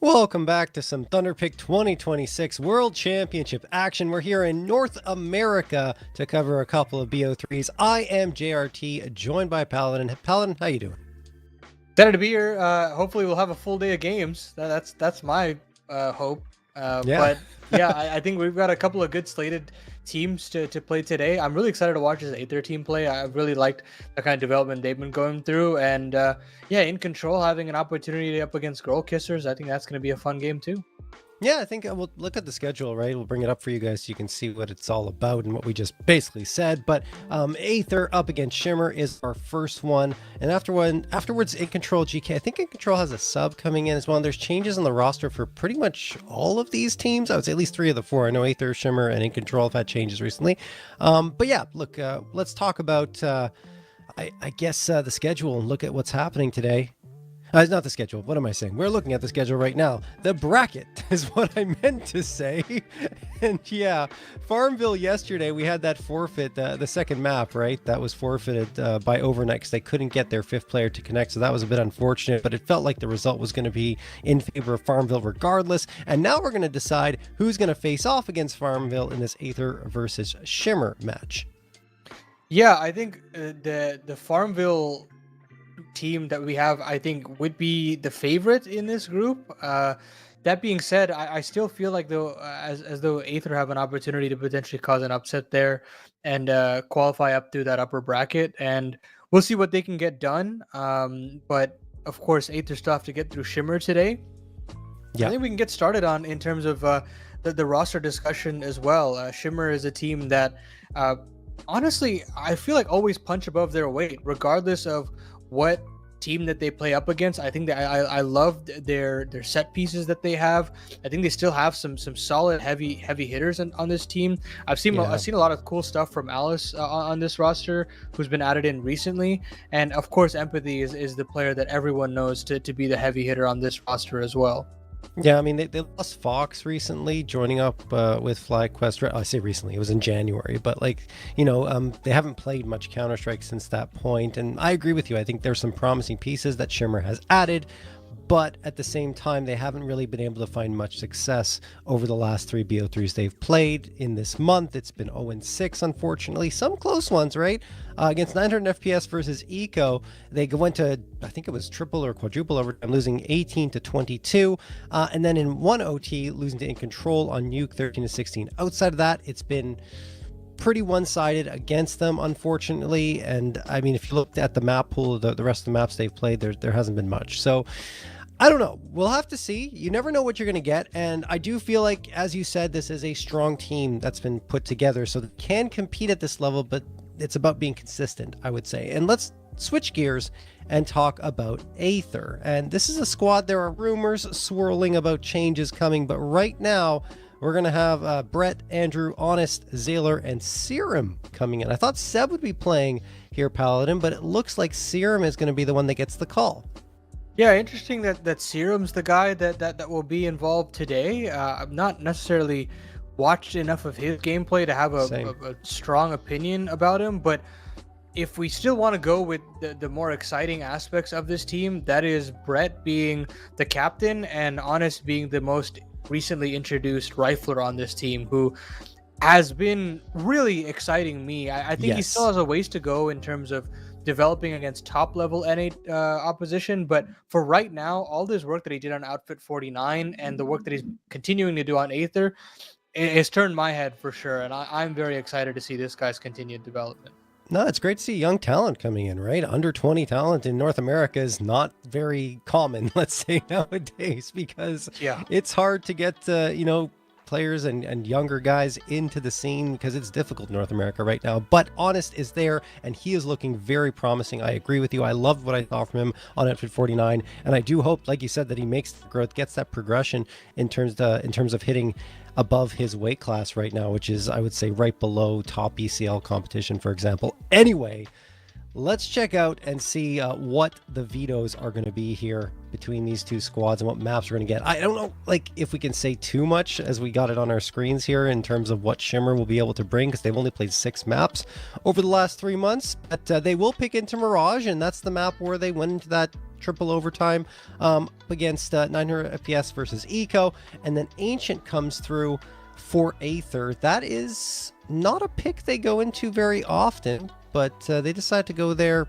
Welcome back to some Thunderpick 2026 World Championship action. We're here in North America to cover a couple of BO3s. I am JRT, joined by Paladin. Paladin, how you doing? Excited to be here. Hopefully we'll have a full day of games. That's my hope. But yeah, I think we've got a couple of good slated teams to play today. I'm really excited to watch this Aether team play. I really liked the kind of development they've been going through. And yeah, InControl having an opportunity up against Girl Kissers, I think that's going to be a fun game too. Yeah, I think we'll look at the schedule, right? We'll bring it up for you guys so you can see what it's all about and what we just basically said. But Aether up against Shimmer is our first one. And afterwards, InControl GK. I think InControl has a sub coming in as well. And there's changes on the roster for pretty much all of these teams. I would say at least 3 of the 4. I know Aether, Shimmer, and InControl have had changes recently. But yeah, look, let's talk about, I guess, the schedule and look at what's happening today. It's not the schedule. What am I saying? We're looking at the schedule right now. The bracket is what I meant to say. And yeah, FarmVille yesterday, we had that forfeit, the second map, right? That was forfeited by OverKnight because they couldn't get their 5th player to connect. So that was a bit unfortunate, but it felt like the result was going to be in favor of FarmVille regardless. And now we're going to decide who's going to face off against FarmVille in this Aether versus Shimmer match. Yeah, I think the FarmVille team that we have, I think, would be the favorite in this group. That being said, I still feel like though as though Aether have an opportunity to potentially cause an upset there and qualify up through that upper bracket, and we'll see what they can get done. But of course, Aether still have to get through Shimmer today. Yeah, I think we can get started on in terms of the roster discussion as well. Shimmer is a team that honestly I feel like always punch above their weight, regardless of what team that they play up against. I think that I love their set pieces that they have. I think they still have some solid heavy hitters on this team. I've seen a lot of cool stuff from Alice on this roster, who's been added in recently, and of course Empathy is the player that everyone knows to be the heavy hitter on this roster as well. Yeah, I mean, they lost Fox recently, joining up with FlyQuest. I say recently, it was in January, but like, you know, they haven't played much Counter-Strike since that point. And I agree with you. I think there's some promising pieces that Shimmer has added, but at the same time, they haven't really been able to find much success over the last 3 BO3s they've played in this month. It's been 0-6, unfortunately. Some close ones, right? Against 900 FPS versus Eco, they went to, I think it was triple or quadruple overtime, losing 18-22. And then in 1 OT, losing to InControl on Nuke 13-16. Outside of that, it's been pretty one-sided against them, unfortunately. And I mean, if you looked at the map pool, the rest of the maps they've played, there hasn't been much. So I don't know. We'll have to see. You never know what you're going to get. And I do feel like, as you said, this is a strong team that's been put together, so they can compete at this level, but it's about being consistent, I would say. And let's switch gears and talk about Aether. And this is a squad. There are rumors swirling about changes coming, but right now we're going to have Brett, Andrew, Honest, Zayler, and Serum coming in. I thought Seb would be playing here, Paladin, but it looks like Serum is going to be the one that gets the call. Yeah, interesting that Serum's the guy that will be involved today. I've not necessarily watched enough of his gameplay to have a strong opinion about him, but if we still want to go with the more exciting aspects of this team, that is Brett being the captain and Honest being the most recently introduced rifler on this team, who has been really exciting me. I think he still has a ways to go in terms of developing against top level NA opposition, but for right now, all this work that he did on Outfit 49 and the work that he's continuing to do on Aether has turned my head for sure, and I'm very excited to see this guy's continued development. No, it's great to see young talent coming in, right? Under 20 talent in North America is not very common, let's say, nowadays, because it's hard to get, players and younger guys into the scene because it's difficult in North America right now. But Honest is there, and he is looking very promising. I agree with you. I loved what I saw from him on Outfit 49, and I do hope, like you said, that he makes the growth, gets that progression in terms of hitting above his weight class right now, which is, I would say, right below top ECL competition, for example. Anyway, let's check out and see what the vetoes are going to be here between these two squads and what maps we're going to get. I don't know, like, if we can say too much as we got it on our screens here in terms of what Shimmer will be able to bring, because they've only played 6 maps over the last 3 months, but they will pick into Mirage, and that's the map where they went into that triple overtime against 900 FPS versus Eco, and then Ancient comes through for Aether. That is not a pick they go into very often, but they decide to go there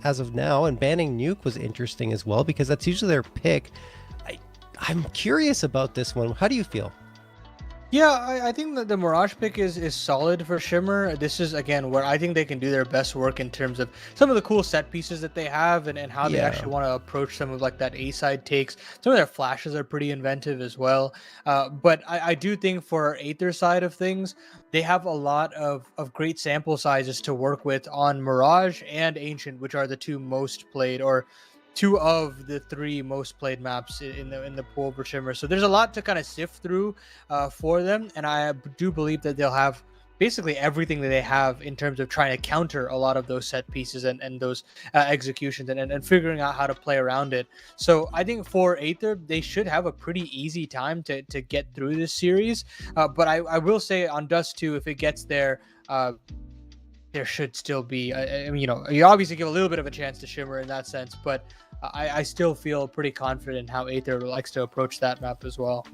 as of now, and banning Nuke was interesting as well because that's usually their pick. I'm curious about this one. How do you feel? Yeah, I think that the Mirage pick is solid for Shimmer. This is, again, where I think they can do their best work in terms of some of the cool set pieces that they have and how they actually want to approach some of like that A-side takes. Some of their flashes are pretty inventive as well. But I do think for Aether side of things, they have a lot of great sample sizes to work with on Mirage and Ancient, which are the two most played, or two of the three most played maps in the pool for Shimmer. So there's a lot to kind of sift through for them, and I do believe that they'll have basically everything that they have in terms of trying to counter a lot of those set pieces and those executions and figuring out how to play around it. So I think for Aether, they should have a pretty easy time to get through this series. But I will say on Dust 2, if it gets there, there should still be, I mean, you obviously give a little bit of a chance to Shimmer in that sense, but I still feel pretty confident how Aether likes to approach that map as well.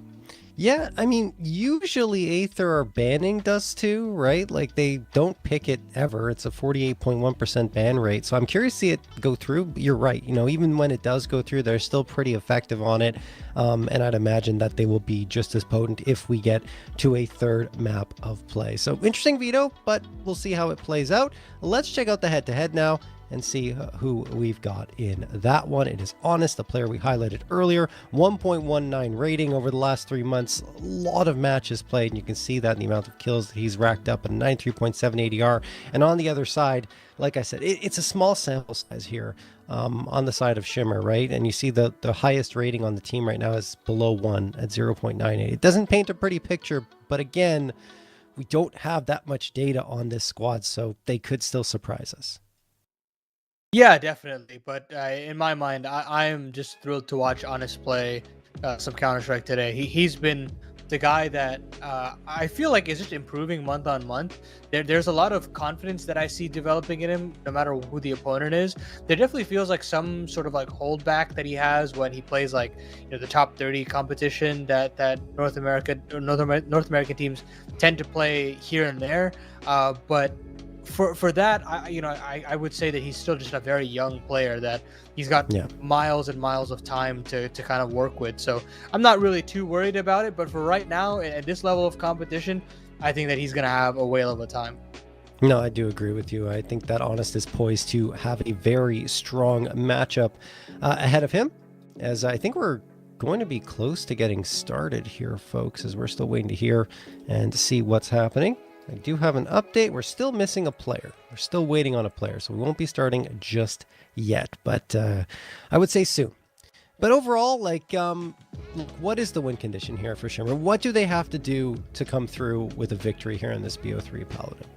Yeah, I mean, usually Aether are banning Dust 2, right? Like, they don't pick it ever. It's a 48.1% ban rate. So I'm curious to see it go through. You're right. Even when it does go through, they're still pretty effective on it. And I'd imagine that they will be just as potent if we get to a third map of play. So interesting Veto, but we'll see how it plays out. Let's check out the head-to-head now and see who we've got in that one. It is Honest, the player we highlighted earlier. 1.19 rating over the last 3 months. A lot of matches played, and you can see that in the amount of kills that he's racked up, a 93.7 ADR. And on the other side, like I said, it's a small sample size here on the side of Shimmer, right? And you see the highest rating on the team right now is below 1 at 0.98. It doesn't paint a pretty picture, but again, we don't have that much data on this squad, so they could still surprise us. Yeah, definitely. But in my mind, I am just thrilled to watch Honest play some Counter-Strike today. He's been the guy that I feel like is just improving month on month. There's a lot of confidence that I see developing in him, no matter who the opponent is. There definitely feels like some sort of like holdback that he has when he plays like the top 30 competition that North American teams tend to play here and there. But for that, I would say that he's still just a very young player, that he's got miles and miles of time to kind of work with. So I'm not really too worried about it. But for right now, at this level of competition, I think that he's going to have a whale of a time. No, I do agree with you. I think that Honest is poised to have a very strong matchup ahead of him, as I think we're going to be close to getting started here, folks, as we're still waiting to hear and to see what's happening. I do have an update. We're still missing a player. We're still waiting on a player, so we won't be starting just yet, but I would say soon. But overall, what is the win condition here for Shimmer? What do they have to do to come through with a victory here in this BO3 Paladin?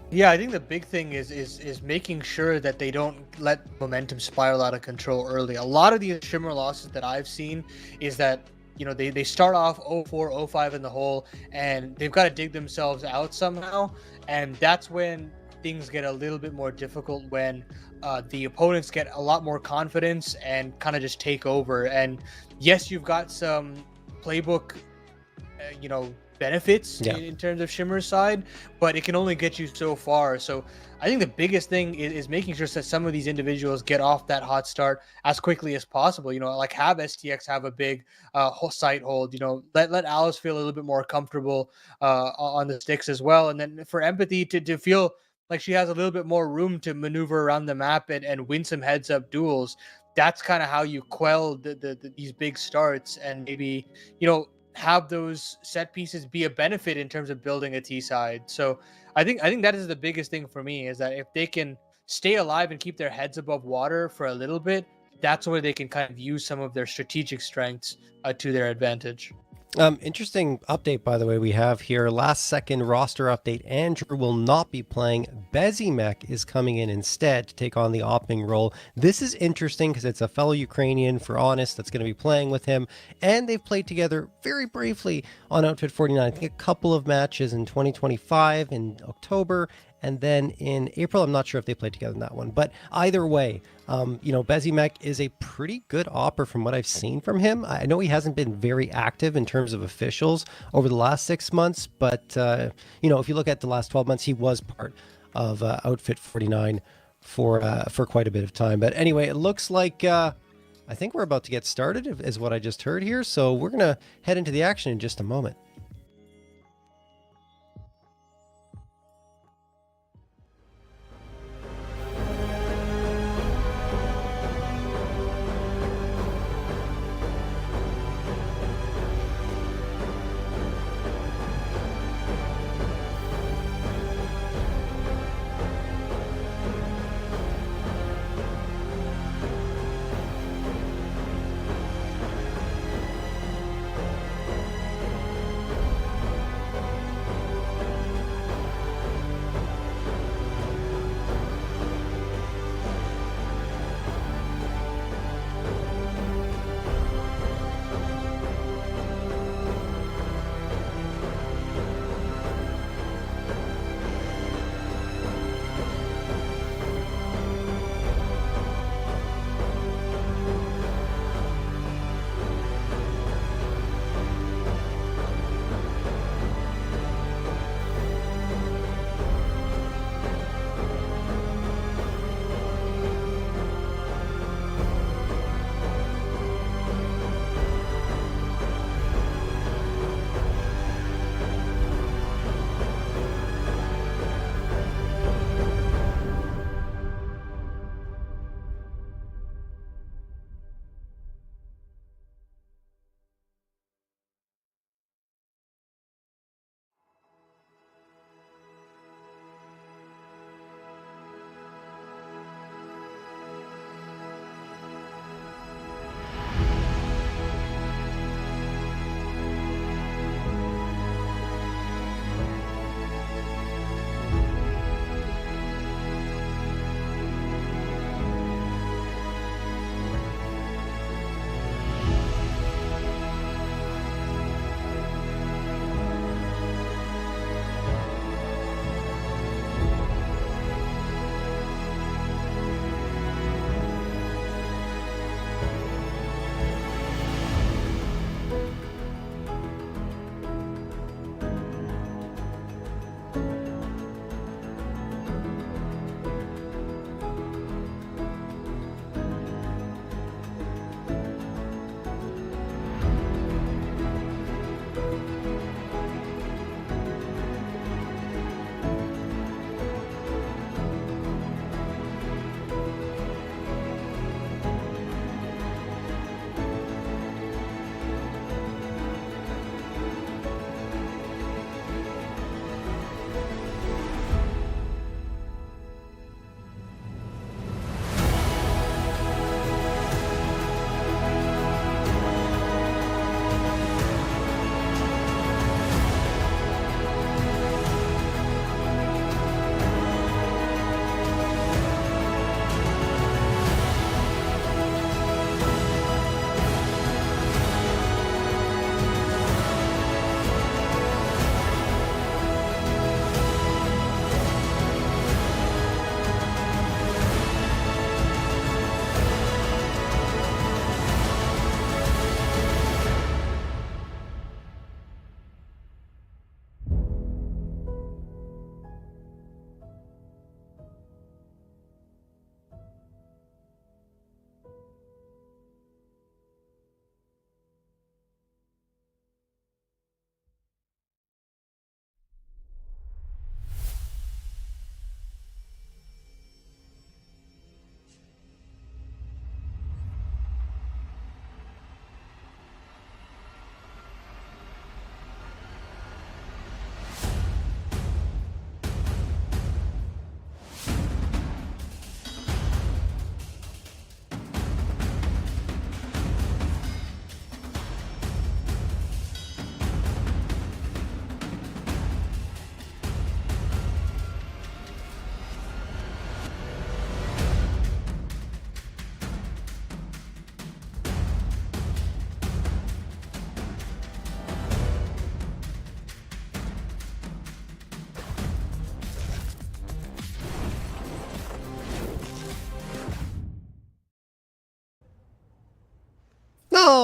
Yeah, I think the big thing is making sure that they don't let momentum spiral out of control early. A lot of the Shimmer losses that I've seen is that they start off 0-4, 0-5 in the hole, and they've got to dig themselves out somehow. And that's when things get a little bit more difficult, when the opponents get a lot more confidence and kind of just take over. And yes, you've got some playbook, benefits in terms of Shimmer's side, but it can only get you so far. So I think the biggest thing is making sure that some of these individuals get off that hot start as quickly as possible. Like have STX have a big site hold. Let Alice feel a little bit more comfortable on the sticks as well, and then for Empathy to feel like she has a little bit more room to maneuver around the map and win some heads up duels. That's kind of how you quell these big starts, and maybe have those set pieces be a benefit in terms of building a T side. So I think that is the biggest thing for me, is that if they can stay alive and keep their heads above water for a little bit, that's where they can kind of use some of their strategic strengths to their advantage. Interesting update, by the way, we have here. Last second roster update. Andrew will not be playing. Bezimek is coming in instead to take on the Opping role. This is interesting because it's a fellow Ukrainian, for Honest, that's going to be playing with him. And they've played together very briefly on Outfit 49. I think a couple of matches in 2025 in October. And then in April, I'm not sure if they played together in that one. But either way, Bezimek is a pretty good opper from what I've seen from him. I know he hasn't been very active in terms of officials over the last 6 months, but if you look at the last 12 months, he was part of Outfit 49 for quite a bit of time. But anyway, it looks like I think we're about to get started, is what I just heard here. So we're gonna head into the action in just a moment.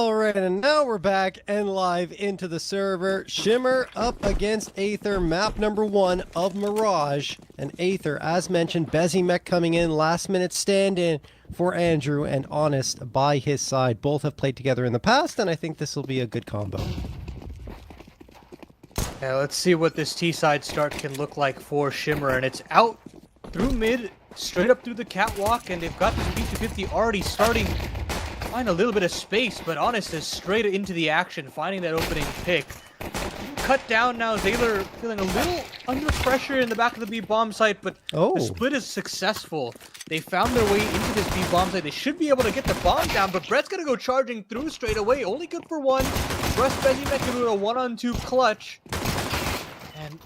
All right, and now we're back and live into the server. Shimmer up against Aether, map number 1 of Mirage. And Aether, as mentioned, Bezimek coming in, last minute stand-in for Andrew, and Honest by his side. Both have played together in the past, and I think this will be a good combo. Yeah, let's see what this T-side start can look like for Shimmer. And it's out through mid, straight up through the catwalk, and they've got this B250 already starting to find a little bit of space, but Honest is straight into the action, finding that opening pick. Cut down now, Zayler feeling a little under pressure in the back of the B bomb site, but the split is successful. They found their way into this B bomb site. They should be able to get the bomb down, but Brett's gonna go charging through straight away. Only good for one. Russ Bezimek can do a 1-on-2 clutch. And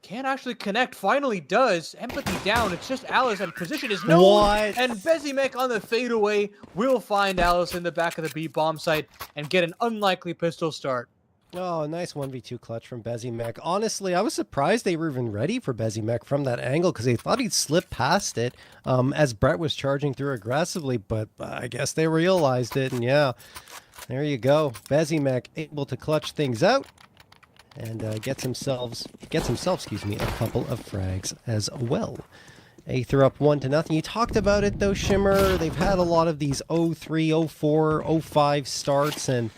can't actually connect. Finally does. Empathy down. It's just Alice, and position is known. What? And Bezimek on the fadeaway will find Alice in the back of the B bomb site and get an unlikely pistol start. Oh, nice 1v2 clutch from Bezimek. Honestly, I was surprised they were even ready for Bezimek from that angle because they thought he'd slip past it as Brett was charging through aggressively, but I guess they realized it, and yeah, there you go. Bezimek able to clutch things out and gets himself, excuse me, a couple of frags as well. Aether up 1-0. You talked about it though, Shimmer. They've had a lot of these 0-3, 0-4, 0-5 starts, and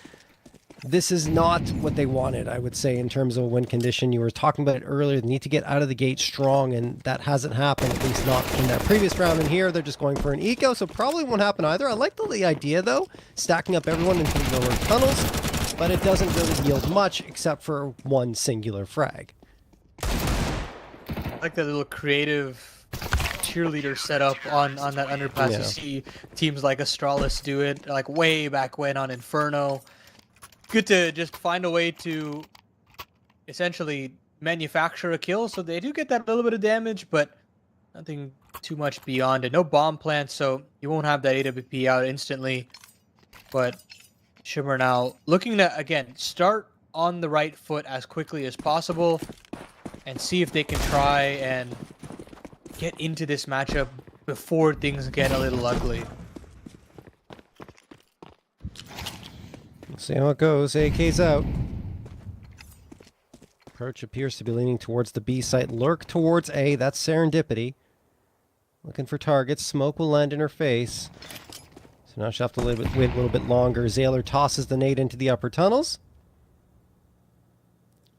this is not what they wanted, I would say, in terms of win condition. You were talking about it earlier. They need to get out of the gate strong, and that hasn't happened, at least not in that previous round. And here, they're just going for an eco, so probably won't happen either. I like the idea, though, stacking up everyone into the lower tunnels, but it doesn't really yield much except for one singular frag. I like that little creative cheerleader setup on that underpass. Yeah. You see teams like Astralis do it, like way back when on Inferno. Good to just find a way to essentially manufacture a kill, so they do get that little bit of damage, but nothing too much beyond it. No bomb plants, so you won't have that AWP out instantly. But Shimmer now looking to, again, start on the right foot as quickly as possible and see if they can try and get into this matchup before things get a little ugly. See how it goes. AK's out. Approach appears to be leaning towards the B site. Lurk towards A. That's serendipity. Looking for targets. Smoke will land in her face. So now she'll have to wait a little bit longer. Zayler tosses the nade into the upper tunnels.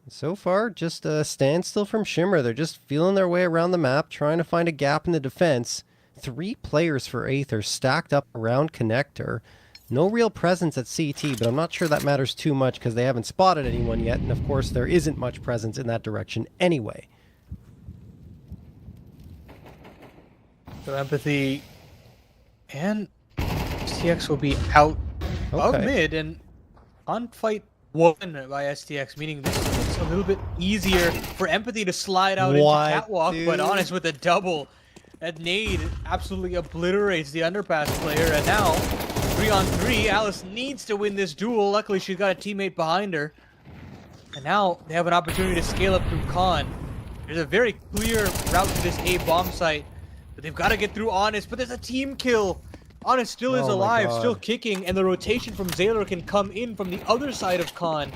So far, just a standstill from Shimmer. They're just feeling their way around the map, trying to find a gap in the defense. 3 players for Aether stacked up around connector. No real presence at CT, but I'm not sure that matters too much because they haven't spotted anyone yet, and of course there isn't much presence in that direction anyway. So Empathy and STX will be out of mid, and on fight 1 by STX, meaning this is a little bit easier for Empathy to slide out into catwalk, dude? But Honest with a double. That nade absolutely obliterates the underpass player, and now 3-on-3, Alice needs to win this duel. Luckily, she's got a teammate behind her. And now they have an opportunity to scale up through Con. There's a very clear route to this A bomb site, but they've got to get through Honest. But there's a team kill. Honest still is alive, still kicking, and the rotation from Zayler can come in from the other side of Con.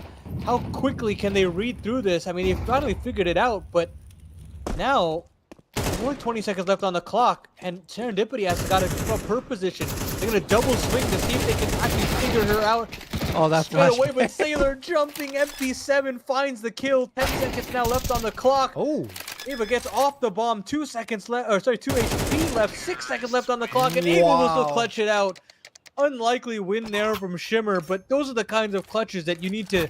How quickly can they read through this? I mean, they've finally figured it out, but now there's only 20 seconds left on the clock, and Serendipity has got to give up her position. They're going to double swing to see if they can actually figure her out. Oh, that's straight away, but Sailor jumping, MP7 finds the kill. 10 seconds now left on the clock. Oh. Ava gets off the bomb. 2 seconds left, or sorry, 2 HP left. 6 seconds left on the clock, and Ava will still clutch it out. Unlikely win there from Shimmer, but those are the kinds of clutches that you need to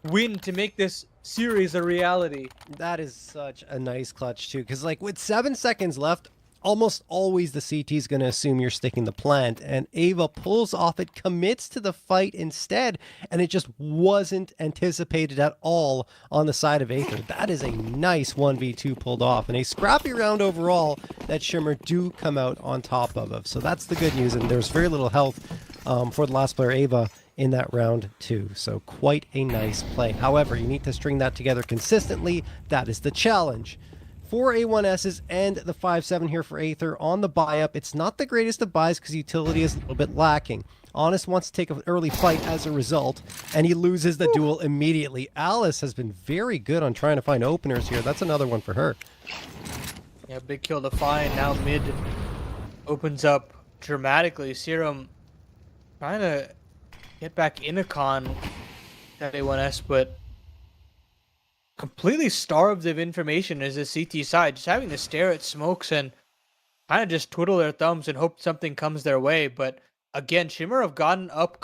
win to make this series a reality. That is such a nice clutch too, because like with 7 seconds left, almost always the CT is going to assume you're sticking the plant, and Ava pulls off it, commits to the fight instead, and it just wasn't anticipated at all on the side of Aether. That is a nice 1v2 pulled off, and a scrappy round overall that Shimmer do come out on top of. So that's the good news, and there's very little health for the last player, Ava, in that round too. So quite a nice play. However, you need to string that together consistently. That is the challenge. 4 A1Ss and the 5-7 here for Aether on the buy-up. It's not the greatest of buys because utility is a little bit lacking. Honest wants to take an early fight as a result, and he loses the duel immediately. Alice has been very good on trying to find openers here. That's another one for her. Yeah, big kill to find. Now mid opens up dramatically. Serum trying to get back in a con that A1S, but completely starved of information as a CT side. Just having to stare at smokes and kind of just twiddle their thumbs and hope something comes their way. But again, Shimmer have gotten up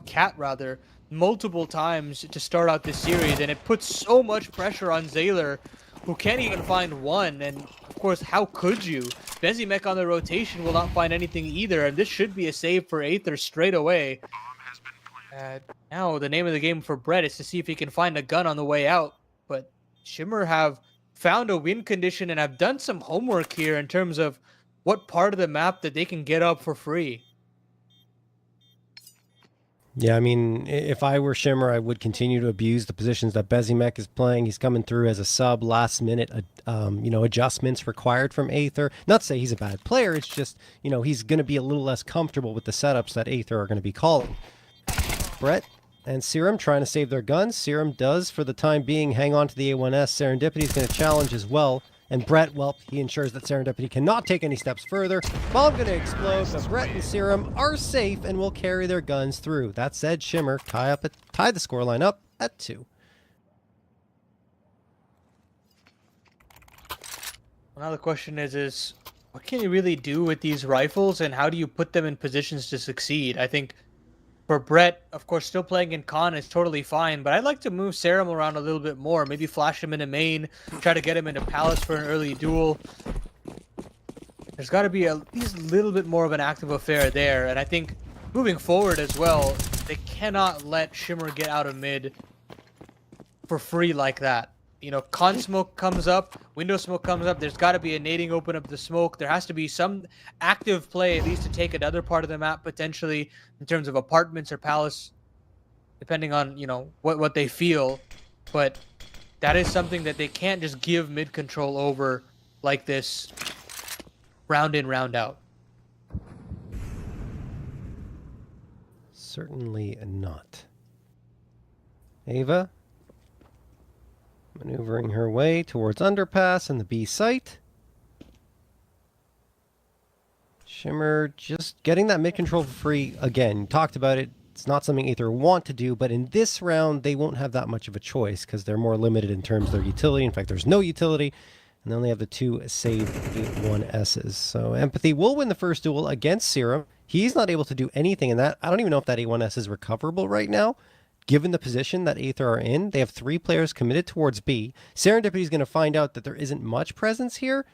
cat rather multiple times to start out this series, and it puts so much pressure on Zayler, who can't even find one. And of course, how could you? Bezimek on the rotation will not find anything either, and this should be a save for Aether straight away. Now the name of the game for Brett is to see if he can find a gun on the way out, but Shimmer have found a win condition and have done some homework here in terms of what part of the map that they can get up for free. Yeah, I mean, if I were Shimmer, I would continue to abuse the positions that Bezimek is playing. He's coming through as a sub, last minute, adjustments required from Aether. Not to say he's a bad player, it's just, he's going to be a little less comfortable with the setups that Aether are going to be calling. Brett and Serum trying to save their guns. Serum does, for the time being, hang on to the A1S. Serendipity is going to challenge as well. And Brett, well, he ensures that Serendipity cannot take any steps further. Bomb going to explode, but Brett and Serum are safe and will carry their guns through. That said, Shimmer tie the scoreline up at 2. Well, now the question is what can you really do with these rifles, and how do you put them in positions to succeed? I think for Brett, of course, still playing in con is totally fine, but I'd like to move Serum around a little bit more. Maybe flash him into main, try to get him into Palace for an early duel. There's got to be at least a little bit more of an active affair there, and I think moving forward as well, they cannot let Shimmer get out of mid for free like that. Con smoke comes up, window smoke comes up, there's got to be a nading open up the smoke. There has to be some active play, at least to take another part of the map, potentially, in terms of apartments or palace, depending on, what they feel. But that is something that they can't just give mid control over like this, round in, round out. Certainly not. Ava maneuvering her way towards underpass and the B site. Shimmer just getting that mid control for free. Again, talked about it. It's not something Aether want to do, but in this round, they won't have that much of a choice because they're more limited in terms of their utility. In fact, there's no utility, and they only have the 2 save A1Ss. So Empathy will win the first duel against Serum. He's not able to do anything in that. I don't even know if that A1S is recoverable right now. Given the position that Aether are in, they have 3 players committed towards B. Serendipity is going to find out that there isn't much presence here.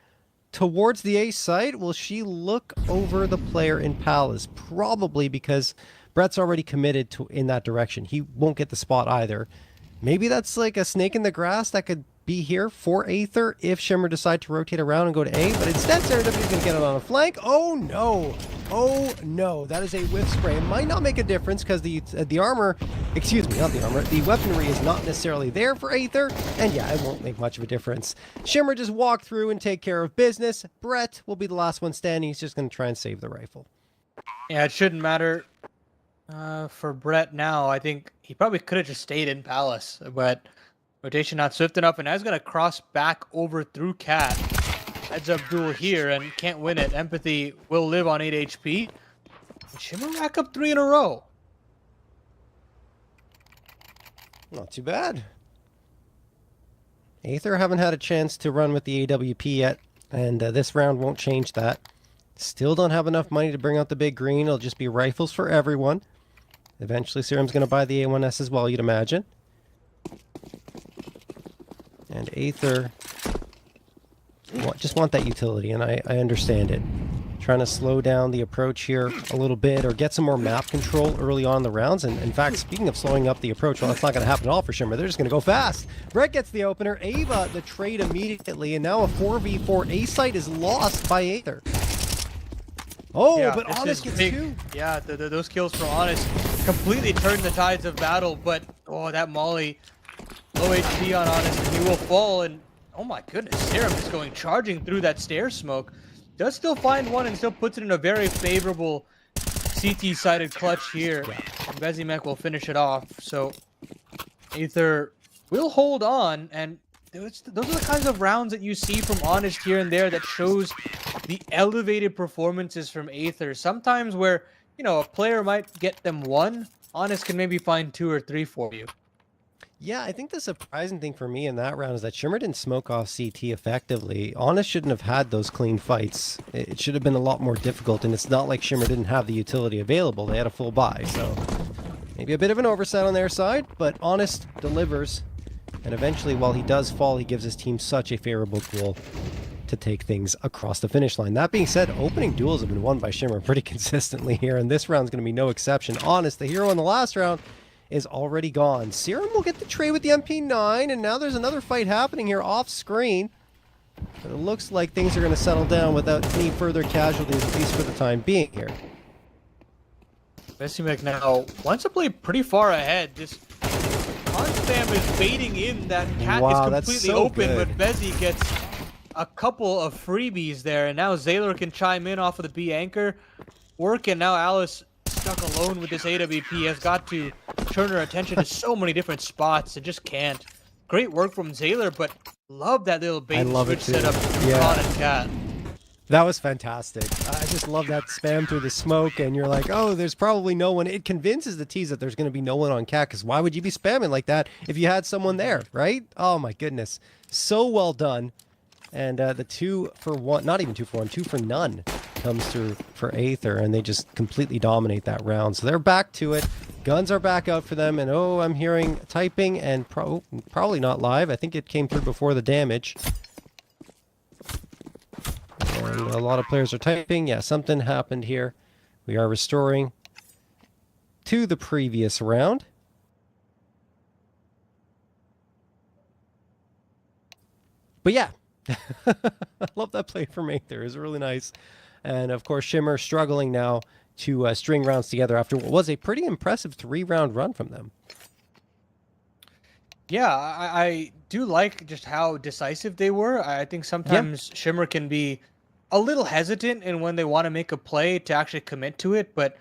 Towards the A site, will she look over the player in Palace? Probably, because Brett's already committed in that direction. He won't get the spot either. Maybe that's like a snake in the grass that could be here for Aether if Shimmer decide to rotate around and go to A, but instead Serendipity is going to get it on a flank. Oh no! Oh no! That is a whiff spray. It might not make a difference because the armor, excuse me, not the armor, the weaponry is not necessarily there for Aether, and yeah, it won't make much of a difference. Shimmer just walk through and take care of business. Brett will be the last one standing. He's just going to try and save the rifle. Yeah, it shouldn't matter for Brett now. I think he probably could have just stayed in Palace, but rotation not swift enough, and now he's going to cross back over through Cat. Heads up duel here and can't win it. Empathy will live on 8 HP. And Shimmer rack up 3 in a row. Not too bad. Aether haven't had a chance to run with the AWP yet, and this round won't change that. Still don't have enough money to bring out the big green. It'll just be rifles for everyone. Eventually Serum's going to buy the A1S as well, you'd imagine. And Aether just want that utility, and I understand it. Trying to slow down the approach here a little bit, or get some more map control early on in the rounds. And in fact, speaking of slowing up the approach, well, that's not going to happen at all for Shimmer. They're just going to go fast. Brett gets the opener. Ava the trade immediately, and now a 4v4 A site is lost by Aether. Oh, yeah, but Honest gets big, 2. Yeah, those kills for Honest completely turned the tides of battle, but oh, that molly, low HP on Honest, and he will fall. And oh my goodness, Serum is going charging through that stair smoke. Does still find one and still puts it in a very favorable CT-sided clutch here. And Bezimek will finish it off. So Aether will hold on, and those are the kinds of rounds that you see from Honest here and there that shows the elevated performances from Aether. Sometimes where, you know, a player might get them one, Honest can maybe find 2 or 3 for you. Yeah, I think the surprising thing for me in that round is that Shimmer didn't smoke off CT effectively. Honest shouldn't have had those clean fights. It should have been a lot more difficult, and it's not like Shimmer didn't have the utility available. They had a full buy, so maybe a bit of an oversight on their side, but Honest delivers. And eventually, while he does fall, he gives his team such a favorable goal to take things across the finish line. That being said, opening duels have been won by Shimmer pretty consistently here, and this round's going to be no exception. Honest, the hero in the last round, is already gone. Serum will get the trade with the MP9, and now there's another fight happening here off screen. But it looks like things are going to settle down without any further casualties, at least for the time being here. Bezimek now wants to play pretty far ahead. This Conspam is baiting in that Cat is completely open, but Bezzy gets a couple of freebies there, and now Zaylor can chime in off of the B anchor work, and now Alice, stuck alone with this AWP, has got to turn her attention to so many different spots and just can't. Great work from Zaylor, but love that little bait and switch setup from Con and Cat. That was fantastic. I just love that spam through the smoke, and you're like, oh, there's probably no one. It convinces the T's that there's going to be no one on Cat, because why would you be spamming like that if you had someone there, right? Oh my goodness. So well done. And the 2 for 1, not even 2 for 1, 2 for none comes through for Aether, and they just completely dominate that round. So they're back to it. Guns are back out for them, and oh, I'm hearing typing, and probably not live. I think it came through before the damage. And a lot of players are typing. Yeah, something happened here. We are restoring to the previous round. But yeah, I love that play from Aether. It was really nice. And of course, Shimmer struggling now to string rounds together after what was a pretty impressive 3-round run from them. Yeah, I do like just how decisive they were. I think sometimes Shimmer can be a little hesitant in when they want to make a play to actually commit to it, but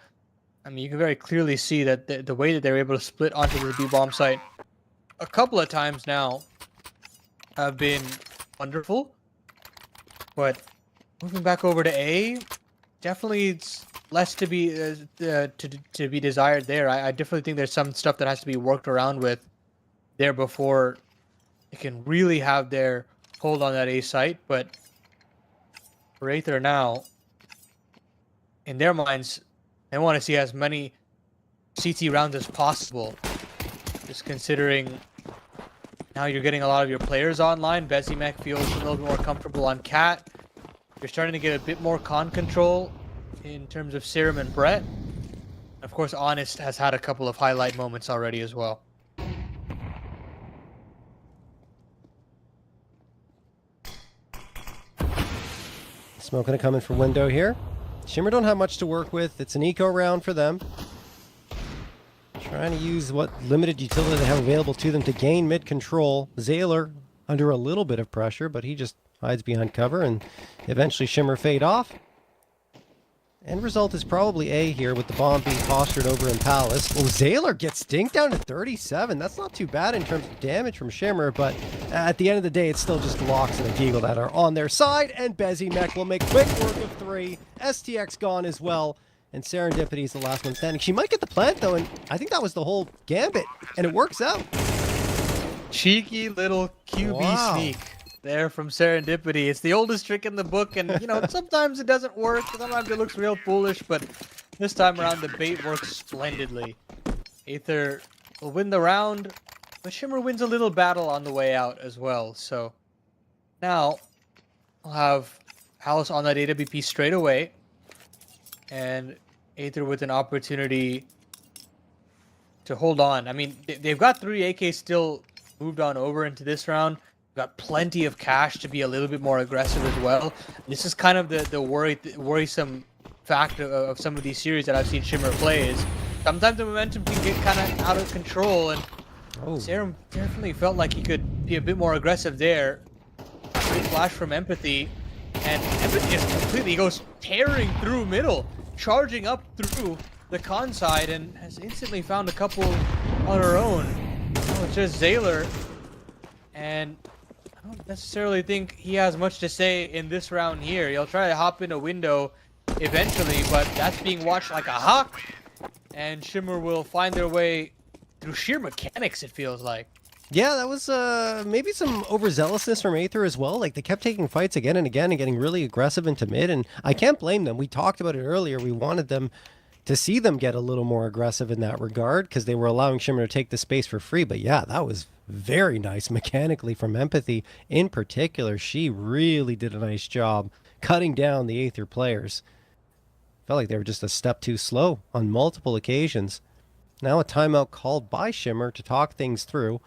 I mean, you can very clearly see that the way that they're able to split onto the B-bomb site a couple of times now have been wonderful. But moving back over to A, definitely it's less to be to be desired there. I definitely think there's some stuff that has to be worked around with there before they can really have their hold on that A site. But for Aether now, in their minds, they want to see as many CT rounds as possible. Just considering now you're getting a lot of your players online. Bezimek feels a little bit more comfortable on Cat. You're starting to get a bit more con control in terms of Serum and Brett. Of course, Honest has had a couple of highlight moments already as well. Smoke gonna come in for window here. Shimmer don't have much to work with. It's an eco round for them. Trying to use what limited utility they have available to them to gain mid control. Zaylor under a little bit of pressure, but he just hides behind cover, and eventually Shimmer fade off. End result is probably A here with the bomb being postured over in Palace. Oh, Zaylor gets stinked down to 37. That's not too bad in terms of damage from Shimmer, but at the end of the day, it's still just Locks and a Deagle that are on their side, and Bezimek will make quick work of 3. STX gone as well, and Serendipity is the last one standing. She might get the plant, though, and I think that was the whole gambit, and it works out. Cheeky little QB sneak there from Serendipity. It's the oldest trick in the book, and you know, sometimes it doesn't work, sometimes it looks real foolish, but this time around the bait works splendidly. Aether will win the round, but Shimmer wins a little battle on the way out as well. So now we'll have Alice on that AWP straight away, and Aether with an opportunity to hold on. I mean, they've got 3 AKs still moved on over into this round. Got plenty of cash to be a little bit more aggressive as well. This is kind of the worrisome fact of some of these series that I've seen Shimmer play is sometimes the momentum can get kind of out of control, and Serum definitely felt like he could be a bit more aggressive there. Great flash from Empathy, and Empathy just completely goes tearing through middle. charging up through the con side and has instantly found a couple on her own. Oh, it's just Zayler. And I don't necessarily think he has much to say in this round here. He'll try to hop in a window eventually, but that's being watched like a hawk. And Shimmer will find their way through sheer mechanics, it feels like. Yeah, that was maybe some overzealousness from Aether as well. Like, they kept taking fights again and again and getting really aggressive into mid, and I can't blame them. We talked about it earlier. We wanted them to see them get a little more aggressive in that regard because they were allowing Shimmer to take the space for free. But yeah, that was very nice mechanically from Empathy. In particular, she really did a nice job cutting down the Aether players. Felt like they were just a step too slow on multiple occasions. Now a timeout called by Shimmer to talk things through.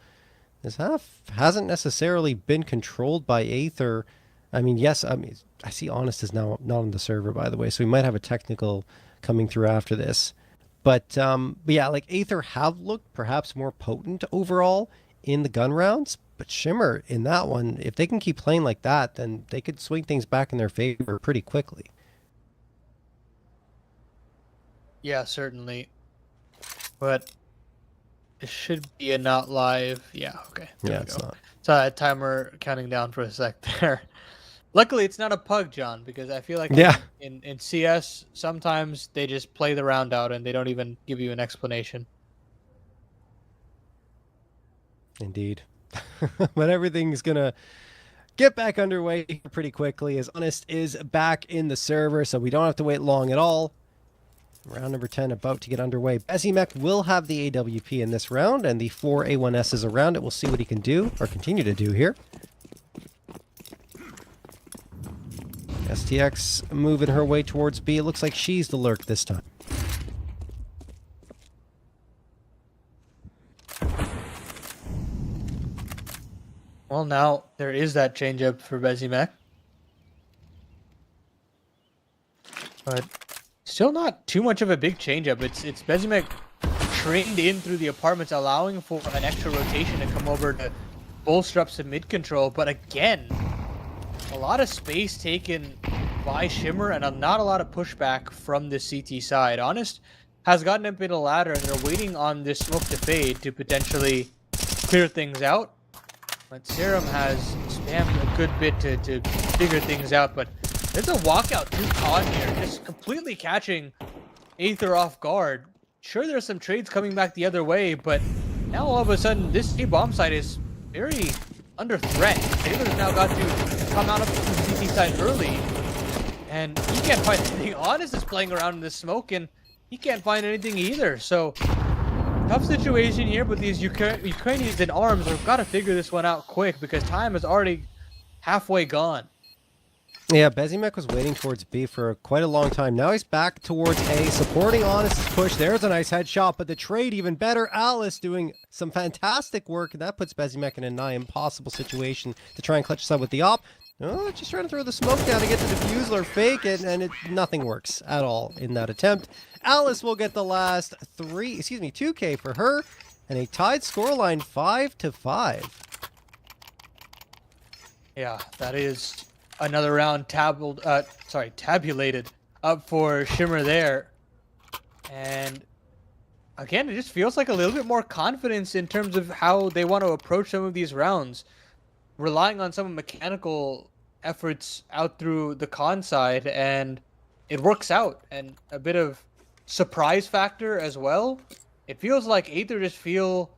This half hasn't necessarily been controlled by Aether. I mean, yes, I see Honest is now not on the server, by the way, so we might have a technical coming through after this. But yeah, like Aether have looked perhaps more potent overall in the gun rounds, but Shimmer in that one, if they can keep playing like that, then they could swing things back in their favor pretty quickly. Yeah, certainly. But it should be a not live. Yeah, okay. Yeah, it's not. So that timer counting down for a sec there. Luckily, it's not a pug, John, because I feel like in CS, sometimes they just play the round out and they don't even give you an explanation. Indeed. But everything's going to get back underway pretty quickly as Honest is back in the server, so we don't have to wait long at all. Round number 10 about to get underway. Bezimek will have the AWP in this round, and the 4 A1Ss around it. We'll see what he can do, or continue to do here. STX moving her way towards B. It looks like she's the lurk this time. Well, now there is that changeup for Bezimek. But still not too much of a big changeup. It's Bezimek trained in through the apartments, allowing for an extra rotation to come over to bolster up some mid control. But again, a lot of space taken by Shimmer and not a lot of pushback from the CT side. Honest has gotten up in a ladder and they're waiting on this smoke to fade to potentially clear things out. But Serum has spammed a good bit to figure things out, but there's a walkout through Con here, just completely catching Aether off guard. Sure, there's some trades coming back the other way, but now all of a sudden, this A-bomb side is very under threat. Taylor's now got to come out of the CT side early, and he can't find anything. Honest is playing around in the smoke, and he can't find anything either. So, tough situation here, but these Ukrainians in arms have got to figure this one out quick because time is already halfway gone. Yeah, Bezimek was waiting towards B for quite a long time. Now he's back towards A, supporting Honest's push. There's a nice headshot, but the trade even better. Alice doing some fantastic work, and that puts Bezimek in a nigh impossible situation to try and clutch us up with the op. Oh, just trying to throw the smoke down to get the defuse or fake it, and nothing works at all in that attempt. Alice will get the last 2K for her, and a tied scoreline 5-5. Yeah, that is another round tabulated up for Shimmer there. And again, it just feels like a little bit more confidence in terms of how they want to approach some of these rounds, relying on some mechanical efforts out through the con side, and it works out. And a bit of surprise factor as well. It feels like Aether just feel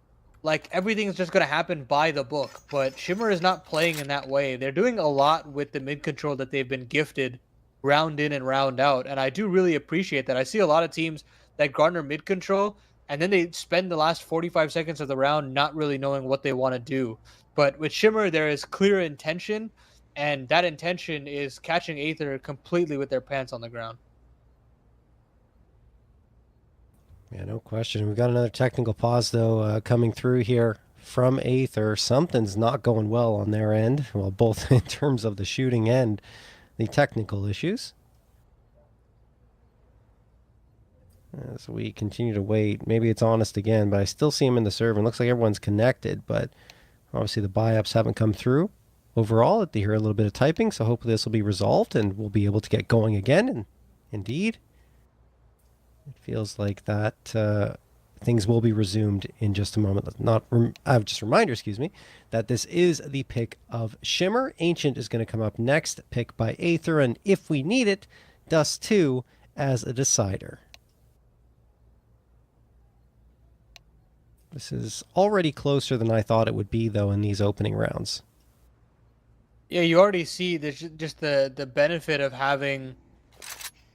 like everything's just going to happen by the book, but Shimmer is not playing in that way. They're doing a lot with the mid control that they've been gifted round in and round out, and I do really appreciate that. I see a lot of teams that garner mid control, and then they spend the last 45 seconds of the round not really knowing what they want to do. But with Shimmer, there is clear intention, and that intention is catching Aether completely with their pants on the ground. Yeah, no question. We've got another technical pause, though, coming through here from Aether. Something's not going well on their end. Well, both in terms of the shooting and the technical issues. As we continue to wait, maybe it's Honest again, but I still see him in the server. It looks like everyone's connected, but obviously the buy-ups haven't come through. Overall, they hear a little bit of typing, so hopefully this will be resolved and we'll be able to get going again. And indeed, It feels like that things will be resumed in just a moment. Just a reminder, excuse me, that this is the pick of Shimmer. Ancient is going to come up next, pick by Aether, and if we need it, Dust 2 as a decider. This is already closer than I thought it would be, though, in these opening rounds. Yeah, you already see there's just the benefit of having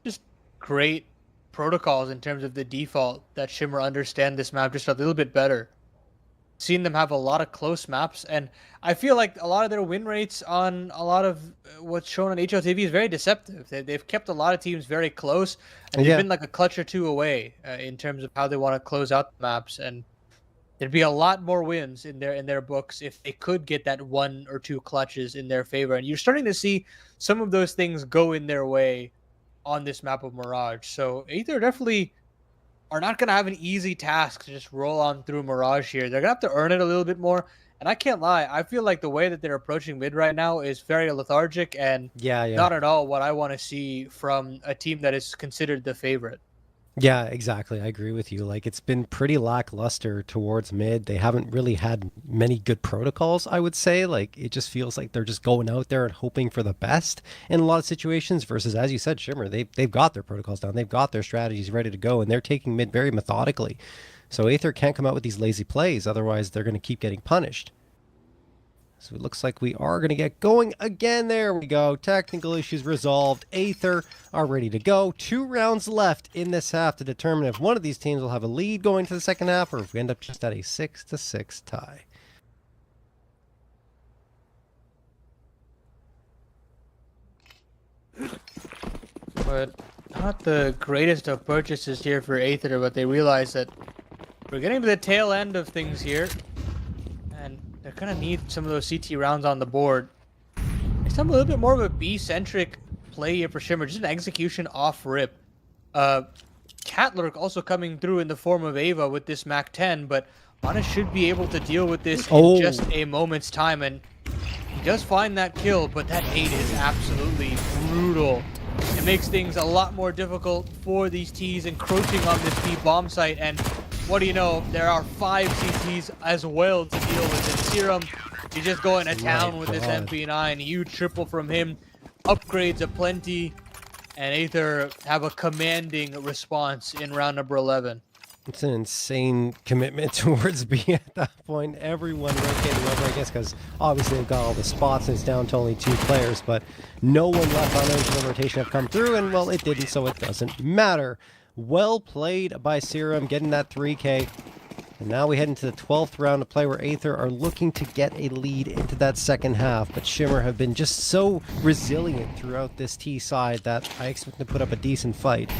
just great protocols in terms of the default, that Shimmer understand this map just a little bit better. Seen them have a lot of close maps, and I feel like a lot of their win rates on a lot of what's shown on HLTV is very deceptive. They've kept a lot of teams very close, and they've been like a clutch or two away in terms of how they want to close out the maps. And there'd be a lot more wins in their books if they could get that 1 or 2 clutches in their favor. And you're starting to see some of those things go in their way on this map of Mirage. So Aether definitely are not going to have an easy task to just roll on through Mirage here. They're going to have to earn it a little bit more. And I can't lie, I feel like the way that they're approaching mid right now is very lethargic and not at all what I want to see from a team that is considered the favorite. Yeah, exactly. I agree with you. Like, it's been pretty lackluster towards mid. They haven't really had many good protocols, I would say. Like, it just feels like they're just going out there and hoping for the best in a lot of situations versus, as you said, Shimmer, they've got their protocols down. They've got their strategies ready to go, and they're taking mid very methodically. So Aether can't come out with these lazy plays. Otherwise, they're going to keep getting punished. So it looks like we are going to get going again. There we go. Technical issues resolved. Aether are ready to go. 2 rounds left in this half to determine if one of these teams will have a lead going to the second half or if we end up just at a 6-6 tie. But not the greatest of purchases here for Aether, but they realize that we're getting to the tail end of things here. And they're going to need some of those CT rounds on the board. It's a little bit more of a B-centric play here for Shimmer. Just an execution off rip. Catlurk also coming through in the form of Ava with this Mac 10, but Honest should be able to deal with this in just a moment's time. And he does find that kill, but that nade is absolutely brutal. It makes things a lot more difficult for these Ts encroaching on this B bomb site. And what do you know? There are 5 CTs as well to deal with. And Serum, he's just going to town with this MP9. Huge triple from him. Upgrades aplenty. And Aether have a commanding response in round number 11. It's an insane commitment towards B at that point. Everyone rotating over, I guess, because obviously they've got all the spots and it's down to only 2 players, but no one left on original rotation have come through, and well, it didn't, so it doesn't matter. Well played by Serum, getting that 3K. And now we head into the 12th round of play where Aether are looking to get a lead into that second half, but Shimmer have been just so resilient throughout this T side that I expect to put up a decent fight.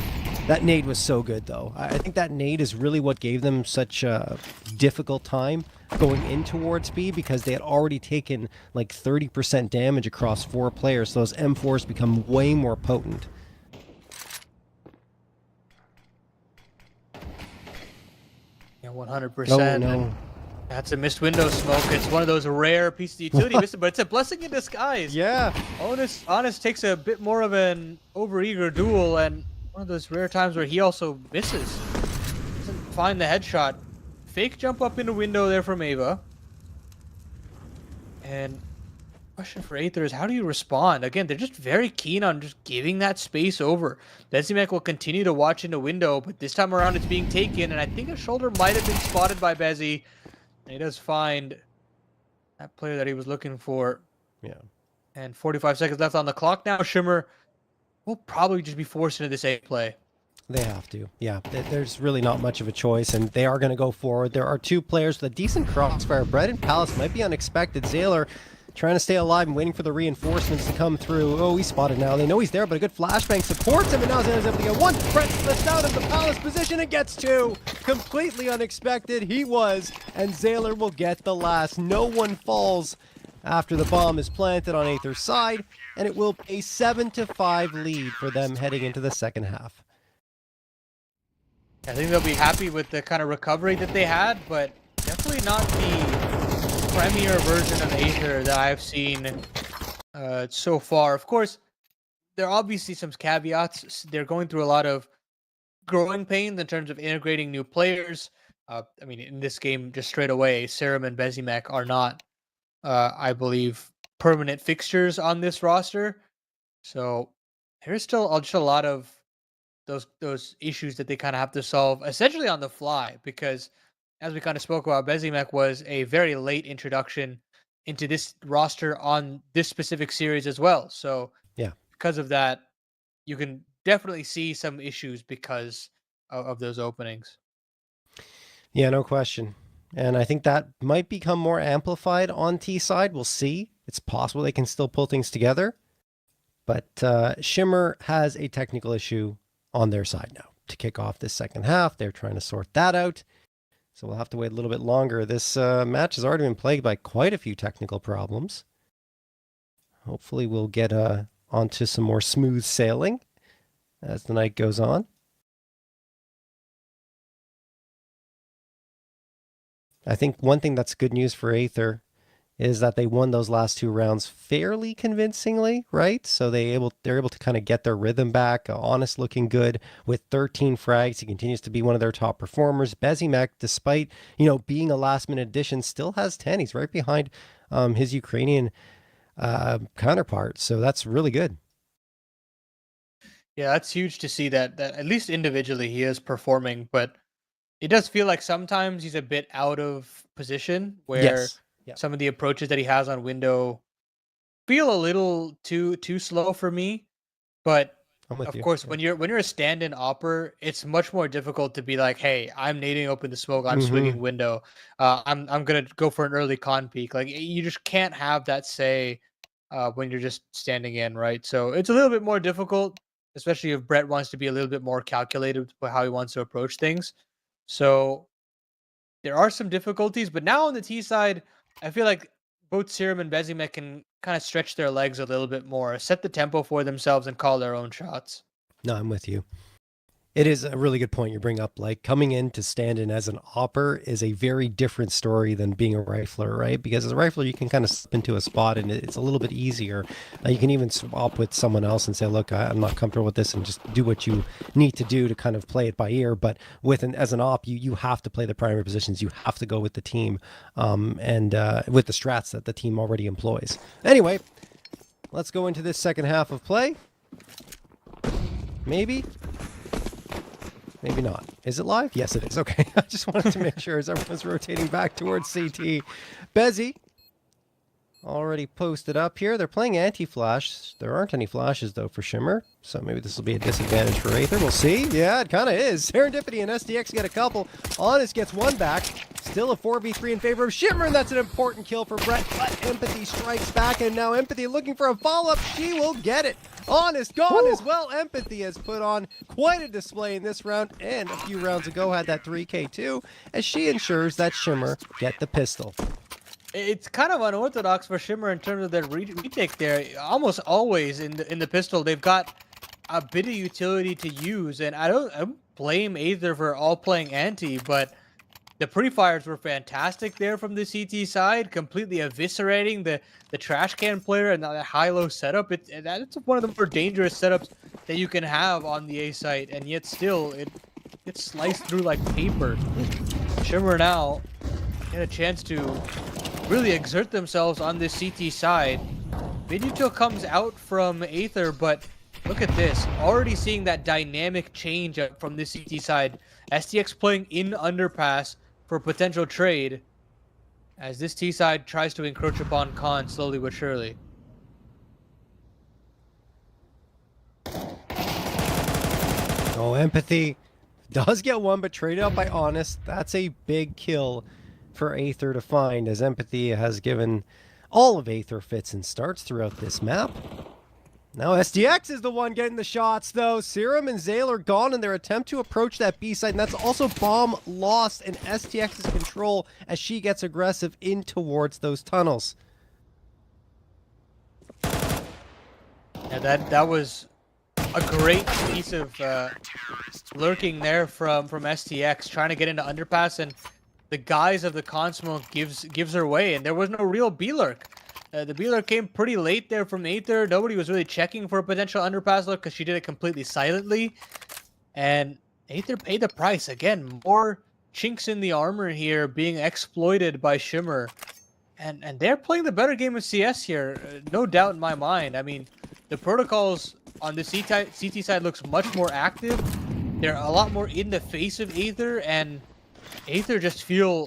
That nade was so good, though. I think that nade is really what gave them such a difficult time going in towards B, because they had already taken like 30% damage across 4 players, so those M4s become way more potent. Yeah, 100%. No. That's a missed window smoke. It's one of those rare pieces of utility missed, but it's a blessing in disguise. Yeah. Honest takes a bit more of an overeager duel, and one of those rare times where he also misses. Doesn't find the headshot. Fake jump up in the window there from Ava. And question for Aether is, how do you respond? Again, they're just very keen on just giving that space over. Bezimek will continue to watch in the window, but this time around it's being taken, and I think a shoulder might have been spotted by Bezzy. And he does find that player that he was looking for. Yeah. And 45 seconds left on the clock now. Shimmer will probably just be forced into this A play. They have to. Yeah, there's really not much of a choice, and they are going to go forward. There are 2 players with a decent crossfire. Bread and Palace might be unexpected. Zayler trying to stay alive and waiting for the reinforcements to come through. Oh, he's spotted now. They know he's there, but a good flashbang supports him, and now Zayler's able to get 1. Brett slips out of the Palace position and gets 2. Completely unexpected. He was, and Zayler will get the last. No one falls after the bomb is planted on Aether's side, and it will be a 7-5 lead for them heading into the second half. I think they'll be happy with the kind of recovery that they had, but definitely not the premier version of Aether that I've seen so far. Of course, there are obviously some caveats. They're going through a lot of growing pains in terms of integrating new players. I mean, in this game, just straight away, Serum and Bezimek are not, I believe, permanent fixtures on this roster. So there's still just a lot of those issues that they kind of have to solve essentially on the fly, because as we kind of spoke about, Bezimek was a very late introduction into this roster on this specific series as well. So Yeah. because of that, you can definitely see some issues because of those openings. Yeah, no question. And I think that might become more amplified on T side. We'll see. It's possible they can still pull things together. But Shimmer has a technical issue on their side now to kick off this second half. They're trying to sort that out. So we'll have to wait a little bit longer. This match has already been plagued by quite a few technical problems. Hopefully we'll get onto some more smooth sailing as the night goes on. I think one thing that's good news for Aether is that they won those last 2 rounds fairly convincingly, right? So they're able to kind of get their rhythm back. Honest looking good with 13 frags. He continues to be one of their top performers. Bezimek, despite being a last minute addition, still has 10. He's right behind his Ukrainian counterpart. So that's really good. Yeah, that's huge to see that at least individually he is performing, but it does feel like sometimes he's a bit out of position where Yes. Yeah. some of the approaches that he has on window feel a little too slow for me. But I'm with of you. course, Yeah. when you're a stand-in opper, it's much more difficult to be like, "Hey, I'm nading open the smoke. I'm swinging window. I'm gonna go for an early con peek." Like you just can't have that say when you're just standing in, right? So it's a little bit more difficult, especially if Brett wants to be a little bit more calculated with how he wants to approach things. So there are some difficulties, but now on the T side, I feel like both Serum and Bezimek can kind of stretch their legs a little bit more, set the tempo for themselves, and call their own shots. No, I'm with you. It is a really good point you bring up. Like coming in to stand in as an opper is a very different story than being a rifler, right? Because as a rifler, you can kind of slip into a spot and it's a little bit easier. You can even swap with someone else and say, look, I'm not comfortable with this, and just do what you need to do to kind of play it by ear. But as an op, you have to play the primary positions. You have to go with the team and with the strats that the team already employs. Anyway, let's go into this second half of play. Maybe not. Is it live? Yes, it is. Okay. I just wanted to make sure as everyone's rotating back towards CT. Bezzy already posted up here. They're playing anti-flash. There aren't any flashes, though, for Shimmer. So maybe this will be a disadvantage for Aether. We'll see. Yeah, it kind of is. Serendipity and SDX get a couple. Honest gets one back. Still a 4v3 in favor of Shimmer, and that's an important kill for Brett. But Empathy strikes back, and now Empathy looking for a follow-up. She will get it. Honest gone as well. Empathy has put on quite a display in this round, and a few rounds ago had that 3k2, as she ensures that Shimmer get the pistol. It's kind of unorthodox for Shimmer in terms of their retake there. Almost always in the pistol, they've got a bit of utility to use, and I don't blame Aether for all playing anti, but the pre-fires were fantastic there from the CT side, completely eviscerating the trash can player and that high-low setup. That's one of the more dangerous setups that you can have on the A site, and yet still it gets sliced through like paper. Shimmer now get a chance to really exert themselves on this CT side. Veto comes out from Aether, but look at this. Already seeing that dynamic change from this CT side. STX playing in underpass for potential trade as this T side tries to encroach upon Khan slowly but surely. Oh, Empathy does get one, but traded out by Honest. That's a big kill for Aether to find, as Empathy has given all of Aether fits and starts throughout this map. Now SDX is the one getting the shots, though. Serum and Zale are gone in their attempt to approach that B site, and that's also bomb lost in STX's control as she gets aggressive in towards those tunnels. Yeah, that was a great piece of lurking there from STX, trying to get into underpass, and the guise of the con smoke gives her way, and there was no real B-lurk. The B-lurk came pretty late there from Aether. Nobody was really checking for a potential underpass lurk because she did it completely silently. And Aether paid the price. Again, more chinks in the armor here being exploited by Shimmer. And they're playing the better game of CS here, no doubt in my mind. I mean, the protocols on the CT side looks much more active. They're a lot more in the face of Aether, and Aether just feel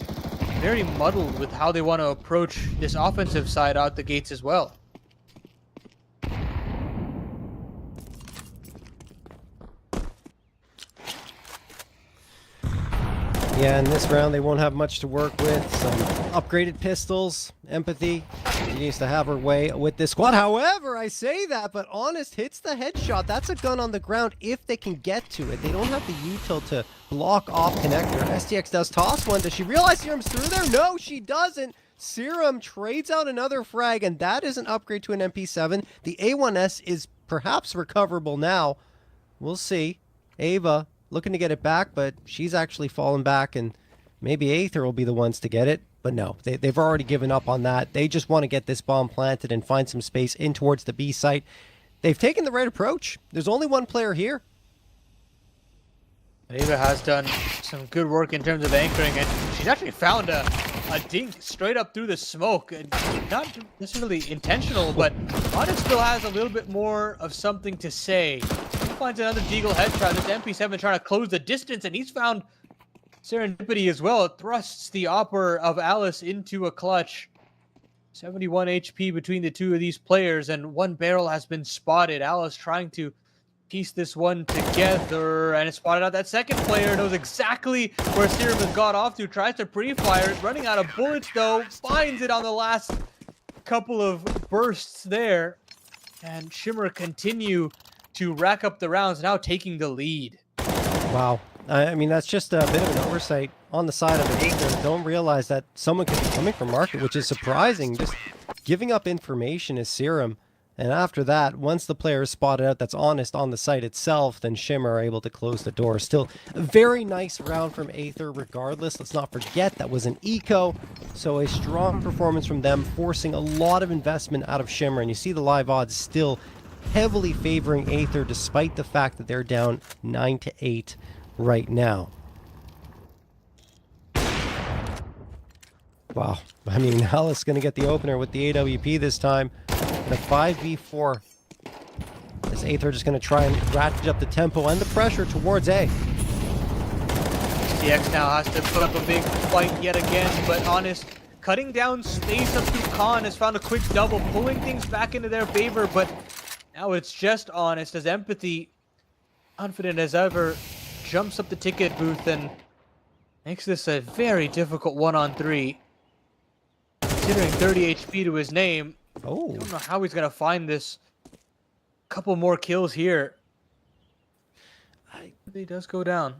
very muddled with how they want to approach this offensive side out the gates as well. Yeah, in this round they won't have much to work with. Some upgraded pistols, empathy. She needs to have her way with this squad. However, I say that, but Honest hits the headshot. That's a gun on the ground if they can get to it. They don't have the util to block off connector. STX does toss one. Does she realize Serum's through there? No, she doesn't. Serum trades out another frag, and that is an upgrade to an MP7. The A1S is perhaps recoverable now. We'll see. Ava looking to get it back, but she's actually fallen back, and maybe Aether will be the ones to get it. But no, they've already given up on that. They just want to get this bomb planted and find some space in towards the B site. They've taken the right approach. There's only one player here. Ava has done some good work in terms of anchoring, and she's actually found a dink straight up through the smoke. And not necessarily intentional, but Honest still has a little bit more of something to say. He finds another Deagle headshot. This MP7 trying to close the distance, and he's found serendipity as well. It thrusts the Opera of Alice into a clutch. 71 HP between the two of these players, and one barrel has been spotted. Alice trying to piece this one together, and it spotted out that second player. Knows exactly where Serum has got off to. Tries to pre-fire. Running out of bullets though. Finds it on the last couple of bursts there. And Shimmer continue to rack up the rounds, now taking the lead. Wow. I mean, that's just a bit of an oversight on the side of the Aether. Don't realize that someone could be coming from market, which is surprising. Just giving up information is Serum. And after that, once the player is spotted out that's Honest on the site itself, then Shimmer are able to close the door. Still a very nice round from Aether regardless. Let's not forget that was an eco. So a strong performance from them, forcing a lot of investment out of Shimmer. And you see the live odds still heavily favoring Aether despite the fact that they're down 9-8 right now. Wow. I mean, Alice going to get the opener with the AWP this time. The 5v4. This Aether just going to try and ratchet up the tempo and the pressure towards A. DX now has to put up a big fight yet again, but Honest cutting down space up through Khan has found a quick double, pulling things back into their favor, but now it's just Honest as Empathy, confident as ever, jumps up the ticket booth and makes this a very difficult 1-on-3. Considering 30 HP to his name, Oh. I don't know how he's going to find this. Couple more kills here. He does go down.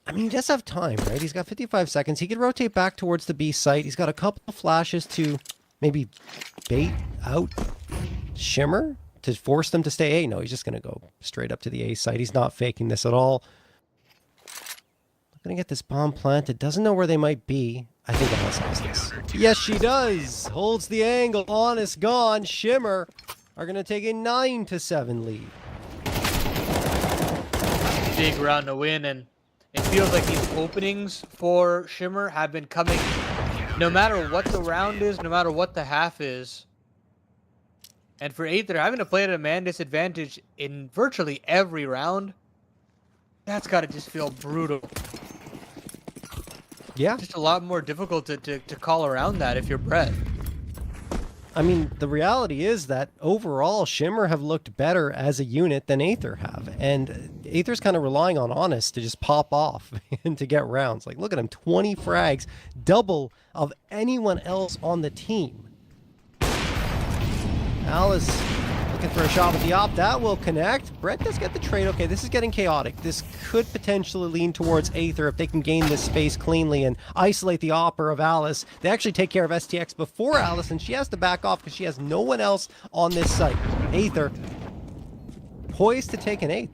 I mean, he does have time, right? He's got 55 seconds. He could rotate back towards the B site. He's got a couple of flashes to maybe bait out Shimmer to force them to stay A. No, he's just going to go straight up to the A site. He's not faking this at all. Going to get this bomb planted. Doesn't know where they might be. I think Alice has this. Yes, she does. Holds the angle. Honest gone. Shimmer are going to take a 9-7 lead. Big round to win, and it feels like these openings for Shimmer have been coming no matter what the round is, no matter what the half is. And for Aether, having to play at a man disadvantage in virtually every round, that's got to just feel brutal. Yeah. Just a lot more difficult to call around that if you're Brett. I mean, the reality is that overall, Shimmer have looked better as a unit than Aether have. And Aether's kind of relying on Honest to just pop off and to get rounds. Like, look at him, 20 frags, double of anyone else on the team. Alice looking for a shot with the op. That will connect. Brett does get the trade. Okay, this is getting chaotic. This could potentially lean towards Aether if they can gain this space cleanly and isolate the Opera of Alice. They actually take care of STX before Alice, and she has to back off because she has no one else on this site. Aether poised to take an 8th.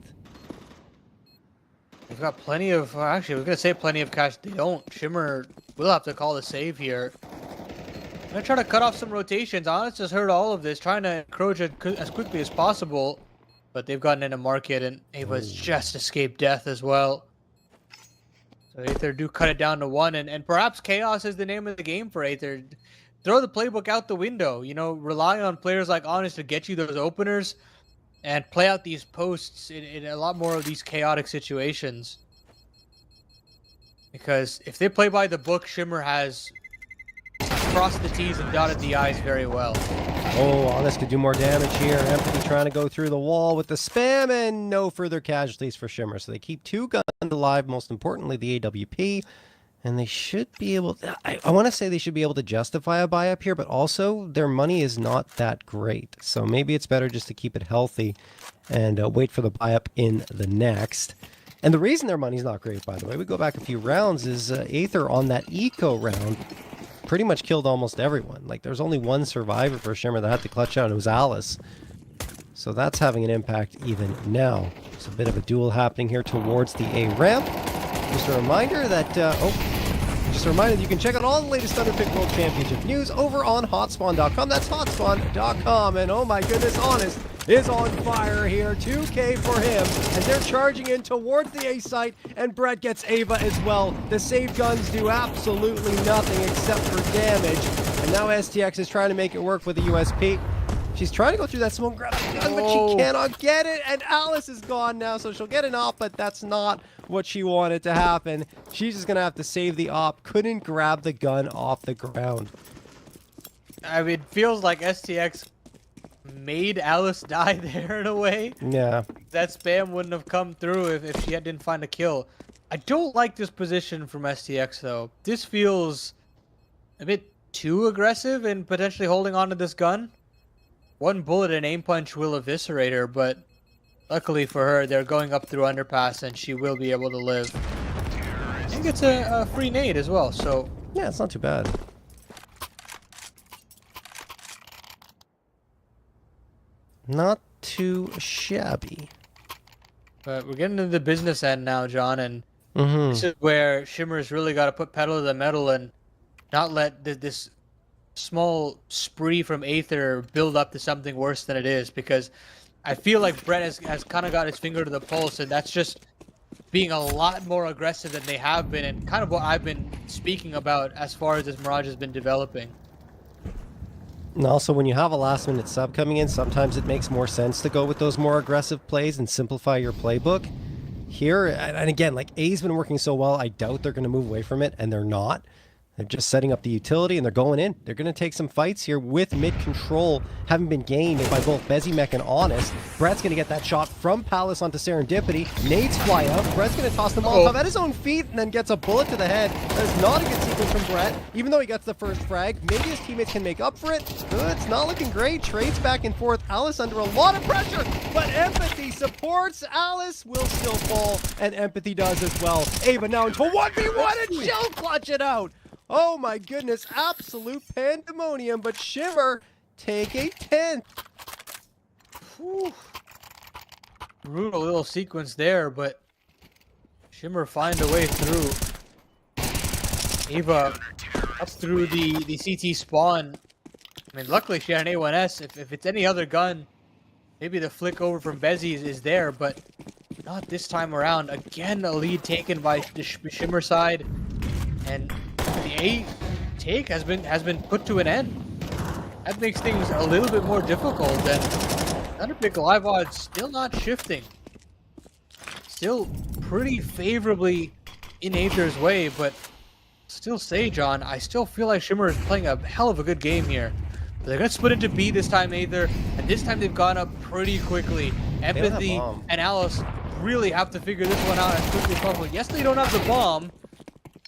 They've got plenty of, actually, we're going to say plenty of cash. They don't. Shimmer will have to call the save here. I'm going to try to cut off some rotations. Honest has heard all of this, trying to encroach as quickly as possible. But they've gotten into market, and Ava's just escaped death as well. So Aether do cut it down to 1, and perhaps chaos is the name of the game for Aether. Throw the playbook out the window. Rely on players like Honest to get you those openers and play out these posts in a lot more of these chaotic situations. Because if they play by the book, Shimmer has crossed the T's and dotted the I's very well. Oh, Honest could do more damage here. Empathy trying to go through the wall with the spam, and no further casualties for Shimmer. So they keep 2 guns alive, most importantly the AWP. And they should be able to, I want to say they should be able to justify a buy up here, but also their money is not that great. So maybe it's better just to keep it healthy and wait for the buy up in the next. And the reason their money's not great, by the way, we go back a few rounds, is Aether on that eco round pretty much killed almost everyone. Like, there's only 1 survivor for Shimmer that had to clutch out, and it was Alice. So that's having an impact even now. There's a bit of a duel happening here towards the A ramp. Just a reminder that, you can check out all the latest Thunderpick World Championship news over on hotspawn.com. That's hotspawn.com. And oh my goodness, Honest is on fire here. 2K for him. And they're charging in towards the A site. And Brett gets Ava as well. The save guns do absolutely nothing except for damage. And now STX is trying to make it work with the USP. She's trying to go through that smoke, grab the gun, but she cannot get it. And Alice is gone now, so she'll get an op, but that's not what she wanted to happen. She's just going to have to save the op. Couldn't grab the gun off the ground. I mean, it feels like STX made Alice die there in a way. Yeah. That spam wouldn't have come through if she didn't find a kill. I don't like this position from STX, though. This feels a bit too aggressive in potentially holding on to this gun. 1 bullet and aim punch will eviscerate her, but luckily for her, they're going up through underpass and she will be able to live. I think it's a free nade as well, so... Yeah, it's not too bad. Not too shabby. But we're getting to the business end now, John, and this is where Shimmer's really got to put pedal to the metal and not let this small spree from Aether build up to something worse than it is, because I feel like Brett has kind of got his finger to the pulse, and that's just being a lot more aggressive than they have been, and kind of what I've been speaking about as far as this Mirage has been developing. And also, when you have a last-minute sub coming in, sometimes it makes more sense to go with those more aggressive plays and simplify your playbook. Here, and again, like, A's been working so well, I doubt they're going to move away from it, and they're not. They're just setting up the utility, and they're going in. They're going to take some fights here with mid-control having been gained by both Bezimek and Honest. Brett's going to get that shot from Palace onto Serendipity. Nades fly out. Brett's going to toss the Molotov at his own feet and then gets a bullet to the head. That is not a good sequence from Brett, even though he gets the first frag. Maybe his teammates can make up for it. It's not looking great. Trades back and forth. Alice under a lot of pressure, but Empathy supports. Alice will still fall, and Empathy does as well. Ava now into a 1v1, and she'll clutch it out. Oh my goodness, absolute pandemonium, but Shimmer take a 10th. Whew. Brutal little sequence there, but Shimmer find a way through. Ava up through the CT spawn. I mean, luckily she had an A1S. If it's any other gun, maybe the flick over from Bezzy is there, but not this time around. Again, a lead taken by the Shimmer side, and the A take has been put to an end. That makes things a little bit more difficult, and Thunderpick live odds still not shifting. Still pretty favorably in Aether's way, but still say, John, I still feel like Shimmer is playing a hell of a good game here. They're going to split into B this time, Aether, and this time they've gone up pretty quickly. Empathy and Alice really have to figure this one out as quickly as possible. Yes, they don't have the bomb.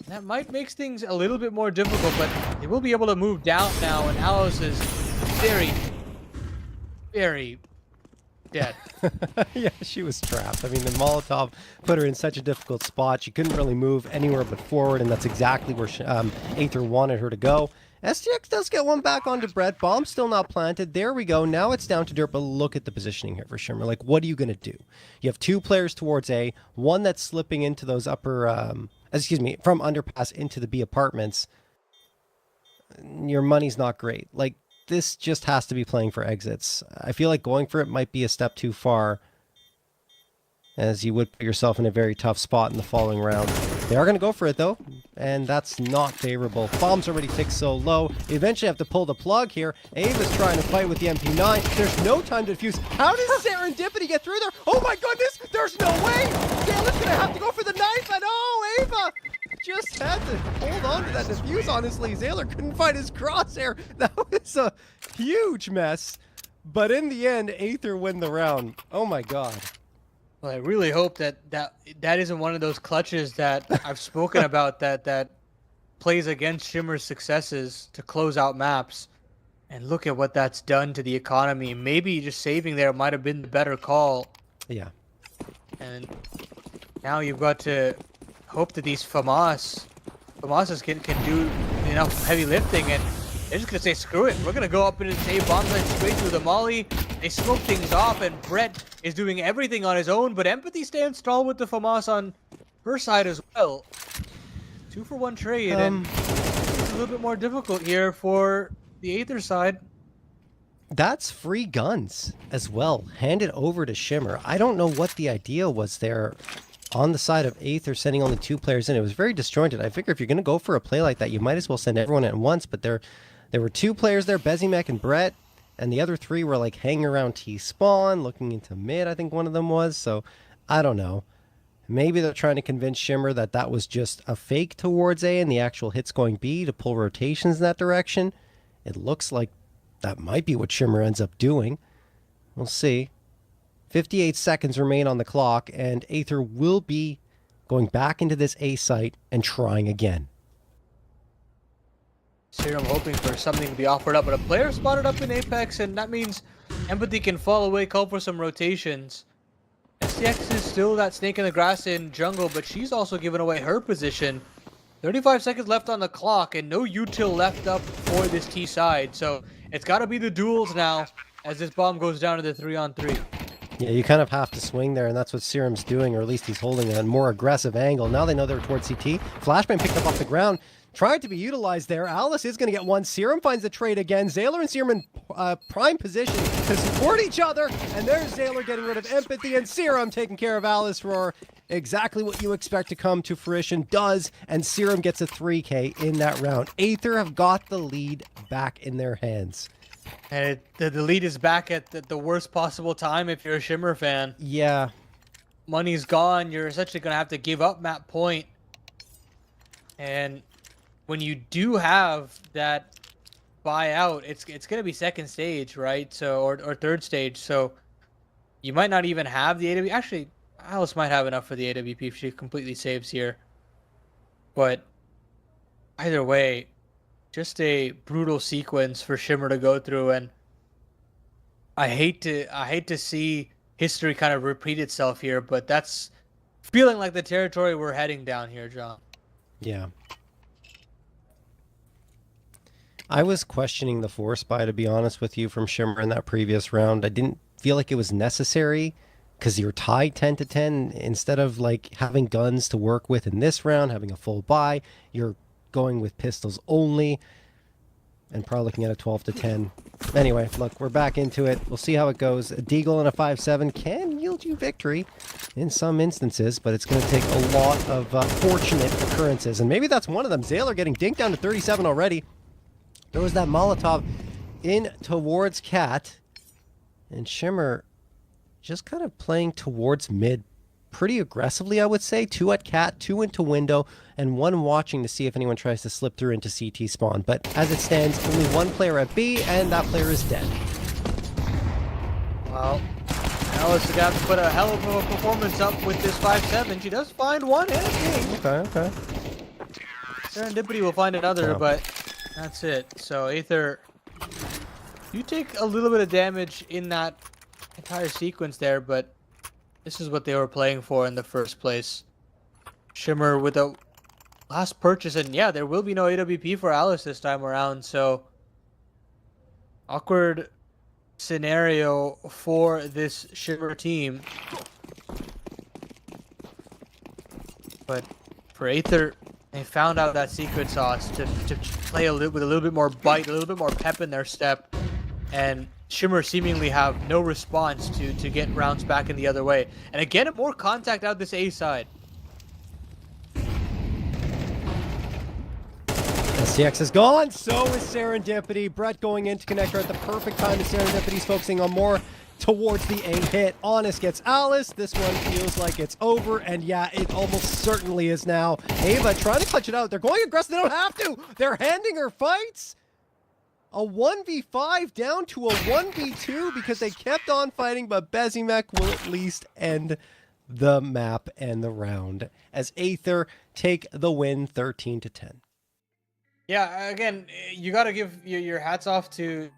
That might make things a little bit more difficult, but they will be able to move down now, and Alice is very, very dead. Yeah, she was trapped. I mean, the Molotov put her in such a difficult spot. She couldn't really move anywhere but forward, and that's exactly where Aether wanted her to go. STX does get one back onto Brett. Bomb still not planted. There we go. Now it's down to dirt, but look at the positioning here for Shimmer. Like, what are you going to do? You have 2 players towards A, one that's slipping into those upper, from underpass into the B apartments. Your money's not great. Like, this just has to be playing for exits. I feel like going for it might be a step too far. as you would put yourself in a very tough spot in the following round. They are going to go for it, though, and that's not favorable. Bomb's already fixed so low. You eventually have to pull the plug here. Ava's trying to fight with the MP9. There's no time to defuse. How does Serendipity get through there? Oh my goodness! There's no way! Gale's going to have to go for the knife, and oh, Ava just had to hold on to that defuse, honestly. Zayler couldn't find his crosshair. That was a huge mess. But in the end, Aether win the round. Oh my god. Well, I really hope that isn't one of those clutches that I've spoken about that plays against Shimmer's successes to close out maps. And look at what that's done to the economy. Maybe just saving there might have been the better call. Yeah. And now you've got to hope that these FAMAS can do enough heavy lifting, and they're just going to say, screw it. We're going to go up into the save bomb line straight through the molly. They smoke things off, and Brett is doing everything on his own, but Empathy stands tall with the FAMAS on her side as well. 2-for-1 trade, and it's a little bit more difficult here for the Aether side. That's free guns as well, handed over to Shimmer. I don't know what the idea was there on the side of Aether, sending only 2 players in. It was very disjointed. I figure if you're going to go for a play like that, you might as well send everyone at once, but there were 2 players there, Bezimek and Brett, and the other 3 were like hanging around T-spawn, looking into mid, I think one of them was, so I don't know. Maybe they're trying to convince Shimmer that that was just a fake towards A and the actual hit's going B to pull rotations in that direction. It looks like that might be what Shimmer ends up doing. We'll see. 58 seconds remain on the clock, and Aether will be going back into this A site and trying again. Serum hoping for something to be offered up, but a player spotted up in Apex, and that means Empathy can fall away, call for some rotations. STX is still that snake in the grass in jungle, but she's also given away her position. 35 seconds left on the clock, and no util left up for this T side, so it's got to be the duels now as this bomb goes down to the 3-on-3. Yeah, you kind of have to swing there, and that's what Serum's doing, or at least he's holding a more aggressive angle. Now they know they're towards CT. Flashbang picked up off the ground, tried to be utilized there. Alice is going to get one. Serum finds the trade again. Zayler and Serum in prime position to support each other, and there's Zayler getting rid of Empathy, and Serum taking care of Alice for exactly what you expect to come to fruition does, and Serum gets a 3K in that round. Aether have got the lead back in their hands. And the lead is back at the worst possible time if you're a Shimmer fan. Yeah. Money's gone. You're essentially going to have to give up map point. And when you do have that buyout, it's going to be second stage, right? So or third stage. So you might not even have the AWP. Actually, Alice might have enough for the AWP if she completely saves here. But either way, just a brutal sequence for Shimmer to go through, and I hate to see history kind of repeat itself here, but that's feeling like the territory we're heading down here, John. Yeah. I was questioning the force buy, to be honest with you, from Shimmer in that previous round. I didn't feel like it was necessary because you're tied 10 to 10. Instead of like having guns to work with in this round, having a full buy, you're going with pistols only and probably looking at a 12 to 10. Anyway, look, we're back into it. We'll see how it goes. A Deagle and a 5-7 can yield you victory in some instances, but it's going to take a lot of fortunate occurrences, and maybe that's one of them. Zayler getting dinked down to 37 already. There was that Molotov in towards Cat, and Shimmer just kind of playing towards mid pretty aggressively, I would say. 2 at Cat, 2 into window, and 1 watching to see if anyone tries to slip through into CT spawn. But as it stands, only 1 player at B, and that player is dead. Well, Alice is going to have to put a hell of a performance up with this 5-7. She does find 1 and a king. Okay. Serendipity will find another, but that's it. So Aether, you take a little bit of damage in that entire sequence there, but this is what they were playing for in the first place. Shimmer with a last purchase, and yeah, there will be no AWP for Alice this time around, so awkward scenario for this Shimmer team. But for Aether, they found out that secret sauce to play with a little bit more bite, a little bit more pep in their step, and Shimmer seemingly have no response to get rounds back in the other way. And again, more contact out this A side. STX is gone, so is Serendipity. Brett going into connector at the perfect time, and Serendipity's focusing on more towards the A hit. Honest gets Alice. This one feels like it's over, and yeah, it almost certainly is now. Ava trying to clutch it out. They're going aggressive. They don't have to. They're handing her fights. A 1v5 down to a 1v2 because they kept on fighting, but Bezimek will at least end the map and the round as Aether take the win 13-10. Yeah, again, you got to give your hats off to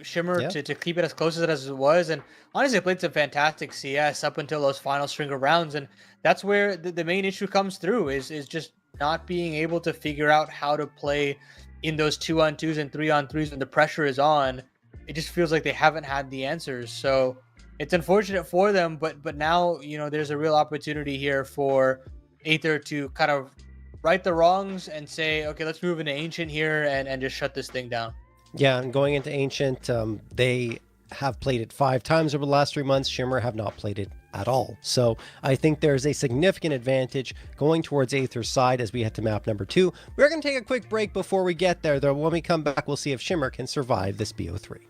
Shimmer to keep it as close as it was. And honestly, they played some fantastic CS up until those final string of rounds. And that's where the main issue comes through is just not being able to figure out how to play in those 2-on-2s and 3-on-3s when the pressure is on. It just feels like they haven't had the answers. So it's unfortunate for them, but now, you know, there's a real opportunity here for Aether to kind of right the wrongs and say, okay, let's move into Ancient here and just shut this thing down. Yeah, and going into Ancient, they have played it 5 times over the last 3 months. Shimmer have not played it at all. So I think there's a significant advantage going towards Aether's side as we head to map number 2. We're going to take a quick break before we get there, though. When we come back, we'll see if Shimmer can survive this BO3.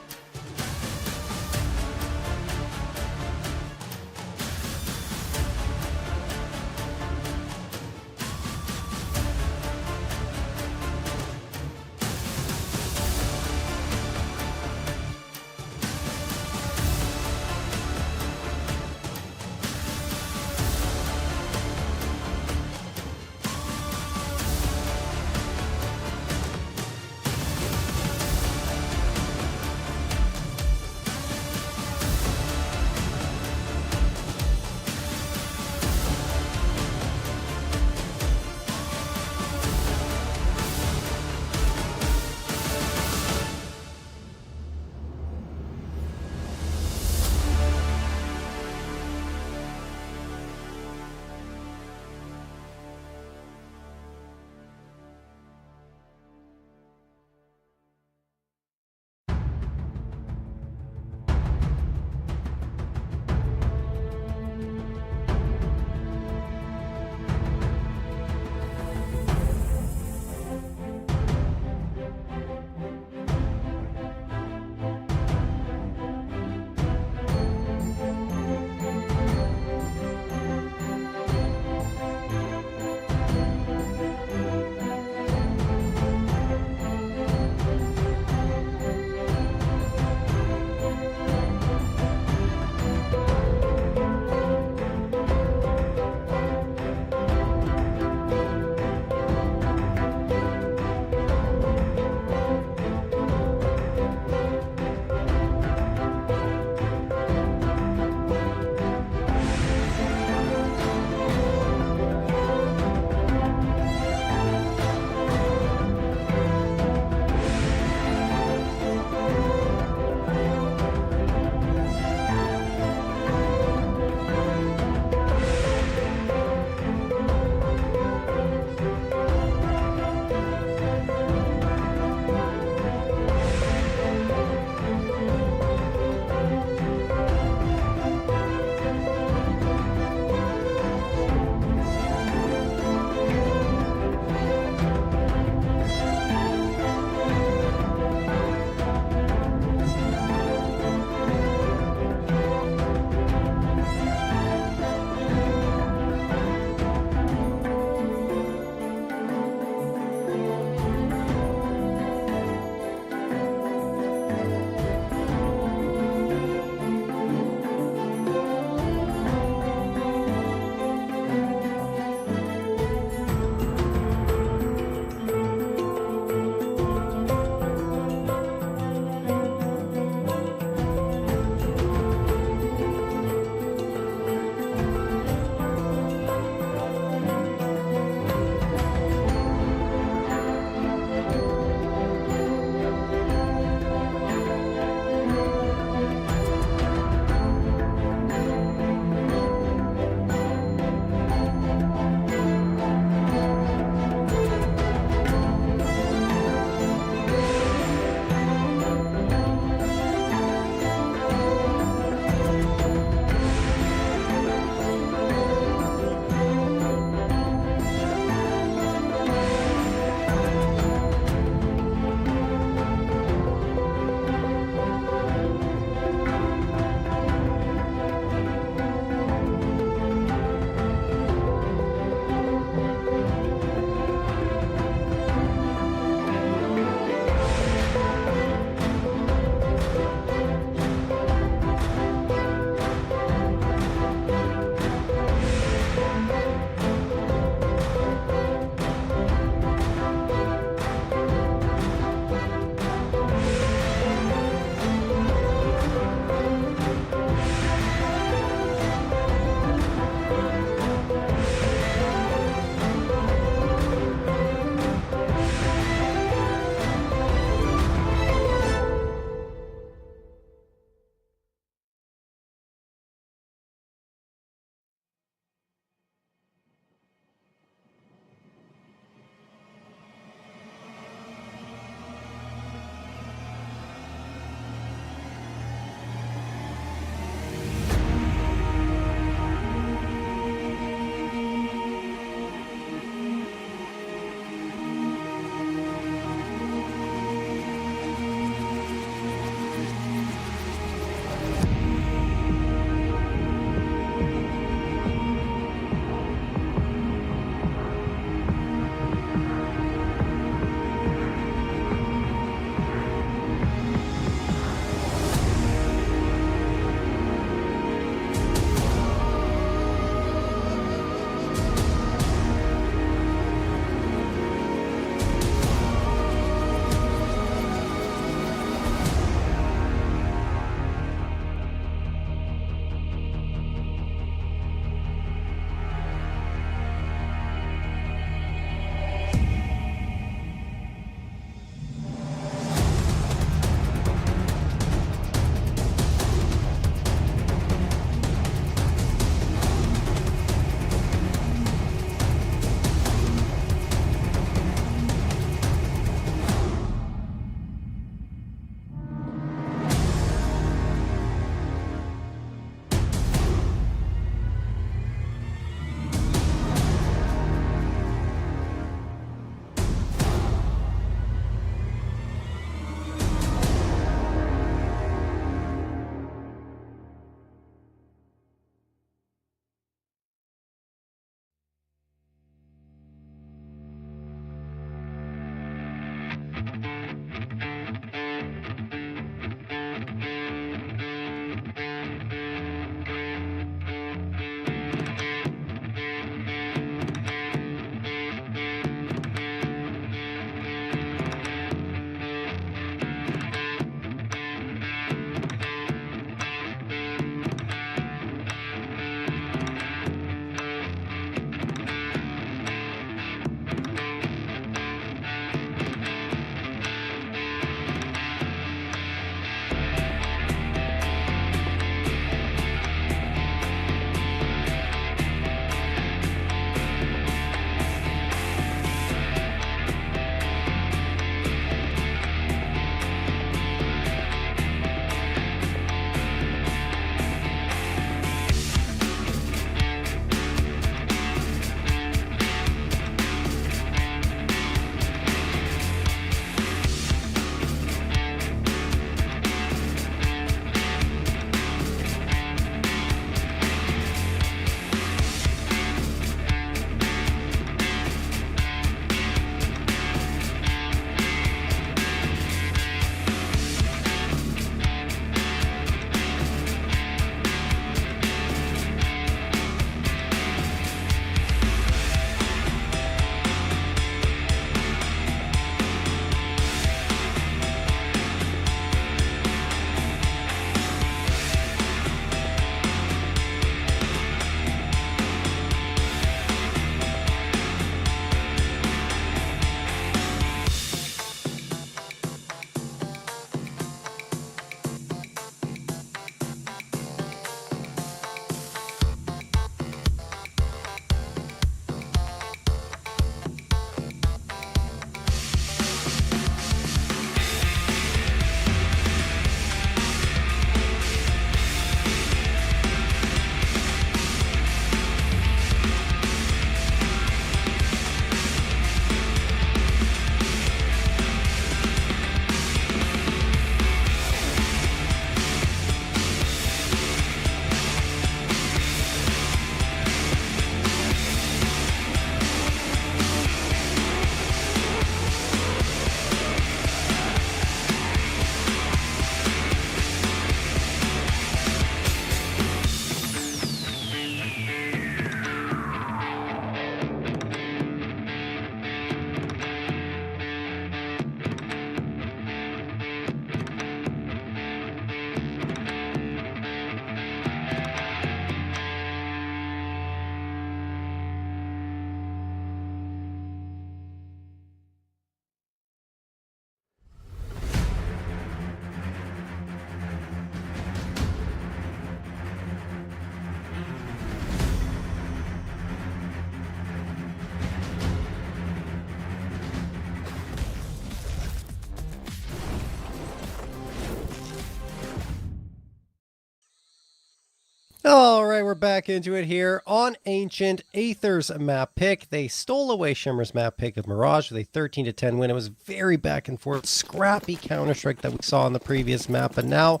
All right, we're back into it here on Ancient. Aether's map pick. They stole away Shimmer's map pick of Mirage with a 13-10 win. It was very back and forth, scrappy Counter-Strike that we saw on the previous map. But now,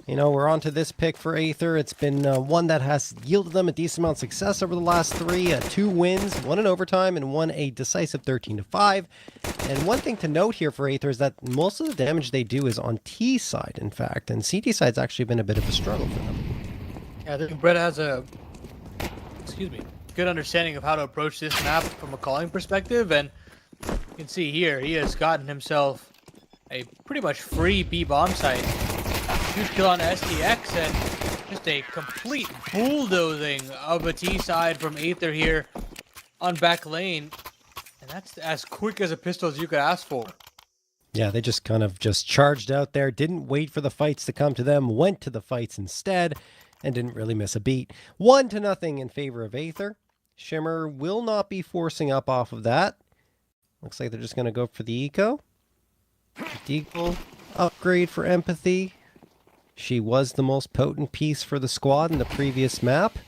you know, we're on to this pick for Aether. It's been one that has yielded them a decent amount of success over the last three. 2 wins, one in overtime, and one a decisive 13-5. And one thing to note here for Aether is that most of the damage they do is on T side, in fact. And CT side's actually been a bit of a struggle for them. Yeah, I think Brett has a, good understanding of how to approach this map from a calling perspective, and you can see here, he has gotten himself a pretty much free B bomb site. Huge kill on STX, and just a complete bulldozing of a T side from Aether here on back lane, and that's as quick as a pistol as you could ask for. Yeah, they just kind of just charged out there, didn't wait for the fights to come to them, went to the fights instead, and didn't really miss a beat. 1-0 in favor of Aether. Shimmer will not be forcing up off of that. Looks like they're just going to go for the eco. Deagle upgrade for empathy. She was the most potent piece for the squad in the previous map.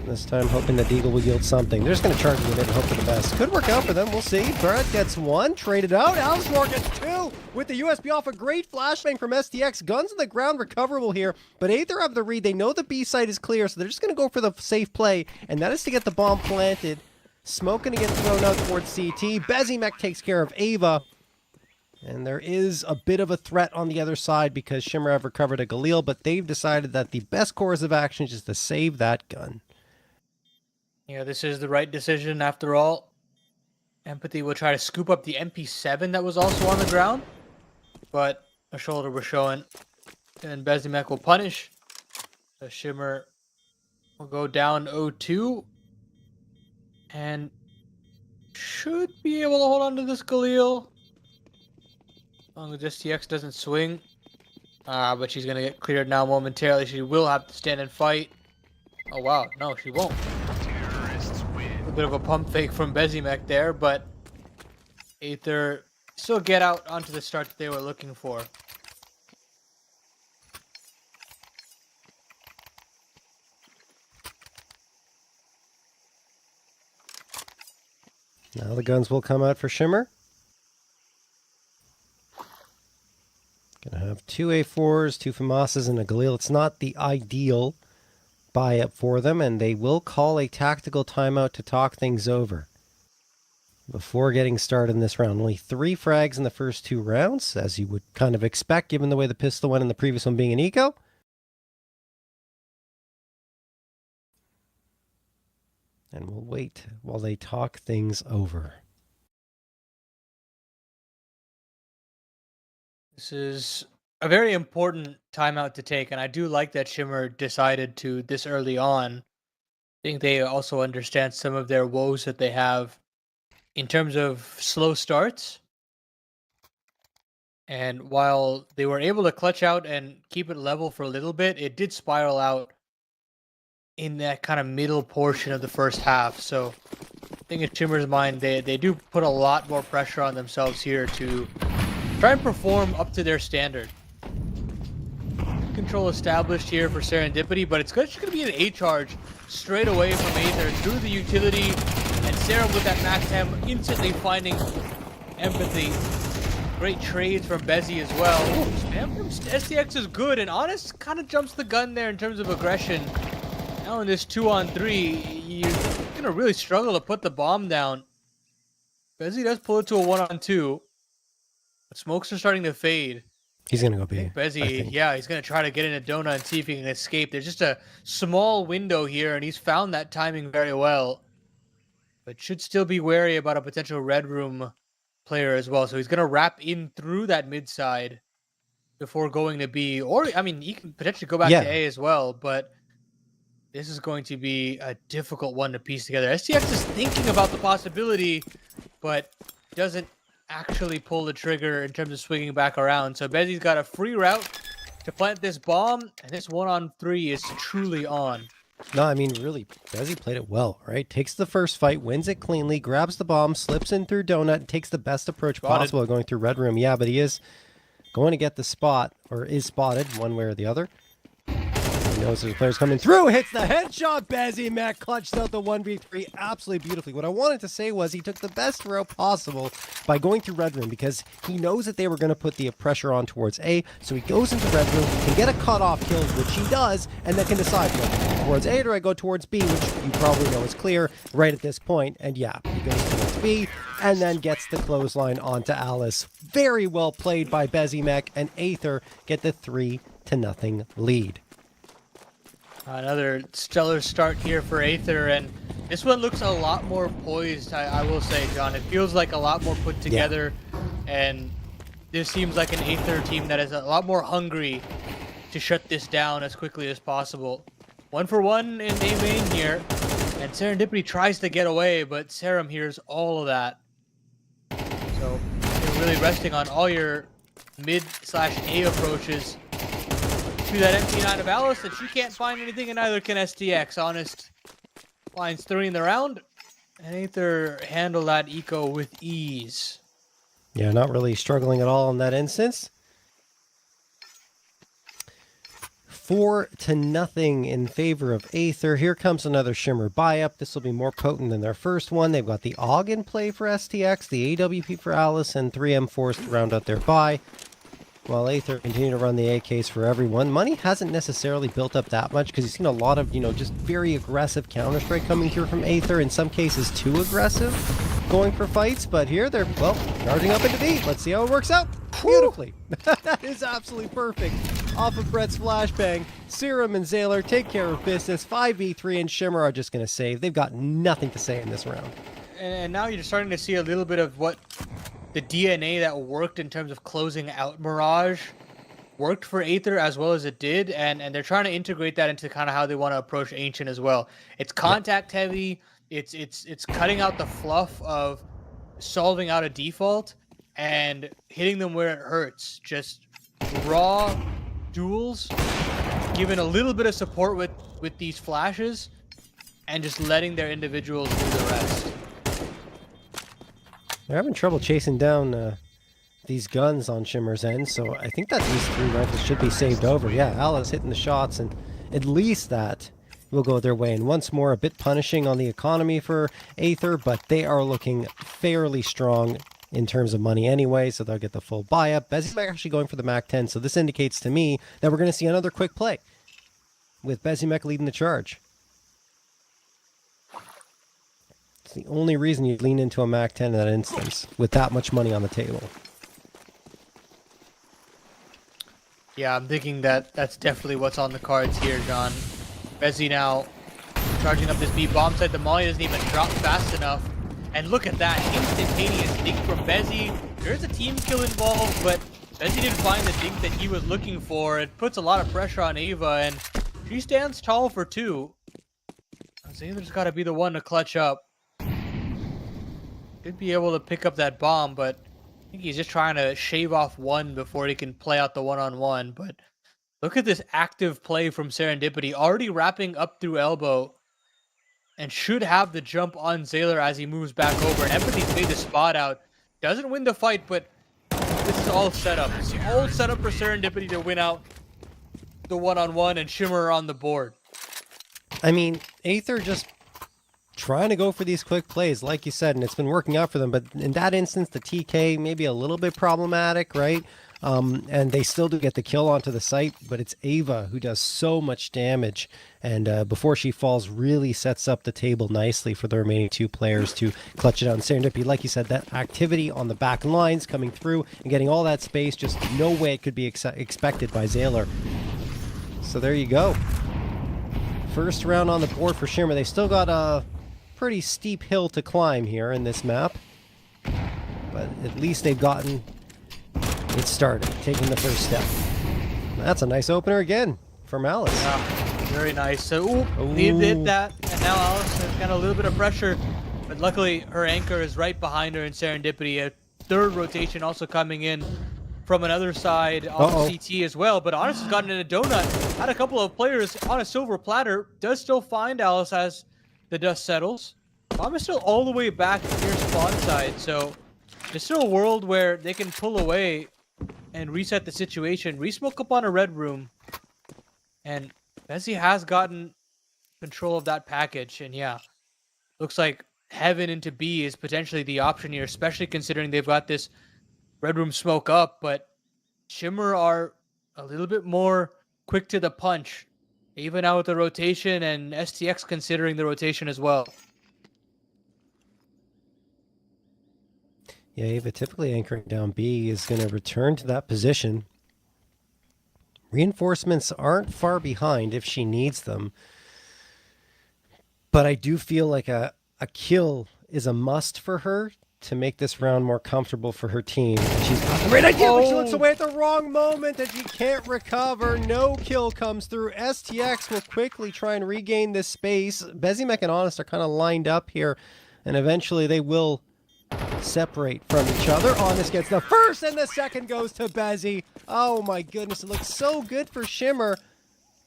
This time hoping that Deagle will yield something. They're just going to charge with it and hope for the best. Could work out for them. We'll see. Brett gets 1. Traded out. Alismore gets 2 with the USB off. A great flashbang from STX. Guns on the ground recoverable here. But Aether have the read. They know the B site is clear, so they're just going to go for the safe play. And that is to get the bomb planted. Smoke going to get thrown out towards CT. Bezimek takes care of Ava. And there is a bit of a threat on the other side because Shimmer have recovered a Galil, but they've decided that the best course of action is to save that gun. Yeah, this is the right decision after all. Empathy will try to scoop up the MP7 that was also on the ground, but a shoulder was showing, and Bezimek will punish. The Shimmer will go down 0-2, and should be able to hold on to this Galil. As long as STX doesn't swing. But she's going to get cleared now momentarily. She will have to stand and fight. Oh, wow. No, she won't. A bit of a pump fake from Bezimek there, but Aether still get out onto the start that they were looking for. Now the guns will come out for Shimmer. Gonna have 2 A4s, 2 FAMASas, and a Galil. It's not the ideal buy-up for them, and they will call a tactical timeout to talk things over before getting started in this round. Only 3 frags in the first 2 rounds, as you would kind of expect, given the way the pistol went in the previous one being an eco. And we'll wait while they talk things over. This is a very important timeout to take, and I do like that Shimmer decided to this early on. I think they also understand some of their woes that they have in terms of slow starts. And while they were able to clutch out and keep it level for a little bit, it did spiral out in that kind of middle portion of the first half. So I think in Shimmer's mind, they do put a lot more pressure on themselves here to try and perform up to their standard. Control established here for Serendipity, but it's just going to be an A charge straight away from Aether through the utility, and Sarah with that max ham instantly finding empathy. Great trades from Bezzy as well. Ooh, spam from STX is good, and Honest kind of jumps the gun there in terms of aggression. Now in this 2-on-3, you're going to really struggle to put the bomb down. Bezzy does pull it to a 1-on-2, but smokes are starting to fade. He's going to go B. Bezzy, yeah, he's going to try to get in a donut and see if he can escape. There's just a small window here, and he's found that timing very well. But should still be wary about a potential Red Room player as well. So he's going to wrap in through that mid side before going to B. Or, I mean, he can potentially go back to A as well, but this is going to be a difficult one to piece together. STX is thinking about the possibility, but doesn't actually pull the trigger in terms of swinging back around. So Bezzy's got a free route to plant this bomb, and this 1-on-3 is truly on. No, I mean, really, Bezzy played it well, right? Takes the first fight, wins it cleanly, grabs the bomb, slips in through Donut, and takes the best approach possible going through Red Room. Yeah, but he is going to get the spot, or is spotted one way or the other. He knows there's players coming through, hits the headshot. Bezimek clutched out the 1v3 absolutely beautifully. What I wanted to say was he took the best route possible by going through red room, because he knows that they were going to put the pressure on towards A, so he goes into red room, can get a cutoff kill, which he does, and then can decide, do I go towards A or I go towards B, which you probably know is clear right at this point. And yeah, he goes towards B and then gets the clothesline onto Alice. Very well played by Bezimek, and Aether get the 3-0 lead. Another stellar start here for Aether, and this one looks a lot more poised, I will say, John. It feels like a lot more put together, and this seems like an Aether team that is a lot more hungry to shut this down as quickly as possible. 1 for 1 in A main here, and Serendipity tries to get away, but Serum hears all of that. So you're really resting on all your mid/A approaches to that MP9 of Alice, and she can't find anything, and neither can STX. Honest finds 3 in the round, and Aether handle that eco with ease. Yeah, not really struggling at all in that instance. 4-0 in favor of Aether. Here comes another Shimmer buy-up. This will be more potent than their first one. They've got the AUG in play for STX, the AWP for Alice, and 3M forced to round out their buy. While Aether continue to run the AKs for everyone. Money hasn't necessarily built up that much because you've seen a lot of, just very aggressive Counter-Strike coming here from Aether. In some cases, too aggressive going for fights. But here they're, well, charging up into B. Let's see how it works out. Beautifully. That is absolutely perfect. Off of Brett's flashbang, Serum and Zayler take care of business. 5v3 and Shimmer are just going to save. They've got nothing to say in this round. And now you're starting to see a little bit of what the DNA that worked in terms of closing out Mirage worked for Aether as well as it did, and they're trying to integrate that into kind of how they want to approach Ancient as well. It's contact heavy, it's cutting out the fluff of solving out a default and hitting them where it hurts. Just raw duels, giving a little bit of support with these flashes, and just letting their individuals do the rest. They're having trouble chasing down these guns on Shimmer's end, so I think that these 3 rifles should be saved over. Yeah, Alice hitting the shots, and at least that will go their way. And once more, a bit punishing on the economy for Aether, but they are looking fairly strong in terms of money anyway, so they'll get the full buy-up. Bezimek actually going for the MAC-10, so this indicates to me that we're going to see another quick play with Bezimek leading the charge. It's the only reason you'd lean into a MAC-10 in that instance, with that much money on the table. Yeah, I'm thinking that that's definitely what's on the cards here, John. Bezzy now charging up this B bomb site. The molly doesn't even drop fast enough. And look at that, instantaneous dink from Bezzy. There's a team kill involved, but Bezzy didn't find the dink that he was looking for. It puts a lot of pressure on Ava, and she stands tall for 2. Zayler's got to be the one to clutch up. Could be able to pick up that bomb, but I think he's just trying to shave off 1 before he can play out the one-on-one. But look at this active play from Serendipity, already wrapping up through elbow, and should have the jump on Zayler as he moves back over. And Empathy's made the spot out. Doesn't win the fight, but this is all set up. It's all set up for Serendipity to win out the one-on-one, and Shimmer on the board. I mean, Aether just trying to go for these quick plays, like you said, and it's been working out for them. But in that instance, the TK may be a little bit problematic, right? And they still do get the kill onto the site, but it's Ava who does so much damage. And before she falls, really sets up the table nicely for the remaining 2 players to clutch it out. And Serendipity, like you said, that activity on the back lines coming through and getting all that space, just no way it could be expected by Zayler. So there you go. First round on the board for Shimmer. They still got a pretty steep hill to climb here in this map, but at least they've gotten it started, taking the first step. That's a nice opener again from Alice. Yeah, very nice. So, needed that, and now Alice has got a little bit of pressure, but luckily her anchor is right behind her in Serendipity. A 3rd rotation also coming in from another side on CT as well, but Honest has gotten in a donut. Had a couple of players on a silver platter. Does still find Alice as the dust settles. Bomb is still all the way back near spawn side, so there's still a world where they can pull away and reset the situation. Resmoke up on a red room. And Bessie has gotten control of that package. And yeah, looks like Heaven into B is potentially the option here, especially considering they've got this red room smoke up. But Shimmer are a little bit more quick to the punch, even out with the rotation, and STX considering the rotation as well. Yeah, Ava typically anchoring down B is going to return to that position. Reinforcements aren't far behind if she needs them. But I do feel like a kill is a must for her to make this round more comfortable for her team. She's got the right idea, but she looks away at the wrong moment and she can't recover. No kill comes through. STX will quickly try and regain this space. Bezimek and Honest are kind of lined up here, and eventually they will separate from each other. Honest gets the first, and the second goes to Bezzy. Oh my goodness, it looks so good for Shimmer,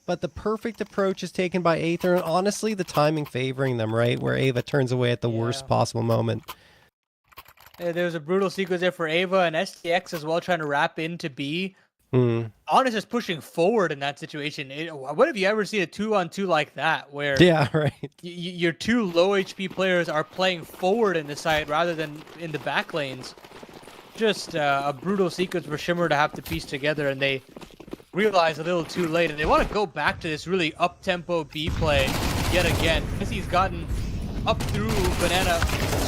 but the perfect approach is taken by Aether, and honestly, the timing favoring them, right? Where Ava turns away at the worst possible moment. There was a brutal sequence there for Ava, and STX as well trying to wrap into B. Honest is pushing forward in that situation. What have you ever seen a 2-on-2 like that, where your two low HP players are playing forward in the site rather than in the back lanes? Just a brutal sequence for Shimmer to have to piece together, and they realize a little too late, and they want to go back to this really up-tempo B play yet again. Because he's gotten up through Banana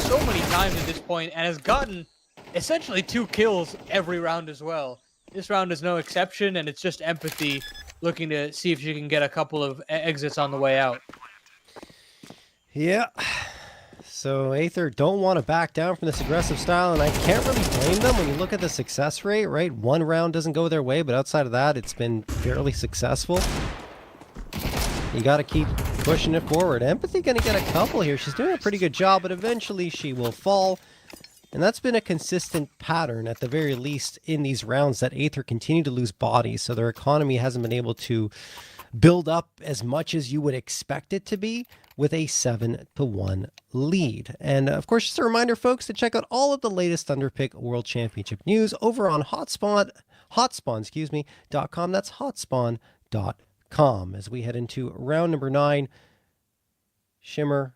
so many times at this point, and has gotten essentially 2 kills every round as well. This round is no exception, and it's just Empathy looking to see if she can get a couple of exits on the way out. Yeah. So Aether don't want to back down from this aggressive style, and I can't really blame them when you look at the success rate, right? One round doesn't go their way, but outside of that, it's been fairly successful. You got to keep pushing it forward. Empathy going to get a couple here. She's doing a pretty good job, but eventually she will fall. And that's been a consistent pattern, at the very least, in these rounds, that Aether continue to lose bodies, so their economy hasn't been able to build up as much as you would expect it to be with a 7-1 lead. And of course, just a reminder, folks, to check out all of the latest Thunderpick World Championship news over on Hotspawn, .com. That's hotspawn.com. As we head into round number 9, Shimmer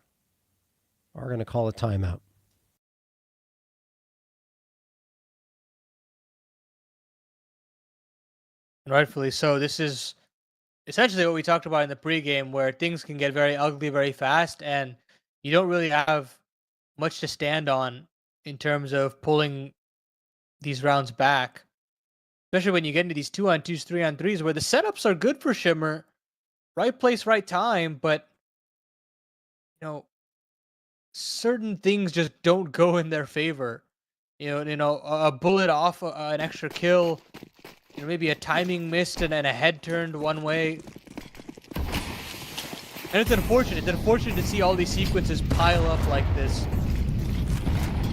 are going to call a timeout. Rightfully so. This is essentially what we talked about in the pregame, where things can get very ugly very fast, and you don't really have much to stand on in terms of pulling these rounds back. Especially when you get into these 2-on-2s, 3-on-3s, where the setups are good for Shimmer. Right place, right time, but certain things just don't go in their favor. A bullet off an extra kill, maybe a timing missed and then a head turned one way. And it's unfortunate. It's unfortunate to see all these sequences pile up like this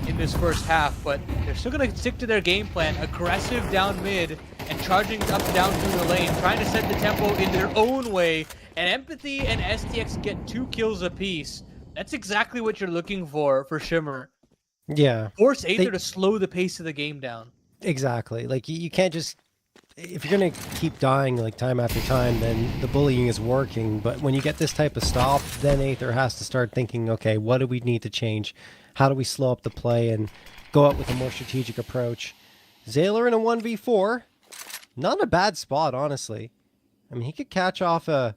in this first half, but they're still going to stick to their game plan. Aggressive down mid and charging up down through the lane, trying to set the tempo in their own way. And Empathy and STX get 2 kills apiece. That's exactly what you're looking for Shimmer. Yeah. Force Aether to slow the pace of the game down. Exactly. Like, you can't just... If you're going to keep dying like time after time, then the bullying is working. But when you get this type of stop, then Aether has to start thinking, okay, what do we need to change? How do we slow up the play and go out with a more strategic approach? Zayler in a 1v4. Not a bad spot, honestly. I mean, he could catch off a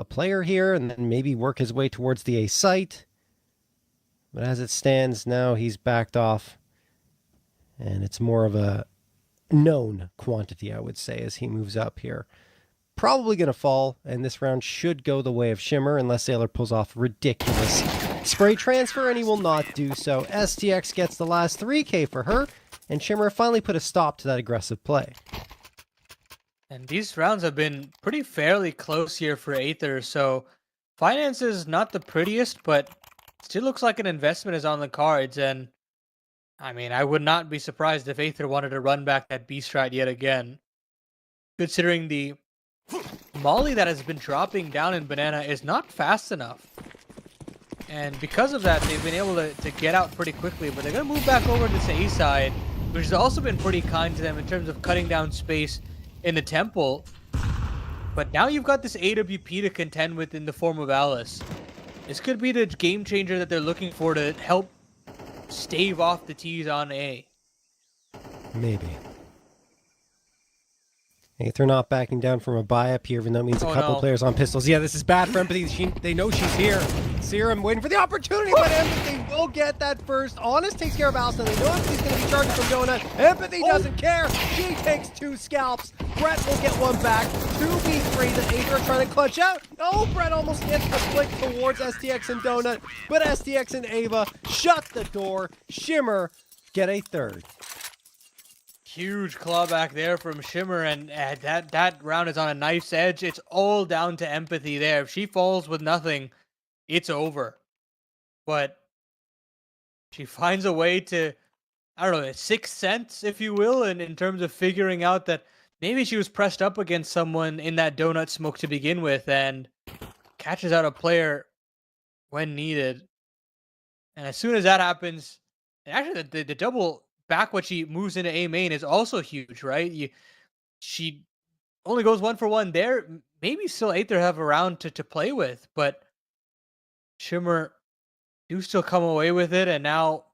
player here and then maybe work his way towards the A site. But as it stands now, he's backed off. And it's more of a known quantity, I would say, as he moves up here. Probably going to fall, and this round should go the way of Shimmer unless Sailor pulls off ridiculous spray transfer, and he will not do so. STX gets the last 3k for her, and Shimmer finally put a stop to that aggressive play. And these rounds have been pretty fairly close here for Aether, so finances not the prettiest, but still looks like an investment is on the cards, and I mean, I would not be surprised if Aether wanted to run back that B strat yet again. Considering the molly that has been dropping down in Banana is not fast enough. And because of that, they've been able to get out pretty quickly, but they're going to move back over to the A side. which has also been pretty kind to them in terms of cutting down space in the temple. But now you've got this AWP to contend with in the form of Alice. This could be the game changer that they're looking for to help stave off the T's on A. Maybe. Aether not backing down from a buy up here, even though it means a couple players on pistols. Yeah, this is bad for Empathy. They know she's here. Serum waiting for the opportunity, but Empathy will get that first. Honest takes care of Alice, and they know Empathy's going to be charging from Donut. Empathy doesn't care. She takes 2 scalps. Brett will get one back. 2v3 that Aether are trying to clutch out. Oh, Brett almost gets the flick towards STX and Donut, but STX and Ava shut the door. Shimmer get a third. Huge clawback there from Shimmer, and that round is on a knife's edge. It's all down to Empathy there. If she falls with nothing, it's over. But she finds a way to, I don't know, a sixth sense, if you will, and in terms of figuring out that maybe she was pressed up against someone in that donut smoke to begin with, and catches out a player when needed. And as soon as that happens, and actually the double back when she moves into A main is also huge, right? She only goes 1 for 1 there. Maybe still Aether have a round to play with, but Shimmer do still come away with it, and now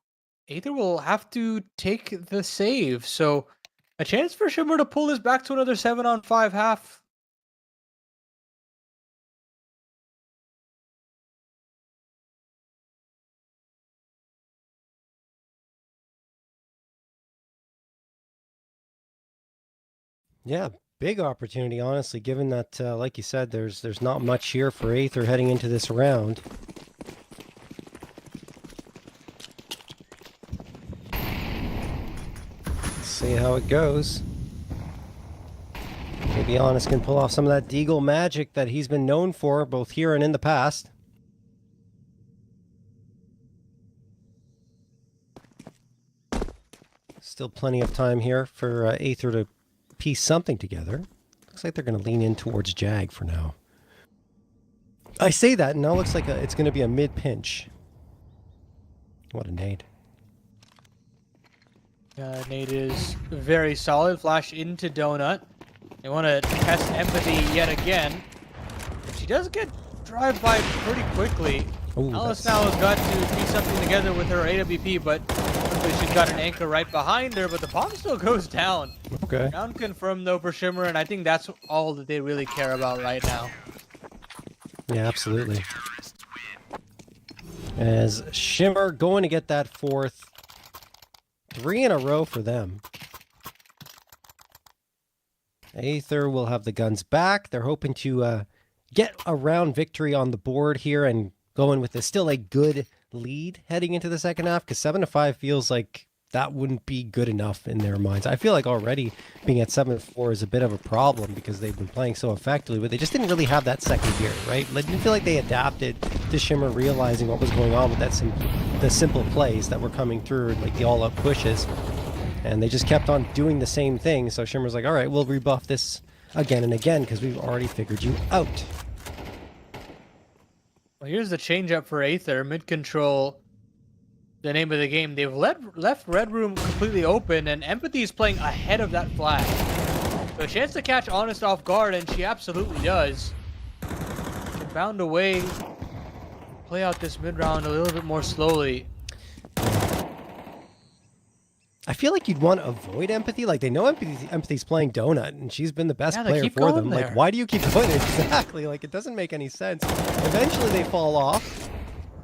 Aether will have to take the save. So a chance for Shimmer to pull this back to another 7-on-5 half. Yeah, big opportunity, honestly, given that, like you said, there's not much here for Aether heading into this round. Let's see how it goes. Maybe Honest can pull off some of that Deagle magic that he's been known for, both here and in the past. Still plenty of time here for Aether to piece something together. Looks like they're going to lean in towards Jag for now. I say that, and now it looks like it's going to be a mid-pinch. What a nade. Nade is very solid. Flash into Donut. They want to test Empathy yet again. She does get drive-by pretty quickly. Ooh, Alice now has got to piece something together with her AWP, but she's got an anchor right behind her, but the bomb still goes down. Okay. Round confirmed though for Shimmer, and I think that's all that they really care about right now. Yeah, absolutely. As Shimmer going to get that fourth. 3 in a row for them. Aether will have the guns back. They're hoping to get a round victory on the board here and go in with still a good lead heading into the second half, because 7-5 feels like that wouldn't be good enough in their minds. I feel like already being at 7-4 is a bit of a problem because they've been playing so effectively, but they just didn't really have that second gear, right? I didn't feel like they adapted to Shimmer realizing what was going on with the simple plays that were coming through, like the all-up pushes, and they just kept on doing the same thing. So Shimmer's like, all right, we'll rebuff this again and again because we've already figured you out. Well, here's the change-up for Aether. Mid-control, the name of the game. They've left Red Room completely open, and Empathy is playing ahead of that flag. So a chance to catch Honest off guard, and she absolutely does. She found a way to play out this mid-round a little bit more slowly. I feel like you'd want to avoid Empathy. Like, they know Empathy's playing Donut, and she's been the best player for them. There. Like, why do you keep going? Exactly. Like, it doesn't make any sense. Eventually, they fall off.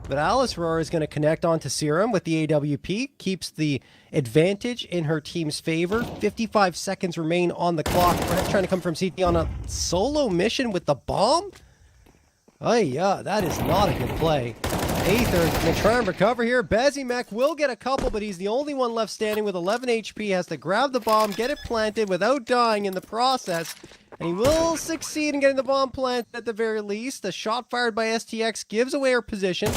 But Alice Roar is going to connect onto Serum with the AWP. Keeps the advantage in her team's favor. 55 seconds remain on the clock. Brett trying to come from CT on a solo mission with the bomb. Oh, yeah, that is not a good play. Aether is going to try and recover here. Bezimek will get a couple, but he's the only one left standing with 11 HP. Has to grab the bomb, get it planted without dying in the process. And he will succeed in getting the bomb planted at the very least. The shot fired by STX gives away her position.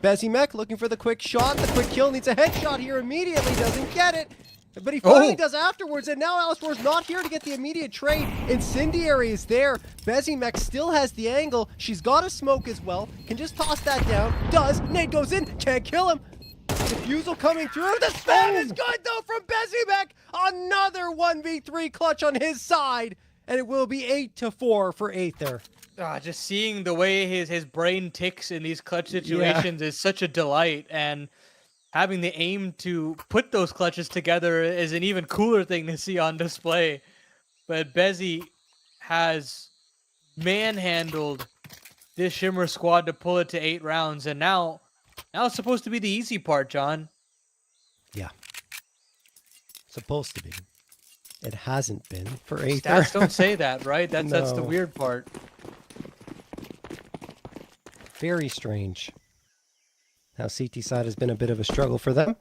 Bezimek looking for the quick shot. The quick kill needs a headshot here immediately. Doesn't get it. But he finally does afterwards, and now Alice Roar's not here to get the immediate trade. Incendiary is there. Bezimek still has the angle. She's got a smoke as well. Can just toss that down. Does. Nade goes in. Can't kill him. Defusal coming through. The spam is good though from Bezimek. Another 1v3 clutch on his side. And it will be 8-4 for Aether. Just seeing the way his brain ticks in these clutch situations is such a delight. And having the aim to put those clutches together is an even cooler thing to see on display. But Bezzy has manhandled this Shimmer squad to pull it to 8 rounds. And now it's supposed to be the easy part, John. Yeah. Supposed to be. It hasn't been for Aether. Stats don't say that, right? That's the weird part. Very strange. Now CT side has been a bit of a struggle for them.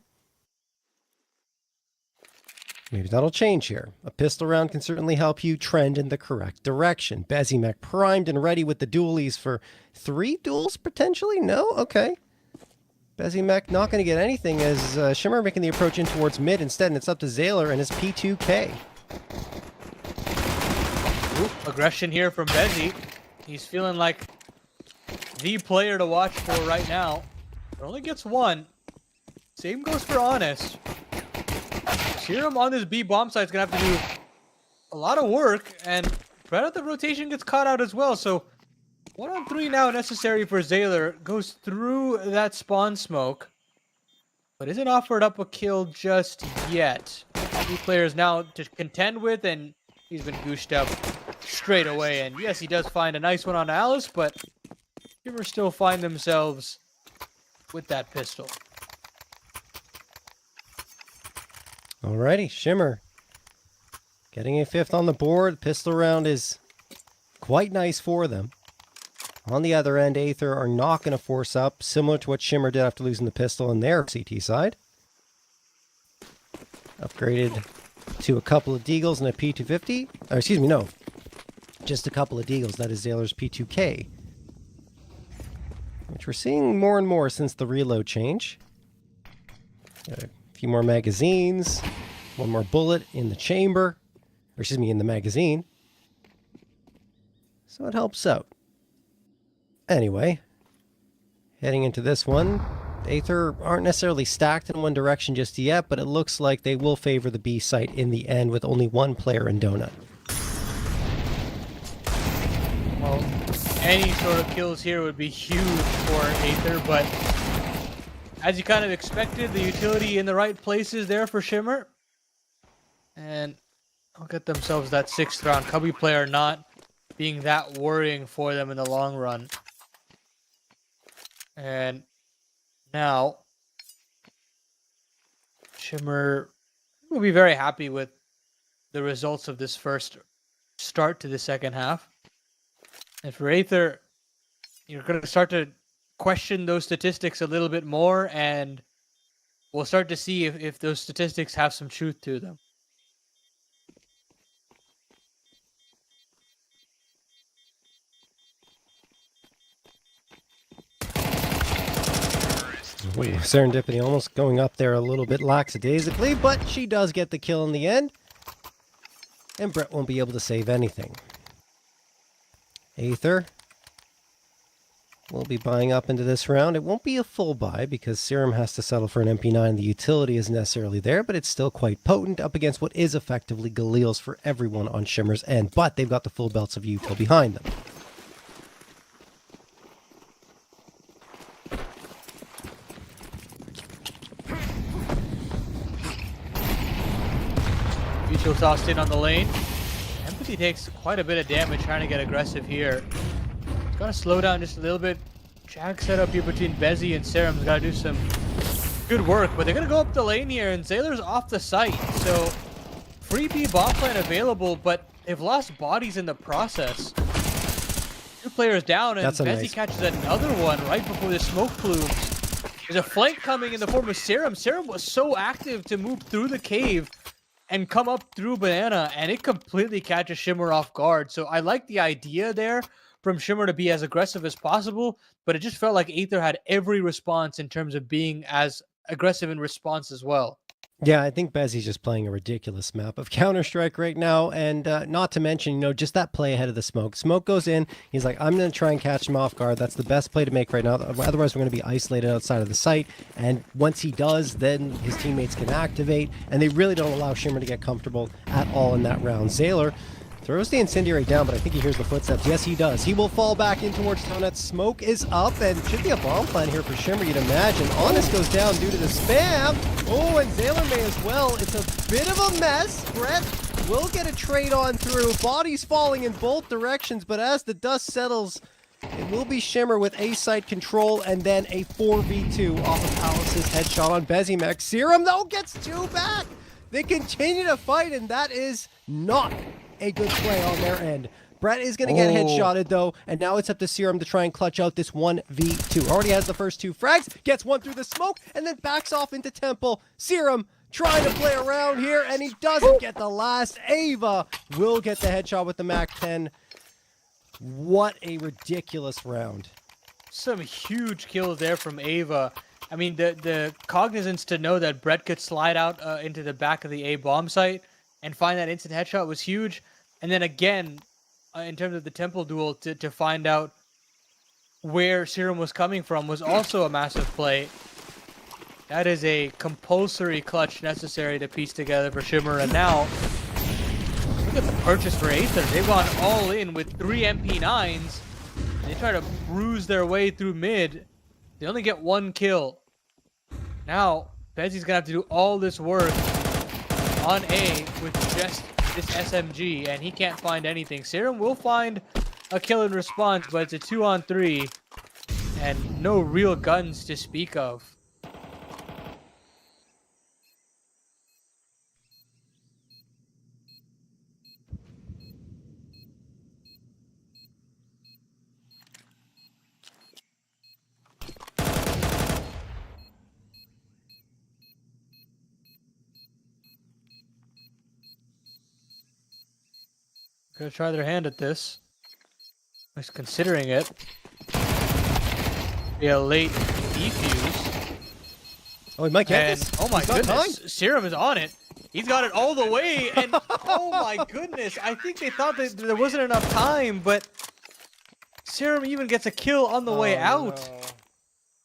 Maybe that'll change here. A pistol round can certainly help you trend in the correct direction. Bezimek primed and ready with the dualies for 3 duels potentially? No? Okay. Bezimek not going to get anything as Shimmer making the approach in towards mid instead, and it's up to Zayler and his P2K. Ooh, aggression here from Bezzy. He's feeling like the player to watch for right now. It only gets 1. Same goes for Honest. Serum on this B bomb site is going to have to do a lot of work, and Predator rotation gets caught out as well, so 1-on-3 now necessary for Zayler. Goes through that spawn smoke, but isn't offered up a kill just yet. 2 players now to contend with, and he's been gooshed up straight away. And yes, he does find a nice one on Alice, but Shimmer still find themselves with that pistol. Alrighty, Shimmer getting a 5th on the board. Pistol round is quite nice for them. On the other end, Aether are not going to force up, similar to what Shimmer did after losing the pistol on their CT side. Upgraded to a couple of Deagles and a P250. Or excuse me, no. Just a couple of Deagles. That is Zayler's P2K. Which we're seeing more and more since the reload change. Got a few more magazines. 1 more bullet in the chamber. Or excuse me, in the magazine. So it helps out. Anyway, heading into this one, Aether aren't necessarily stacked in one direction just yet, but it looks like they will favor the B site in the end with only 1 player in Donut. Well, any sort of kills here would be huge for Aether, but as you kind of expected, the utility in the right places there for Shimmer. And they'll get themselves that 6th round. Cubby player not being that worrying for them in the long run. And now, Shimmer will be very happy with the results of this first start to the second half. And for Aether, you're going to start to question those statistics a little bit more, and we'll start to see if those statistics have some truth to them. Ooh, Serendipity almost going up there a little bit lackadaisically, but she does get the kill in the end. And Brett won't be able to save anything. Aether will be buying up into this round. It won't be a full buy because Serum has to settle for an MP9. The utility isn't necessarily there, but it's still quite potent up against what is effectively Galil's for everyone on Shimmer's end. But they've got the full belts of util behind them. Util tossed in on the lane. Empathy takes quite a bit of damage trying to get aggressive here. It's got to slow down just a little bit. Jag set up here between Bezzy and Serum's got to do some good work, but they're going to go up the lane here, and Zayler's off the site. So, free B bot lane available, but they've lost bodies in the process. 2 players down, and Bezzy catches another one right before the smoke plumes. There's a flank coming in the form of Serum. Serum was so active to move through the cave and come up through Banana, and it completely catches Shimmer off guard. So I like the idea there from Shimmer to be as aggressive as possible, but it just felt like Aether had every response in terms of being as aggressive in response as well. Yeah, I think Bezzy's just playing a ridiculous map of Counter-Strike right now, and not to mention, just that play ahead of the smoke. Smoke goes in, he's like, I'm going to try and catch him off guard. That's the best play to make right now. Otherwise, we're going to be isolated outside of the site, and once he does, then his teammates can activate, and they really don't allow Shimmer to get comfortable at all in that round. Zayler throws the incendiary down, but I think he hears the footsteps. Yes, he does. He will fall back in towards Donut. Smoke is up, and should be a bomb plan here for Shimmer, you'd imagine. Honest goes down due to the spam. Oh, and Zayler may as well. It's a bit of a mess. Brett will get a trade on through. Bodies falling in both directions, but as the dust settles, it will be Shimmer with A site control and then a 4v2 off of Alice's headshot on Bezimek. Serum, though, gets 2 back. They continue to fight, and that is not a good play on their end. Brett is going to get headshotted, though, and now it's up to Serum to try and clutch out this 1v2. Already has the first 2 frags, gets one through the smoke, and then backs off into Temple. Serum trying to play around here, and he doesn't get the last. Ava will get the headshot with the MAC-10. What a ridiculous round. Some huge kills there from Ava. I mean, the cognizance to know that Brett could slide out into the back of the A bomb site and find that instant headshot was huge. And then again, in terms of the Temple duel, to find out where Serum was coming from was also a massive play. That is a compulsory clutch necessary to piece together for Shimmer. And now, look at the purchase for Aether. They've gone all in with 3 MP9s. They try to bruise their way through mid. They only get 1 kill. Now, Bezzy's gonna have to do all this work on A with just this SMG, and he can't find anything. Serum will find a kill in response, but it's a 2-on-3, and no real guns to speak of. Gonna try their hand at this. At least considering it. Be a late defuse. Oh, he might get this. Oh my goodness, Serum is on it. He's got it all the way, and oh my goodness, I think they thought that there wasn't enough time, but Serum even gets a kill on the way out. No.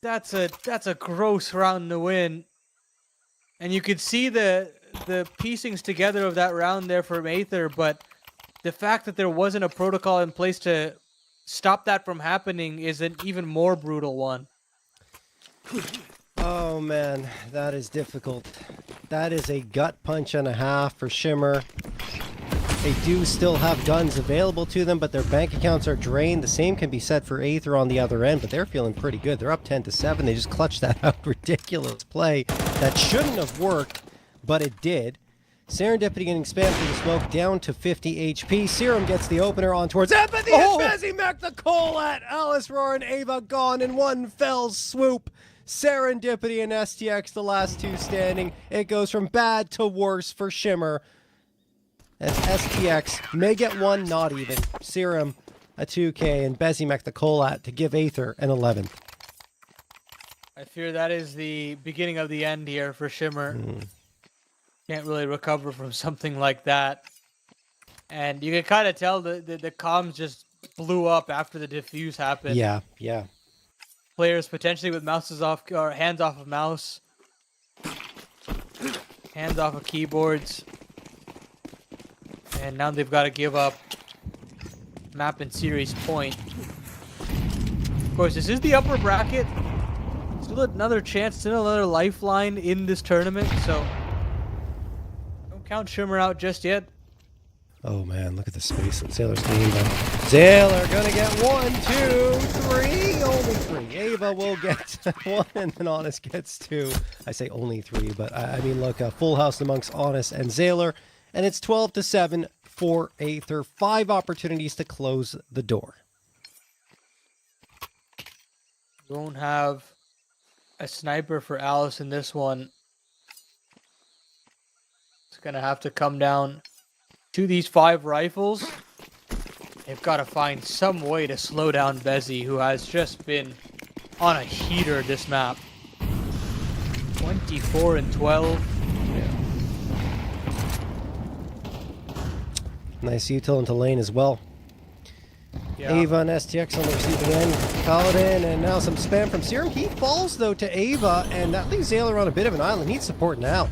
That's a gross round to win. And you could see the piecings together of that round there from Aether, but the fact that there wasn't a protocol in place to stop that from happening is an even more brutal one. Oh man, that is difficult. That is a gut punch and a half for Shimmer. They do still have guns available to them, but their bank accounts are drained. The same can be said for Aether on the other end, but they're feeling pretty good. They're up 10-7. They just clutched that out. Ridiculous play that shouldn't have worked, but it did. Serendipity getting spammed through the smoke down to 50 HP. Serum gets the opener on towards Empathy and Bezimek the Colette. Alice Roar and Ava gone in one fell swoop. Serendipity and STX the last 2 standing. It goes from bad to worse for Shimmer. As STX may get 1, not even. Serum a 2K and Bezimek the Colette to give Aether an 11th. I fear that is the beginning of the end here for Shimmer. Can't really recover from something like that. And you can kind of tell the comms just blew up after the defuse happened. Yeah. Players potentially with mouses off, or hands off of mouse. Hands off of keyboards. And now they've got to give up map and series point. Of course, this is the upper bracket. Still another chance, still another lifeline in this tournament, so count Shimmer out just yet. Oh man, look at the space that Sailor's gained though. Sailor gonna get 1, 2, 3, only 3. Ava will get 1 and then Honest gets 2. I say only 3, but I mean look, a full house amongst Honest and Sailor, and it's 12-7 for Aether. 5 opportunities to close the door. Don't have a sniper for Alice in this one. Gonna have to come down to these 5 rifles. They've got to find some way to slow down Bezzy, who has just been on a heater this map. 24-12. Nice util into lane as well. Yeah. Ava and STX on the receiving end. Paladin, and now some spam from Serum. He falls, though, to Ava, and that leaves Elim on a bit of an island. Needs support now.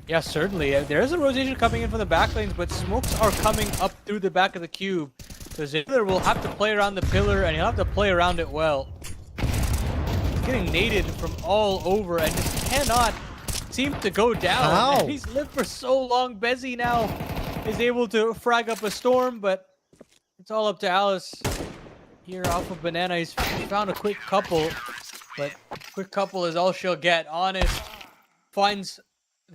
Yeah, certainly. There is a rotation coming in from the back lanes, but smokes are coming up through the back of the cube. So Zambler will have to play around the pillar, and he'll have to play around it well. Getting naded from all over, and just cannot seem to go down. How? And he's lived for so long. Bezzy now is able to frag up a storm, but it's all up to Alice. Here off of Banana, he's found a quick couple, but quick couple is all she'll get. Honest finds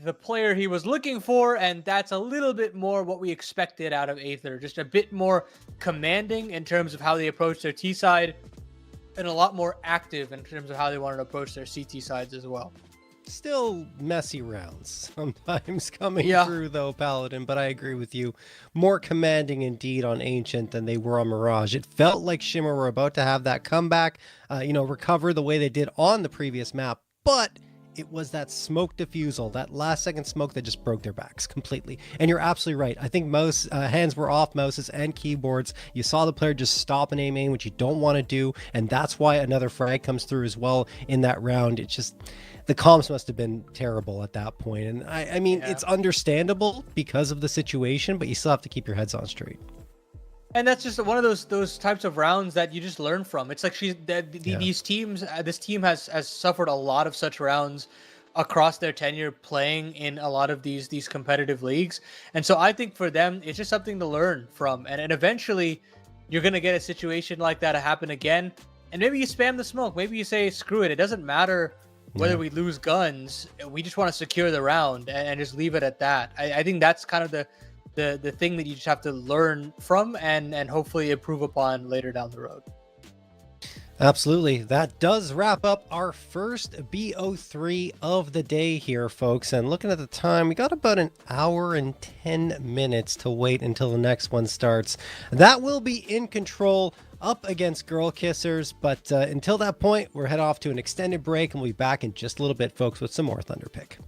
the player he was looking for, and that's a little bit more what we expected out of Aether. Just a bit more commanding in terms of how they approach their T side, and a lot more active in terms of how they wanted to approach their CT sides as well. Still messy rounds sometimes coming Yeah. through, though, Paladin, but I agree with you. More commanding indeed on Ancient than they were on Mirage. It felt like Shimmer were about to have that comeback, recover the way they did on the previous map, but it was that smoke diffusal, that last second smoke that just broke their backs completely. And you're absolutely right. I think hands were off mouses and keyboards. You saw the player just stop and aim, which you don't want to do. And that's why another frag comes through as well in that round. It's just, the comms must have been terrible at that point. And I mean, It's understandable because of the situation, but you still have to keep your heads on straight. And that's just one of those types of rounds that you just learn from. It's like these teams, this team has suffered a lot of such rounds across their tenure playing in a lot of these competitive leagues. And so I think for them, it's just something to learn from. And eventually you're going to get a situation like that to happen again. And maybe you spam the smoke. Maybe you say, screw it. It doesn't matter whether we lose guns. We just want to secure the round and just leave it at that. I think that's kind of the thing that you just have to learn from and hopefully improve upon later down the road. Absolutely. That does wrap up our first BO3 of the day here, folks. And looking at the time, we got about an hour and 10 minutes to wait until the next one starts. That will be InControl up against Girl Kissers. But until that point, we're head off to an extended break, and we'll be back in just a little bit, folks, with some more Thunderpick.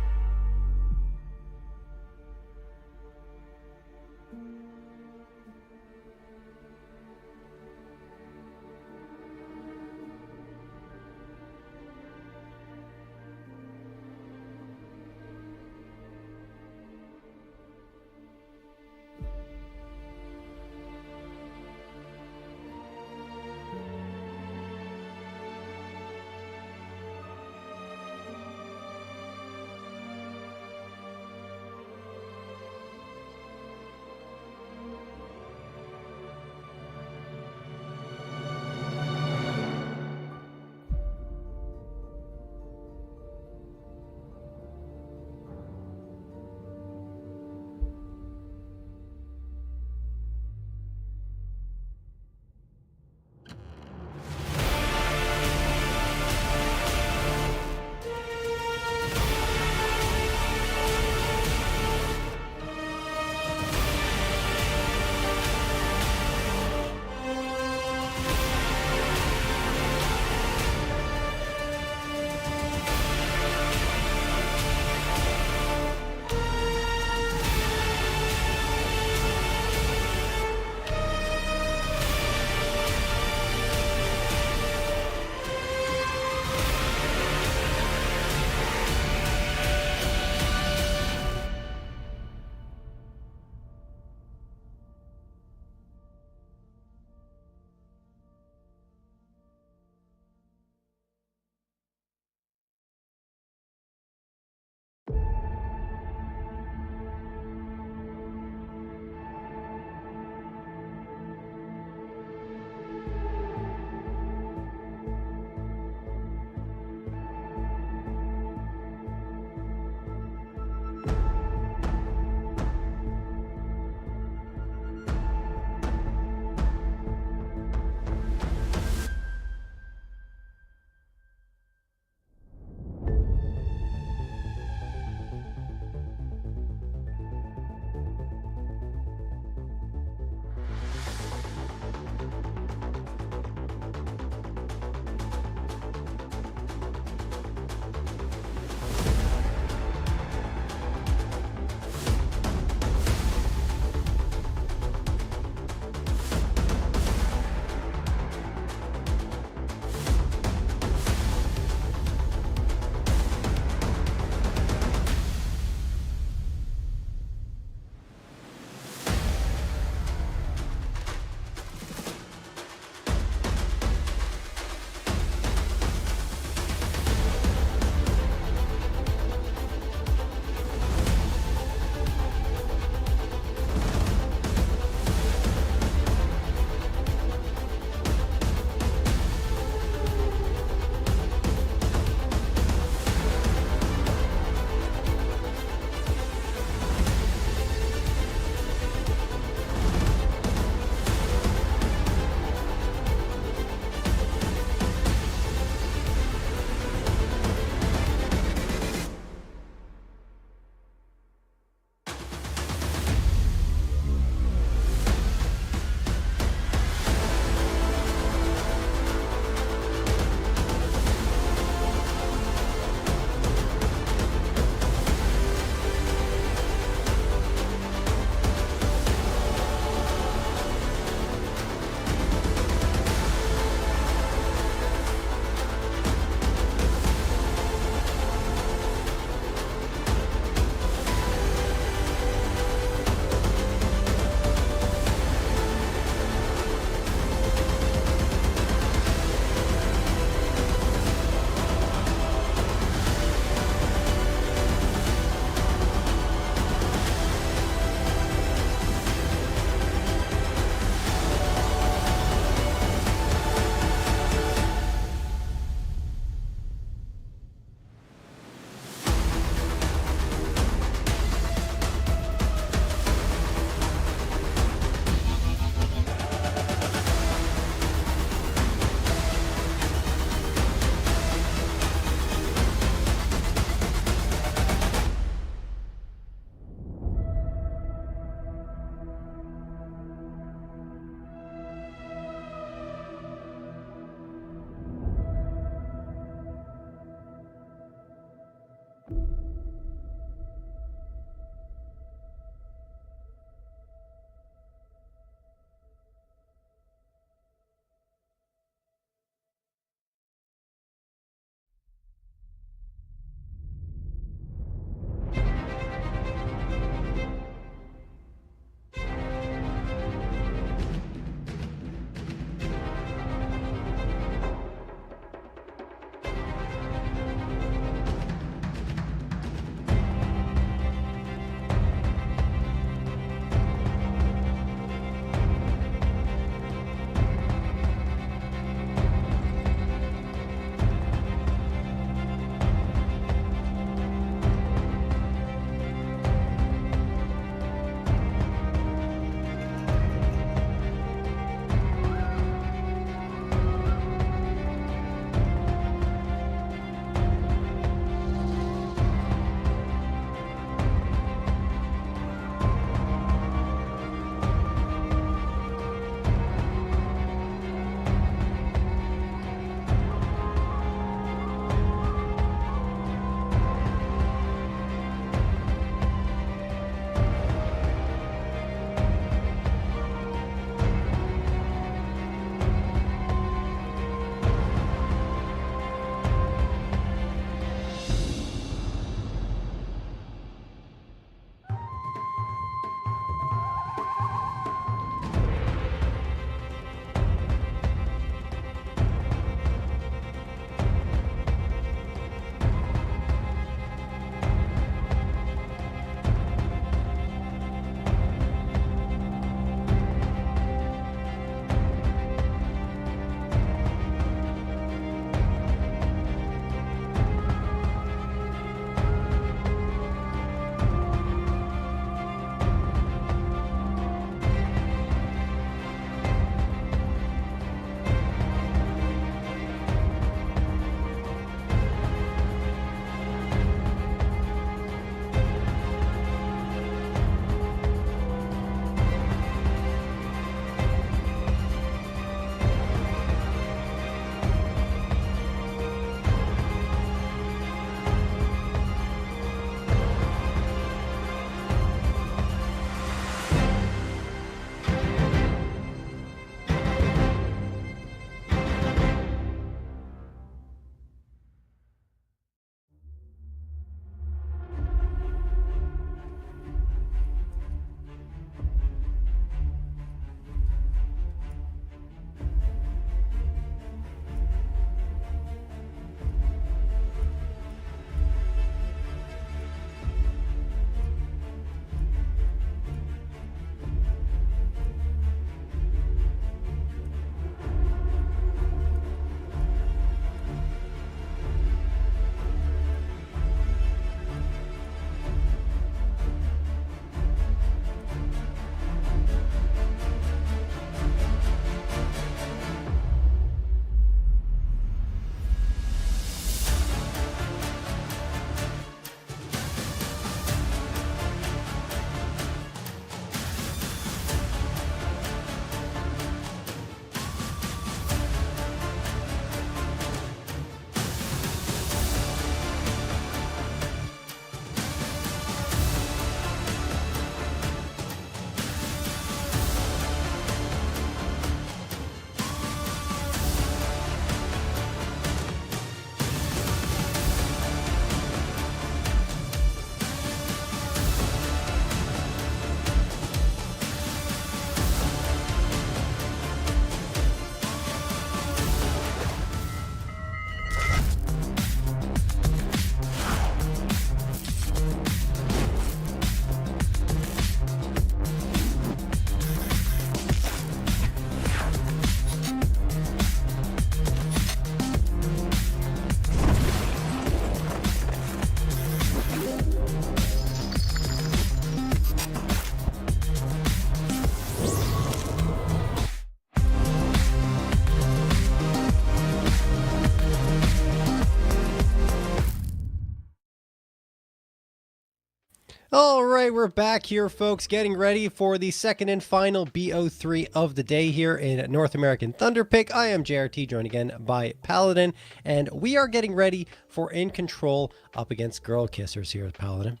All right, we're back here, folks, getting ready for the second and final BO3 of the day here in North American Thunderpick. I am JRT, joined again by Paladin, and we are getting ready for InControl up against Girl Kissers here at Paladin.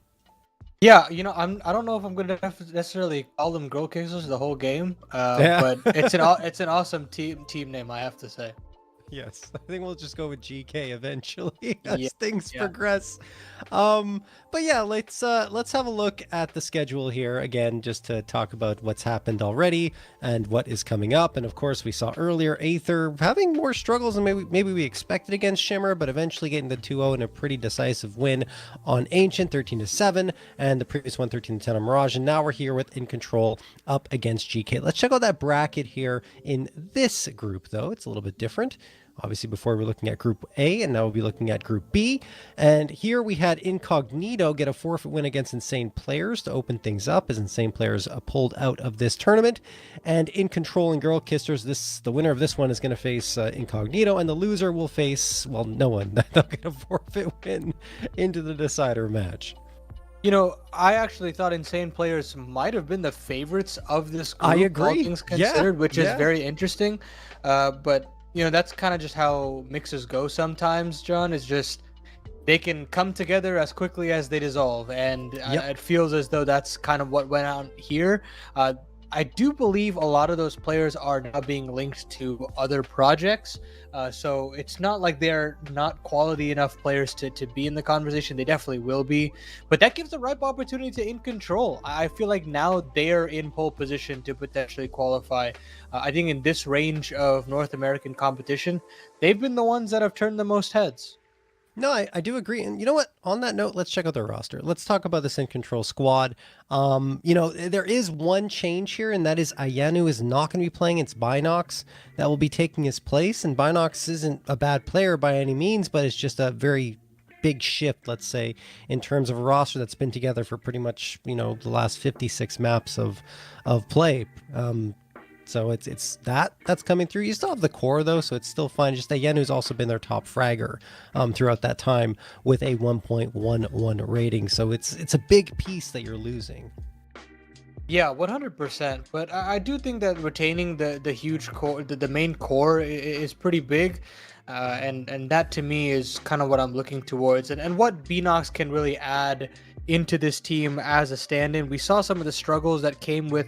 Yeah, I don't know if I'm gonna necessarily call them girl kissers the whole game, but it's an awesome team name, I have to say. Yes, I think we'll just go with GK eventually as Yeah, things yeah. progress. But yeah, let's have a look at the schedule here again, just to talk about what's happened already and what is coming up. And of course, we saw earlier Aether having more struggles than maybe we expected against Shimmer, but eventually getting the 2-0 in a pretty decisive win on Ancient, 13-7, and the previous one 13-10 on Mirage. And now we're here with InControl up against GK. Let's check out that bracket here in this group, though. It's a little bit different. Obviously, before we're looking at Group A, and now we'll be looking at Group B. And here we had Incognito get a forfeit win against Insane Players to open things up, as Insane Players pulled out of this tournament. And InControl and Girl Kissers, the winner of this one is going to face Incognito, and the loser will face, well, no one. They'll get a forfeit win into the decider match. I actually thought Insane Players might have been the favorites of this group, I agree. all things considered, which is very interesting. But that's kind of just how mixes go sometimes, John. It's just they can come together as quickly as they dissolve, and it feels as though that's kind of what went on here. I do believe a lot of those players are now being linked to other projects, so it's not like they're not quality enough players to be in the conversation. They definitely will be, but that gives the ripe opportunity to InControl. I feel like now they're in pole position to potentially qualify. I think in this range of North American competition, they've been the ones that have turned the most heads. No, I do agree. And you know what? On that note, let's check out their roster. Let's talk about this InControl squad. There is one change here, and that is Ayanu is not going to be playing. It's Binox that will be taking his place. And Binox isn't a bad player by any means, but it's just a very big shift, let's say, in terms of a roster that's been together for pretty much, the last 56 maps of play. So it's that's coming through. You still have the core though, so it's still fine. Just that Yenu's also been their top fragger throughout that time with a 1.11 rating. So it's a big piece that you're losing. Yeah, 100%. But I do think that retaining the huge core, the main core, is pretty big. And that to me is kind of what I'm looking towards. And what Binox can really add into this team as a stand-in. We saw some of the struggles that came with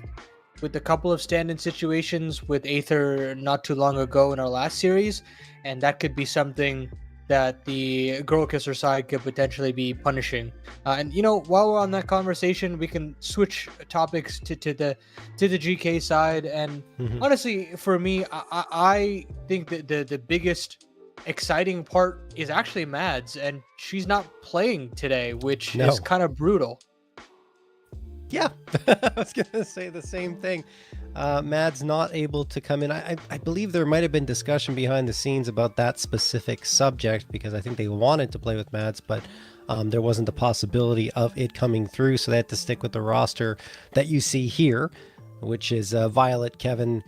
a couple of stand-in situations with Aether not too long ago in our last series, and that could be something that the Girl Kisser side could potentially be punishing. And while we're on that conversation, we can switch topics to the GK side. And honestly, for me, I think that the biggest exciting part is actually Mads, and she's not playing today, which is kind of brutal. Yeah, I was going to say the same thing. Mads not able to come in. I believe there might have been discussion behind the scenes about that specific subject, because I think they wanted to play with Mads, but there wasn't the possibility of it coming through, so they had to stick with the roster that you see here, which is Violet, Kevin,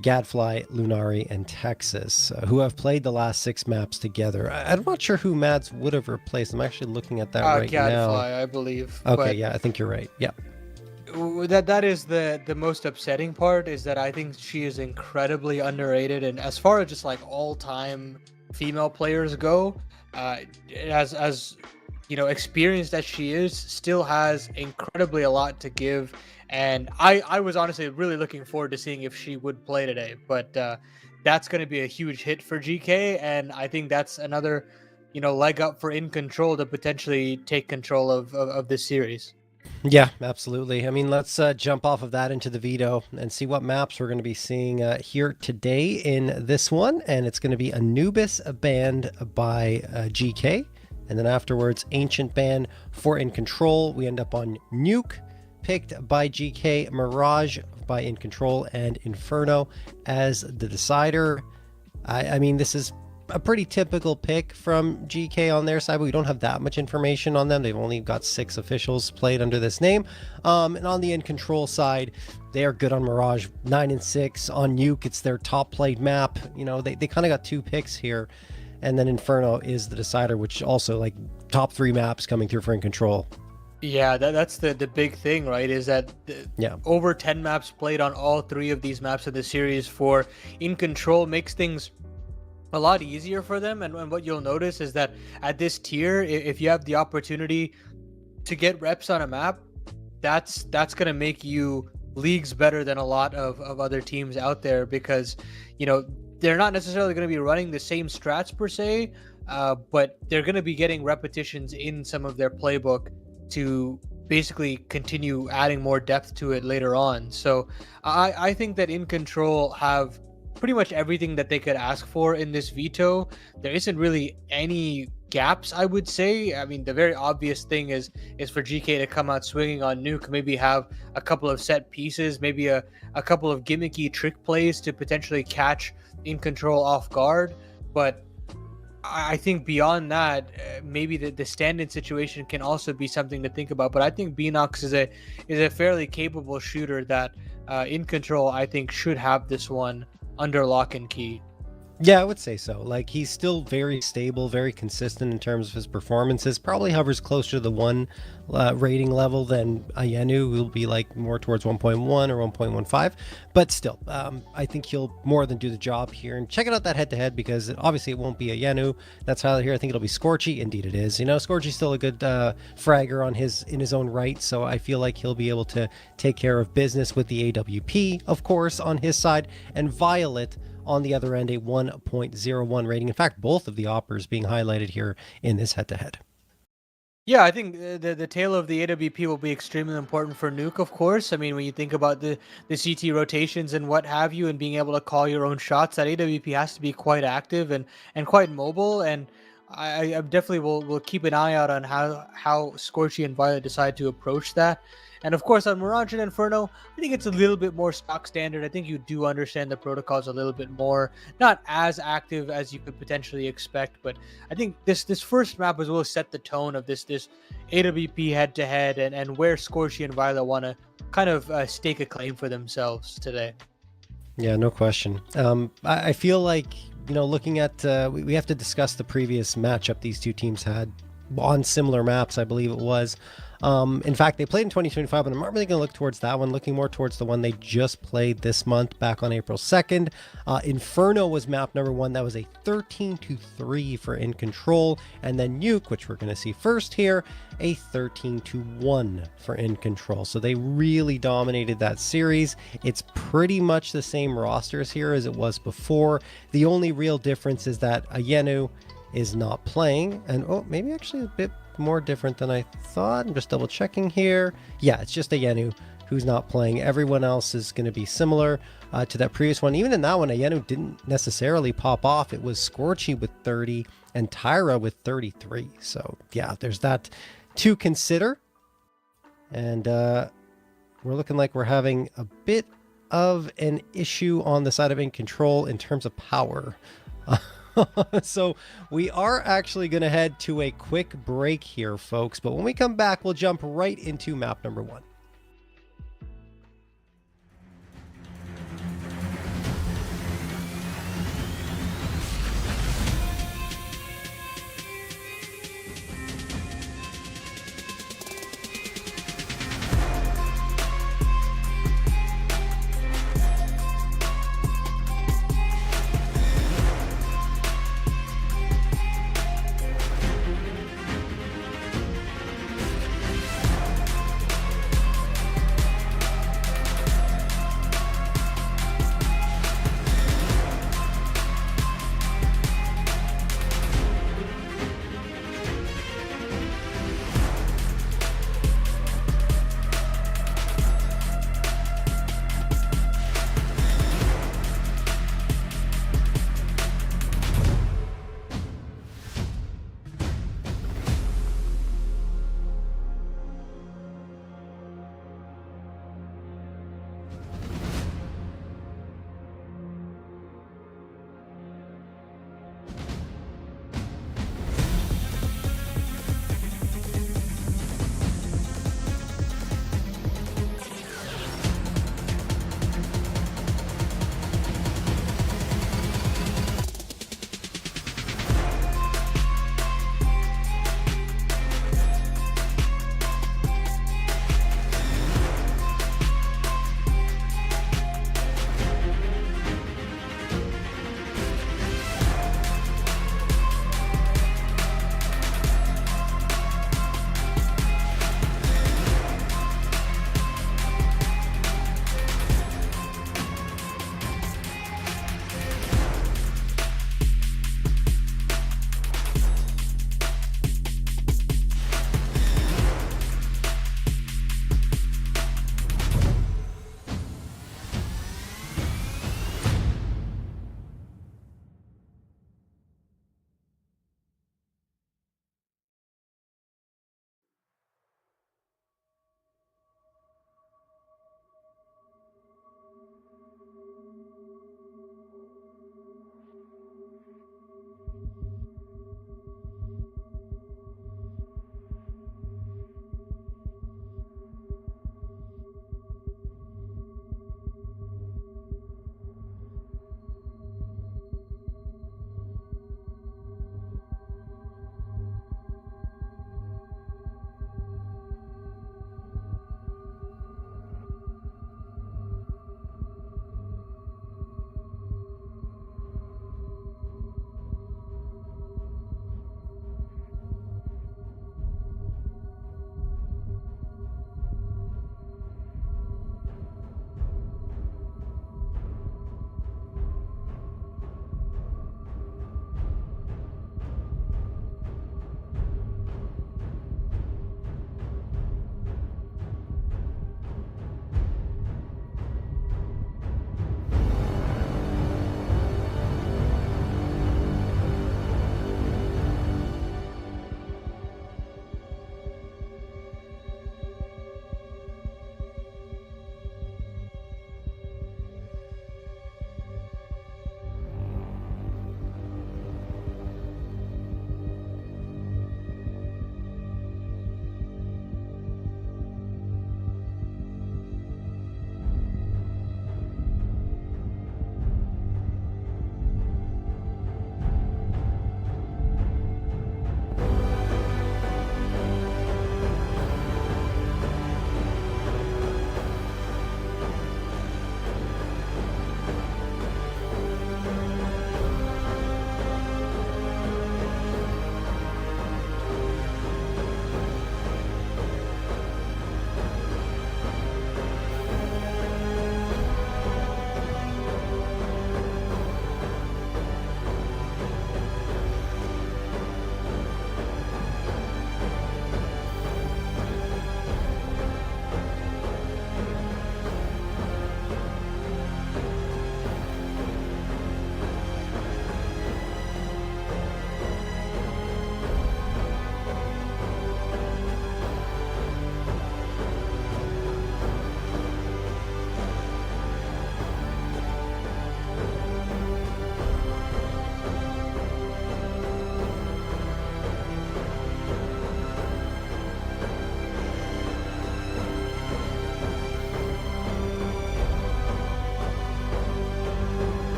Gadfly, Lunari, and Texas, who have played the last 6 maps together. I'm not sure who Mads would have replaced. I'm actually looking at that right Gadfly, now. I believe. Okay, yeah, I think you're right. Yeah. That is the most upsetting part, is that I think she is incredibly underrated, and as far as just like all-time female players go, as experienced as she is, still has incredibly a lot to give. And I was honestly really looking forward to seeing if she would play today, but that's going to be a huge hit for GK, and I think that's another leg up for InControl to potentially take control of this series. Yeah, absolutely. I mean, let's jump off of that into the Veto and see what maps we're going to be seeing here today in this one. And it's going to be Anubis banned by GK. And then afterwards, Ancient ban for InControl. We end up on Nuke, picked by GK, Mirage by InControl, and Inferno as the decider. I mean, this is a pretty typical pick from GK on their side, but we don't have that much information on them. They've only got 6 officials played under this name. And on the InControl side, they are good on Mirage, 9-6. On Nuke, it's their top played map. They kind of got 2 picks here. And then Inferno is the decider, which also like top 3 maps coming through for InControl. Yeah, that's the big thing, right? Is that Yeah. over 10 maps played on all three of these maps of the series for InControl makes things a lot easier for them. And what you'll notice is that at this tier, if you have the opportunity to get reps on a map, that's gonna make you leagues better than a lot of other teams out there, because you know they're not necessarily going to be running the same strats per se, but they're going to be getting repetitions in some of their playbook to basically continue adding more depth to it later on. So I think that InControl have pretty much everything that they could ask for in this veto. There isn't really any gaps, I would say. I mean, the very obvious thing is for GK to come out swinging on Nuke, maybe have a couple of set pieces, maybe a couple of gimmicky trick plays to potentially catch InControl off guard. But I think beyond that, maybe the stand-in situation can also be something to think about. But I think Beanox is a fairly capable shooter that InControl, I think, should have this one under lock and key. Yeah, I would say so. Like, he's still very stable, very consistent in terms of his performances. Probably hovers closer to the 1 rating level than Ayenu, who will be like more towards 1.1 or 1.15. But still, I think he'll more than do the job here. And check out that head-to-head, because obviously it won't be Ayenu that's highlighted here. I think it'll be Scorchy. Indeed it is. You know, Scorchy's still a good fragger in his own right, so I feel like he'll be able to take care of business with the AWP, of course, on his side, and Violet on the other end, a 1.01 rating. In fact, both of the oppers being highlighted here in this head-to-head. Yeah, I think the tail of the AWP will be extremely important for Nuke, of course. I mean, when you think about the CT rotations and what have you, and being able to call your own shots, that AWP has to be quite active and quite mobile. And I definitely will keep an eye out on how Scorchy and Violet decide to approach that. And of course, on Mirage and Inferno, I think it's a little bit more stock standard. I think you do understand the protocols a little bit more. Not as active as you could potentially expect, but I think this first map as well set the tone of this AWP head-to-head and where Scorchy and Violet want to kind of stake a claim for themselves today. Yeah, no question. I feel like, you know, looking at, we have to discuss the previous matchup these two teams had on similar maps, I believe it was. In fact, they played in 2025, but I'm not really going to look towards that one, looking more towards the one they just played this month back on April 2nd. Inferno was map number 1. That was a 13-3 for InControl. And then Nuke, which we're going to see first here, a 13-1 for InControl. So they really dominated that series. It's pretty much the same rosters here as it was before. The only real difference is that Ayenu is not playing, and maybe actually a bit more different than I thought. I'm just double checking here. Yeah, it's just Ayenu who's not playing. Everyone else is going to be similar to that previous one. Even in that one, Ayenu didn't necessarily pop off. It was Scorchy with 30 and Tyra with 33. So yeah, there's that to consider. And we're looking like we're having a bit of an issue on the side of InControl in terms of power. So we are actually going to head to a quick break here, folks. But when we come back, we'll jump right into map number 1.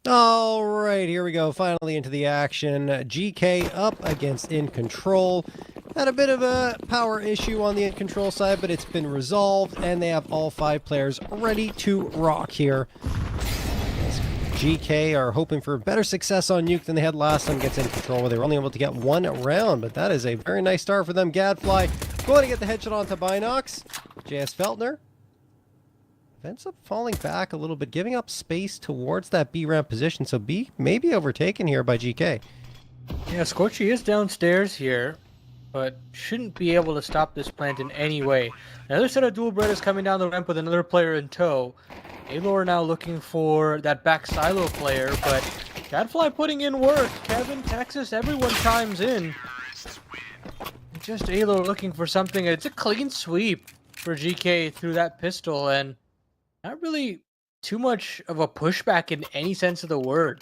All right, here we go. Finally into the action. GK up against InControl. Had a bit of a power issue on the InControl side, but it's been resolved, and they have all 5 players ready to rock here. GK are hoping for better success on Nuke than they had last time against InControl, where they were only able to get 1 round, but that is a very nice start for them. Gadfly going to get the headshot onto Binox. JS Feltner ends up falling back a little bit, giving up space towards that B ramp position, so B may be overtaken here by GK. Yeah, Scorchy is downstairs here, but shouldn't be able to stop this plant in any way. Another set of dual bread is coming down the ramp with another player in tow. Alor now looking for that back silo player, but Gadfly putting in work. Kevin, Texas, everyone chimes in. Just Alor looking for something. It's a clean sweep for GK through that pistol, and not really too much of a pushback in any sense of the word.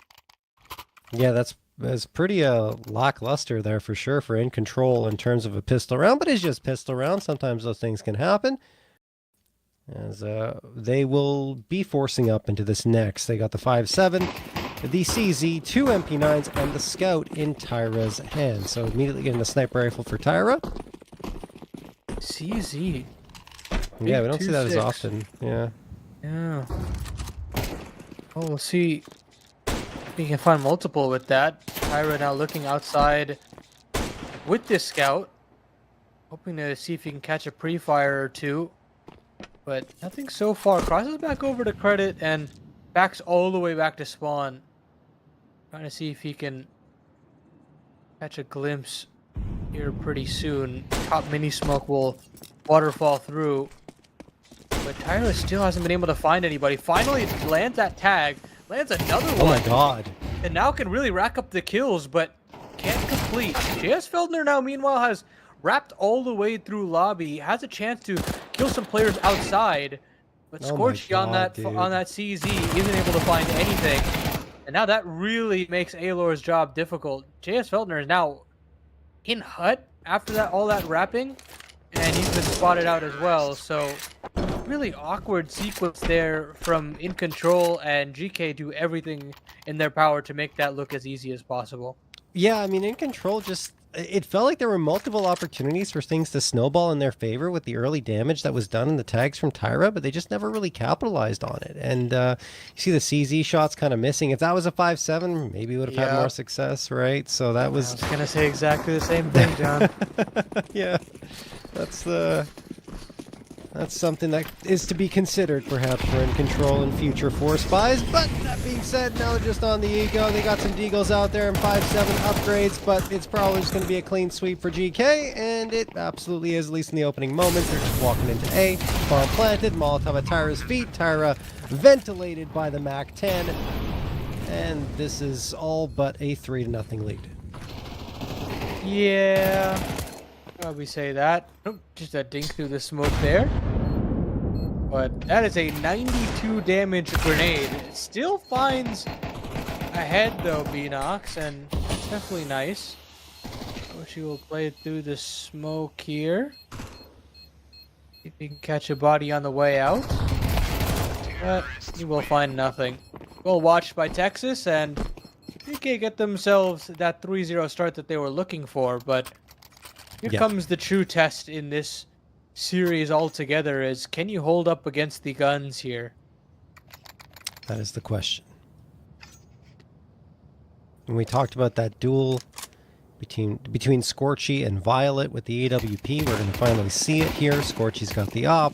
Yeah, that's pretty lackluster there for sure for InControl in terms of a pistol round, but it's just pistol round. Sometimes those things can happen. As they will be forcing up into this next. They got the 5.7, the CZ, 2 MP9s, and the Scout in Tyra's hand. So immediately getting the sniper rifle for Tyra. CZ. Yeah, we don't see that as 2.6. often. Yeah. Yeah. Oh, we'll see if we can find multiple with that. Tyra now looking outside with this Scout. Hoping to see if he can catch a pre-fire or two. But nothing so far. Crosses back over to credit and backs all the way back to spawn. Trying to see if he can catch a glimpse here pretty soon. Top mini smoke will waterfall through. But Tyler still hasn't been able to find anybody. Finally lands that tag. Lands another one. Oh my god. And now can really rack up the kills, but can't complete. JS Feldner now meanwhile has wrapped all the way through lobby. Has a chance to kill some players outside, but Scorchy on that CZ isn't able to find anything, and now that really makes Alor's job difficult. JS Feltner is now in hut after that all that wrapping, and he's been spotted out as well. So really awkward sequence there from InControl, and GK do everything in their power to make that look as easy as possible. Yeah, I mean, InControl just... It felt like there were multiple opportunities for things to snowball in their favor with the early damage that was done in the tags from Tyra, but they just never really capitalized on it. And you see the CZ shots kind of missing. If that was a 5.7, maybe we would have had more success, right? So that was... I was going to say exactly the same thing, John. Yeah, that's something that is to be considered, perhaps, for InControl in future Force buys. But that being said, now they're just on the ego. They got some Deagles out there and 5.7 upgrades, but it's probably just going to be a clean sweep for GK, and it absolutely is, at least in the opening moments. They're just walking into A, bomb planted, Molotov at Tyra's feet, Tyra ventilated by the MAC-10, and this is all but a 3-0 lead. Yeah, probably say that. Nope, just a dink through the smoke there. But that is a 92 damage grenade. It still finds a head though, Beanox, and it's definitely nice. So she will play it through the smoke here. See if he can catch a body on the way out. But he will find nothing. Well watched by Texas, and PK get themselves that 3-0 start that they were looking for, but here comes the true test in this series altogether, is can you hold up against the guns here? That is the question. And we talked about that duel between Scorchy and Violet with the AWP. We're going to finally see it here. Scorchy's got the op.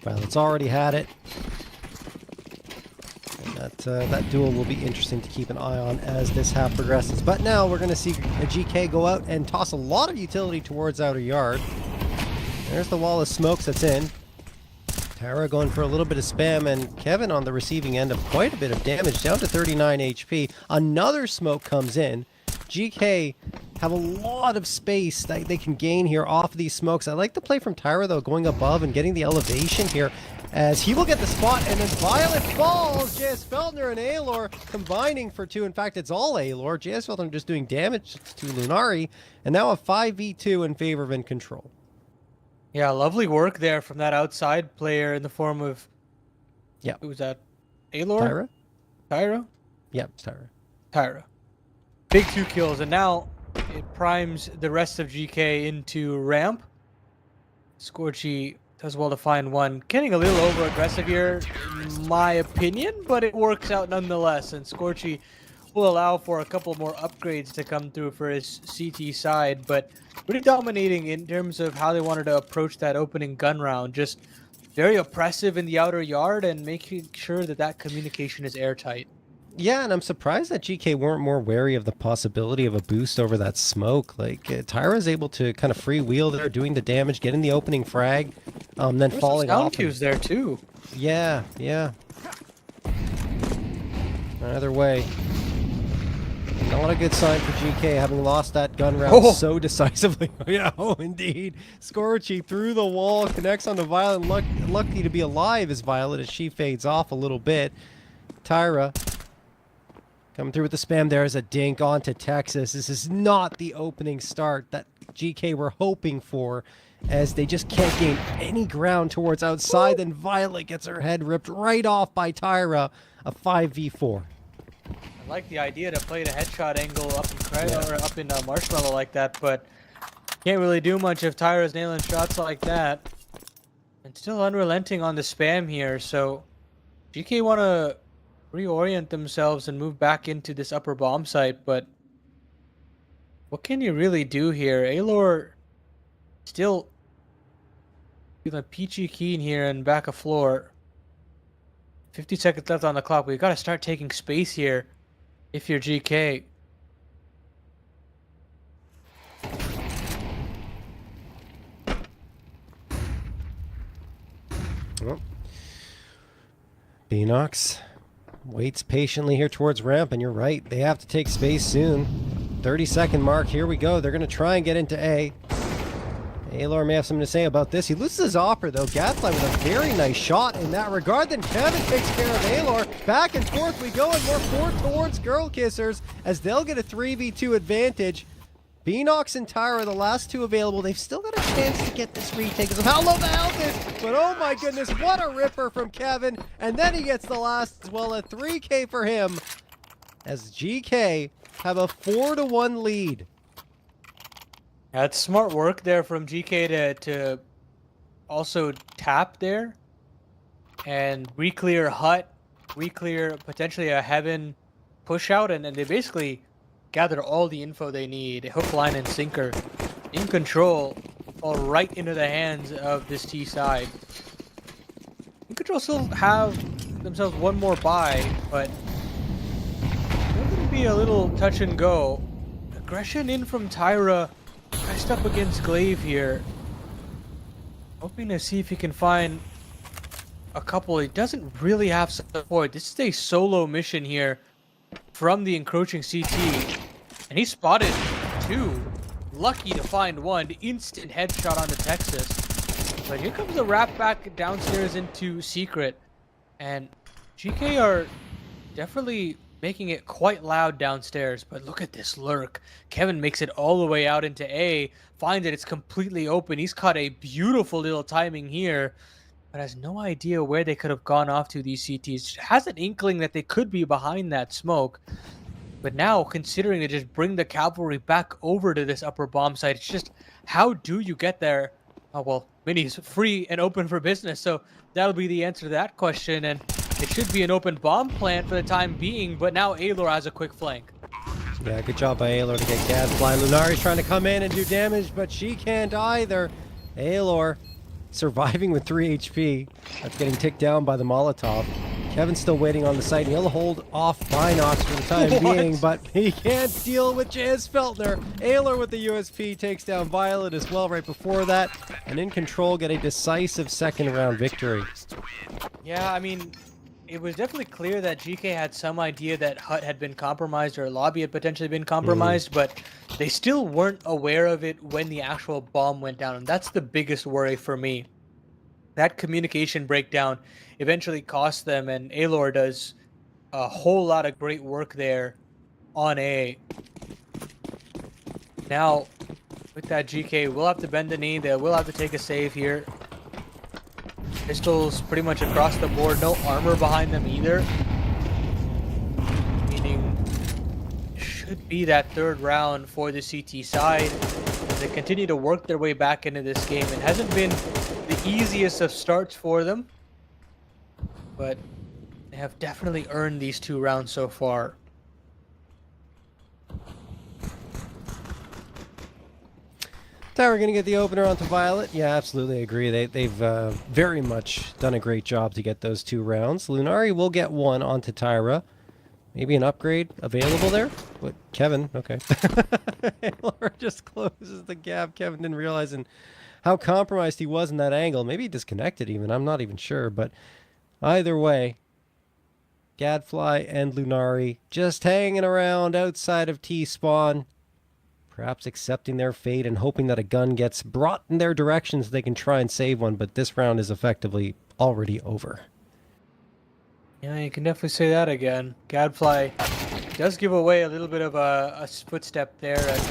Violet's already had it. That duel will be interesting to keep an eye on as this half progresses. But now we're going to see a GK go out and toss a lot of utility towards outer yard. There's the wall of smokes that's in. Tara going for a little bit of spam, and Kevin on the receiving end of quite a bit of damage, down to 39 HP. Another smoke comes in. GK have a lot of space that they can gain here off of these smokes. I like the play from Tyra, though, going above and getting the elevation here, as he will get the spot, and then Violet falls. JS Feltner and Alor combining for 2. In fact, it's all Alor. JS Feltner just doing damage to Lunari, and now a 5v2 in favor of InControl. Yeah, lovely work there from that outside player in the form of... Yeah. Who was that? Alor? Tyra? Tyra? Yep, Tyra. Tyra. Big 2 kills, and now it primes the rest of GK into ramp. Scorchy does well to find one. Getting a little over aggressive here, in my opinion, but it works out nonetheless. And Scorchy will allow for a couple more upgrades to come through for his CT side, but pretty dominating in terms of how they wanted to approach that opening gun round. Just very oppressive in the outer yard and making sure that that communication is airtight. Yeah, and I'm surprised that GK weren't more wary of the possibility of a boost over that smoke. Like, Tyra's able to kind of freewheel there, doing the damage, getting the opening frag, then falling off. Sound cues there too. Yeah, yeah. Either way, not a good sign for GK, having lost that gun round so decisively. Yeah, oh, indeed. Scorchy through the wall, connects on the Violet. Lucky to be alive is Violet as she fades off a little bit. Tyra coming through with the spam there as a dink onto Texas. This is not the opening start that GK were hoping for, as they just can't gain any ground towards outside. Then Violet gets her head ripped right off by Tyra. A 5v4. I like the idea to play the headshot angle up in Marshmallow like that, but can't really do much if Tyra's nailing shots like that. And still unrelenting on the spam here, so GK want to reorient themselves and move back into this upper bomb site, but what can you really do here? Alor still feeling peachy keen here and back a floor. 50 seconds left on the clock. We've got to start taking space here if you're GK. Well, Beanox waits patiently here towards ramp, and you're right. They have to take space soon. 30-second mark. Here we go. They're going to try and get into A. Alor may have something to say about this. He loses his offer, though. Gadfly with a very nice shot in that regard. Then Kevin takes care of Alor. Back and forth we go, and we're forward towards Girl Kissers as they'll get a 3v2 advantage. Beanox and Tyra are the last two available. They've still got a chance to get this retake of how low the health is. But oh my goodness, what a ripper from Kevin. And then he gets the last as well, a 3K for him, as GK have a 4-1 lead. That's smart work there from GK to also tap there and re-clear Hut, re-clear potentially a Heaven push out, and then they basically gather all the info they need. Hook, line, and sinker. InControl fall right into the hands of this T side. InControl still have themselves one more buy, but they're going to be a little touch and go. Aggression in from Tyra. Pressed up against Glaive here. Hoping to see if he can find a couple. He doesn't really have support. This is a solo mission here from the encroaching CT. And he spotted two. Lucky to find one. Instant headshot onto Texas. But here comes the wrap back downstairs into Secret. And GK are definitely making it quite loud downstairs, but look at this lurk. Kevin makes it all the way out into A, finds that it's completely open. He's caught a beautiful little timing here, but has no idea where they could have gone off to, these CTs. Has an inkling that they could be behind that smoke, but now considering to just bring the cavalry back over to this upper bomb site, it's just, how do you get there? Oh, well, Mini's free and open for business, so that'll be the answer to that question, and it should be an open bomb plant for the time being, but now Alor has a quick flank. Yeah, good job by Alor to get Gadfly. Lunari's trying to come in and do damage, but she can't either. Alor surviving with 3 HP. That's getting ticked down by the Molotov. Kevin's still waiting on the site. He'll hold off Binox for the time being, but he can't deal with Jazz Feltner. Alor with the USP takes down Violet as well right before that. And InControl get a decisive second round victory. Yeah, I mean, it was definitely clear that GK had some idea that Hut had been compromised or Lobby had potentially been compromised, but they still weren't aware of it when the actual bomb went down. And that's the biggest worry for me. That communication breakdown eventually cost them, and Alor does a whole lot of great work there on A. Now, with that GK, we'll have to bend the knee. They will have to take a save here. Pistols pretty much across the board. No armor behind them either. Meaning could be that third round for the CT side as they continue to work their way back into this game. It hasn't been the easiest of starts for them, but they have definitely earned these 2 rounds so far. Now we're going to get the opener onto Violet. Yeah, absolutely agree. They've very much done a great job to get those 2 rounds. Lunari will get 1 onto Tyra. Maybe an upgrade available there? What, Kevin? Okay. Laura just closes the gap. Kevin didn't realize how compromised he was in that angle. Maybe he disconnected even. I'm not even sure. But either way, Gadfly and Lunari just hanging around outside of T-spawn, perhaps accepting their fate and hoping that a gun gets brought in their direction so they can try and save one. But this round is effectively already over. Yeah, you can definitely say that again. Gadfly does give away a little bit of a footstep there, and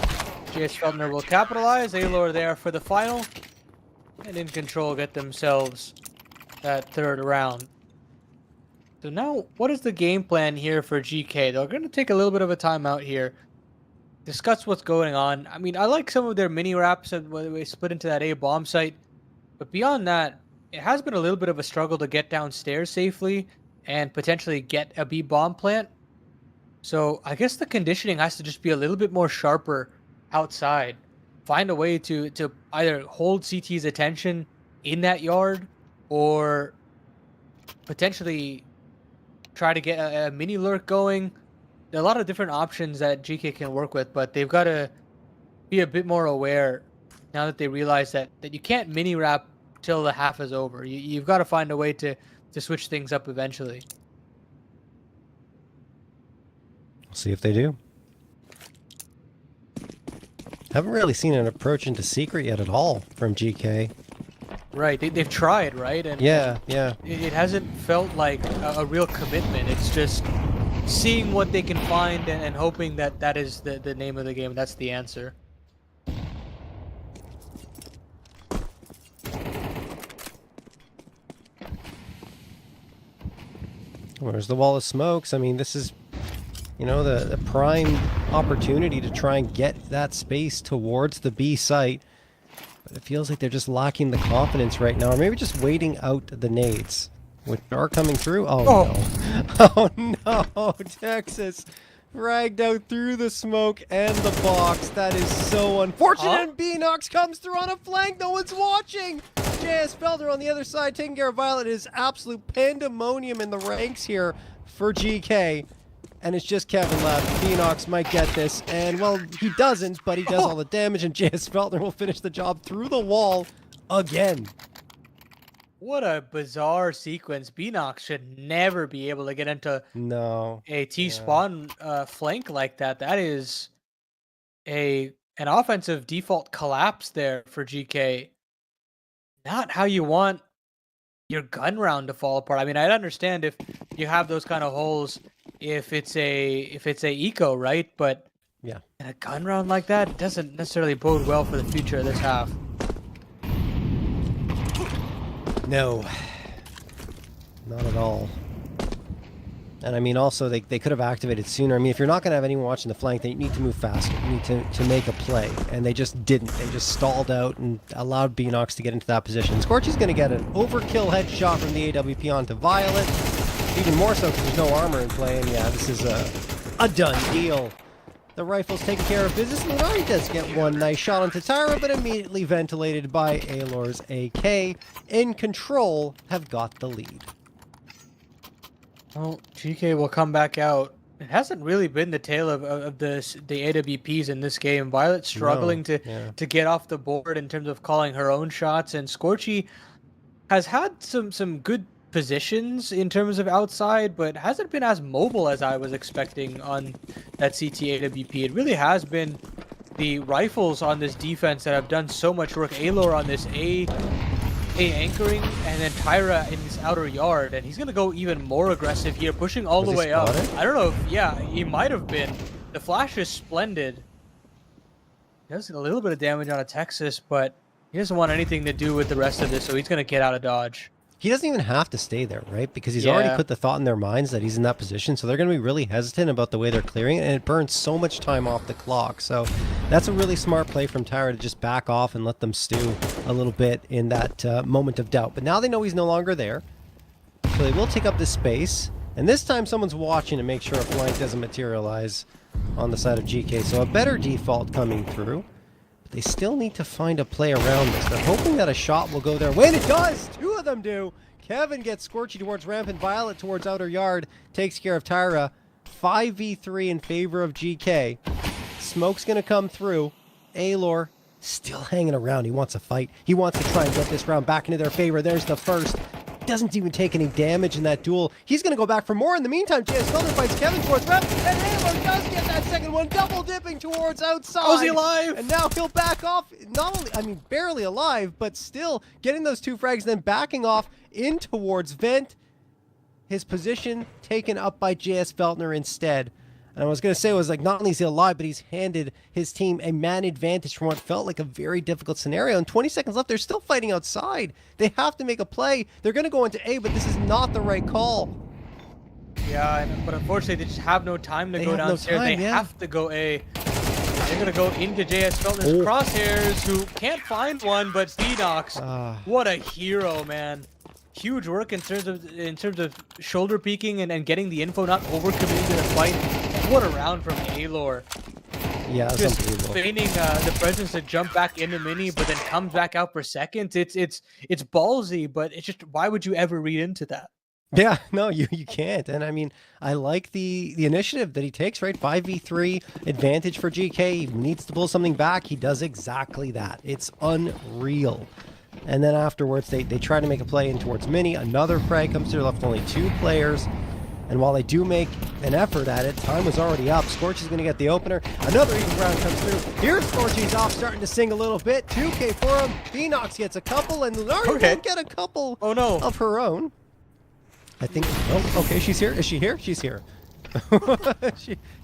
JS Feldner will capitalize. Aelor there for the final, and InControl get themselves that 3rd round. So now, what is the game plan here for GK? They're going to take a little bit of a timeout here, discuss what's going on. I mean, I like some of their mini wraps where they split into that A bomb site, but beyond that, it has been a little bit of a struggle to get downstairs safely and potentially get a B bomb plant. So I guess the conditioning has to just be a little bit more sharper outside. Find a way to either hold CT's attention in that yard or potentially try to get a mini lurk going. There are a lot of different options that GK can work with, but they've got to be a bit more aware now that they realize that you can't mini wrap till the half is over. You've got to find a way to switch things up eventually. We'll see if they do. Haven't really seen an approach into secret yet at all from GK. Right, they've tried, right? And yeah. It hasn't felt like a real commitment. It's just seeing what they can find and hoping that is the name of the game. That's the answer. Where's the wall of smokes? I mean, this is, the prime opportunity to try and get that space towards the B site. But it feels like they're just lacking the confidence right now, or maybe just waiting out the nades, which are coming through. Oh. No. Oh no, Texas dragged out through the smoke and the box. That is so unfortunate. And Beanox comes through on a flank. No one's watching. JS Felder on the other side taking care of Violet. It is absolute pandemonium in the ranks here for GK. And it's just Kevin left. Beanox might get this. And, well, he doesn't, but he does all the damage. And JS Felder will finish the job through the wall again. What a bizarre sequence. Beanox should never be able to get into a T-spawn flank like that. That is an offensive default collapse there for GK. Not how you want your gun round to fall apart. I mean, I'd understand if you have those kind of holes if it's a eco, right? But yeah, in a gun round like that, it doesn't necessarily bode well for the future of this half. No, not at all. And I mean, also, they could have activated sooner. I mean, if you're not going to have anyone watching the flank, then you need to move faster. You need to make a play. And they just didn't. They just stalled out and allowed Beanox to get into that position. Scorchy's going to get an overkill headshot from the AWP onto Violet. Even more so because there's no armor in play. And yeah, this is a done deal. The rifle's taking care of business. Lunari does get one nice shot onto Tyra, but immediately ventilated by Aelor's AK. InControl have got the lead. Well, GK will come back out. It hasn't really been the tale of the AWPs in this game. Violet struggling to get off the board in terms of calling her own shots, and Scorchy has had some good positions in terms of outside, but hasn't been as mobile as I was expecting on that CT AWP. It really has been the rifles on this defense that have done so much work. Aelor on this A anchoring, and then Tyra in this outer yard, and he's gonna go even more aggressive here, pushing all the way up. I don't know if, he might have been. The flash is splendid. He does a little bit of damage on a Texas, but he doesn't want anything to do with the rest of this, so he's gonna get out of dodge. he doesn't even have to stay there, right? Because he's already put the thought in their minds that he's in that position. So they're going to be really hesitant about the way they're clearing it. And it burns so much time off the clock. So that's a really smart play from Tyra to just back off and let them stew a little bit in that moment of doubt. But now they know he's no longer there. So they will take up this space. And this time someone's watching to make sure a flank doesn't materialize on the side of GK. So a better default coming through. They still need to find a play around this. They're hoping that a shot will go their way, and it does! Two of them do! Kevin gets Scorchy towards ramp, and Violet towards outer yard. Takes care of Tyra. 5v3 in favor of GK. Smoke's gonna come through. Aelor still hanging around. He wants a fight. He wants to try and get this round back into their favor. There's the first. Doesn't even take any damage in that duel. He's going to go back for more. In the meantime, JS Felder fights Kevin towards ramp, and Aelor does get that second one, double dipping towards outside. Oh, is he alive? And now he'll back off, not only, I mean, barely alive, but still getting those two frags, then backing off in towards Vent. His position taken up by JS Feltner instead. And I was going to say, was like, not only is he alive, but he's handed his team a man advantage from what felt like a very difficult scenario. And 20 seconds left, they're still fighting outside. They have to make a play. They're going to go into A, but this is not the right call. Yeah, but unfortunately, they just have no time to go downstairs. They have to go A. They're going to go into JS Feltner's crosshairs, who can't find one, but Phoenix, what a hero, man. Huge work in terms of shoulder peeking and getting the info, not overcommitting to the fight. What a round from Aelor. Yeah, just feigning the presence to jump back into mini, but then comes back out for seconds. It's ballsy, but it's just, why would you ever read into that? Yeah, no, you can't. And I mean, I like the initiative that he takes, right? 5v3 advantage for GK. He needs to pull something back. He does exactly that. It's unreal. And then afterwards, they try to make a play in towards mini. Another frag comes through, left only 2 players. And while they do make an effort at it, time was already up. Scorchy's going to get the opener. Another even round comes through. Here's Scorchy's off, starting to sing a little bit. 2K for him. Phoenix gets a couple, and Lunari will get a couple of her own. I think, oh, okay, she's here. Is she here? She's here.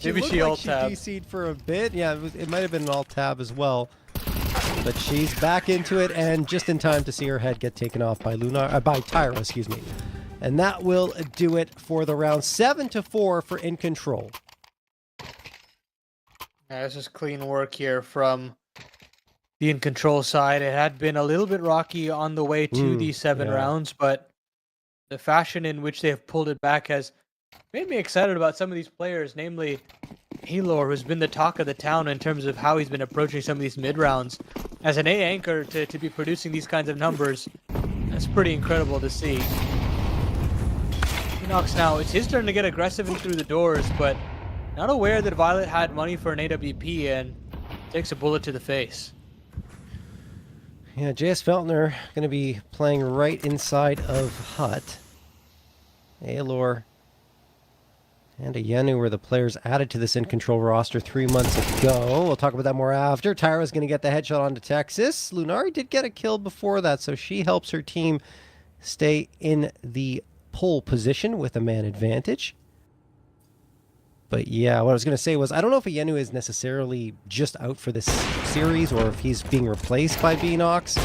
Maybe she alt-tabbed. She DC'd for a bit. Yeah, it might have been an alt-tab as well. But she's back into it, and just in time to see her head get taken off by by Tyra, excuse me. And that will do it for the round. 7-4 for InControl. Yeah, this is clean work here from the InControl side. It had been a little bit rocky on the way to these 7 rounds, but the fashion in which they have pulled it back has made me excited about some of these players, namely Aelor, who's been the talk of the town in terms of how he's been approaching some of these mid-rounds. As an A anchor to be producing these kinds of numbers, that's pretty incredible to see. Phoenix now, it's his turn to get aggressive and through the doors, but not aware that Violet had money for an AWP and takes a bullet to the face. Yeah, JS Feltner going to be playing right inside of Hut. Aelor and a Yenu were the players added to this InControl roster 3 months ago. We'll talk about that more after. Tyra's going to get the headshot onto Texas. Lunari did get a kill before that, so she helps her team stay in the pole position with a man advantage. But yeah, what I was going to say was, I don't know if Yenu is necessarily just out for this series or if he's being replaced by Beanox.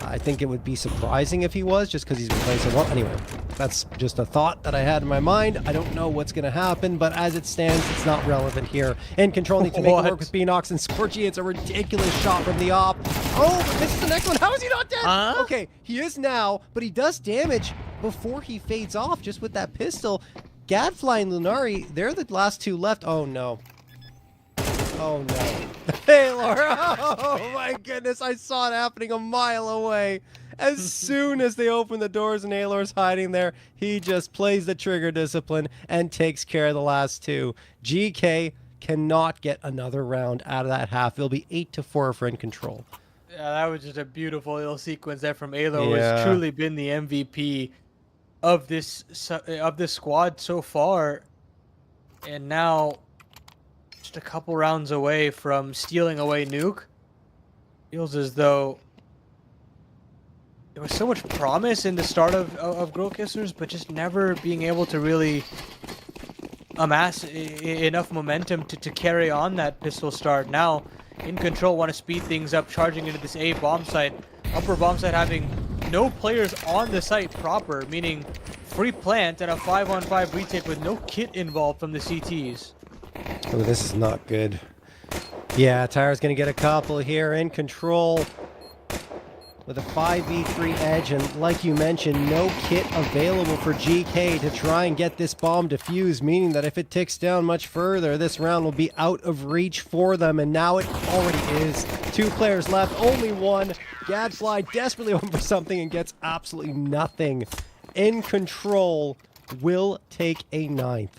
I think it would be surprising if he was, just because he's been playing so well. Anyway, that's just a thought that I had in my mind. I don't know what's going to happen, but as it stands, it's not relevant here. InControl needs to make it work with Beanox, and Scorchy, it's a ridiculous shot from the op. Oh, but this is the next one. How is he not dead? Okay, he is now, but he does damage before he fades off just with that pistol. Gadfly and Lunari, they're the last 2 left. Oh, no. Oh, no. Hey, Laura. Oh, my goodness. I saw it happening a mile away. As soon as they open the doors and Aelor's hiding there, he just plays the trigger discipline and takes care of the last 2. GK cannot get another round out of that half. It'll be 8-4 for InControl. Yeah, that was just a beautiful little sequence there from Aelor, who has truly been the MVP of this squad so far, and now just a couple rounds away from stealing away Nuke. Feels as though there was so much promise in the start of Girl Kissers, but just never being able to really amass enough momentum to carry on that pistol start. Now InControl want to speed things up, charging into this A bomb site, upper bomb site having no players on the site proper, meaning free plant and a 5-on-5 retake with no kit involved from the CTs. Oh, this is not good. Yeah, Tyra's going to get a couple here. InControl with a 5v3 edge, and like you mentioned, no kit available for GK to try and get this bomb defused, meaning that if it ticks down much further, this round will be out of reach for them, and now it already is. 2 players left, only one. Gadfly desperately hoping for something and gets absolutely nothing. InControl will take a 9th.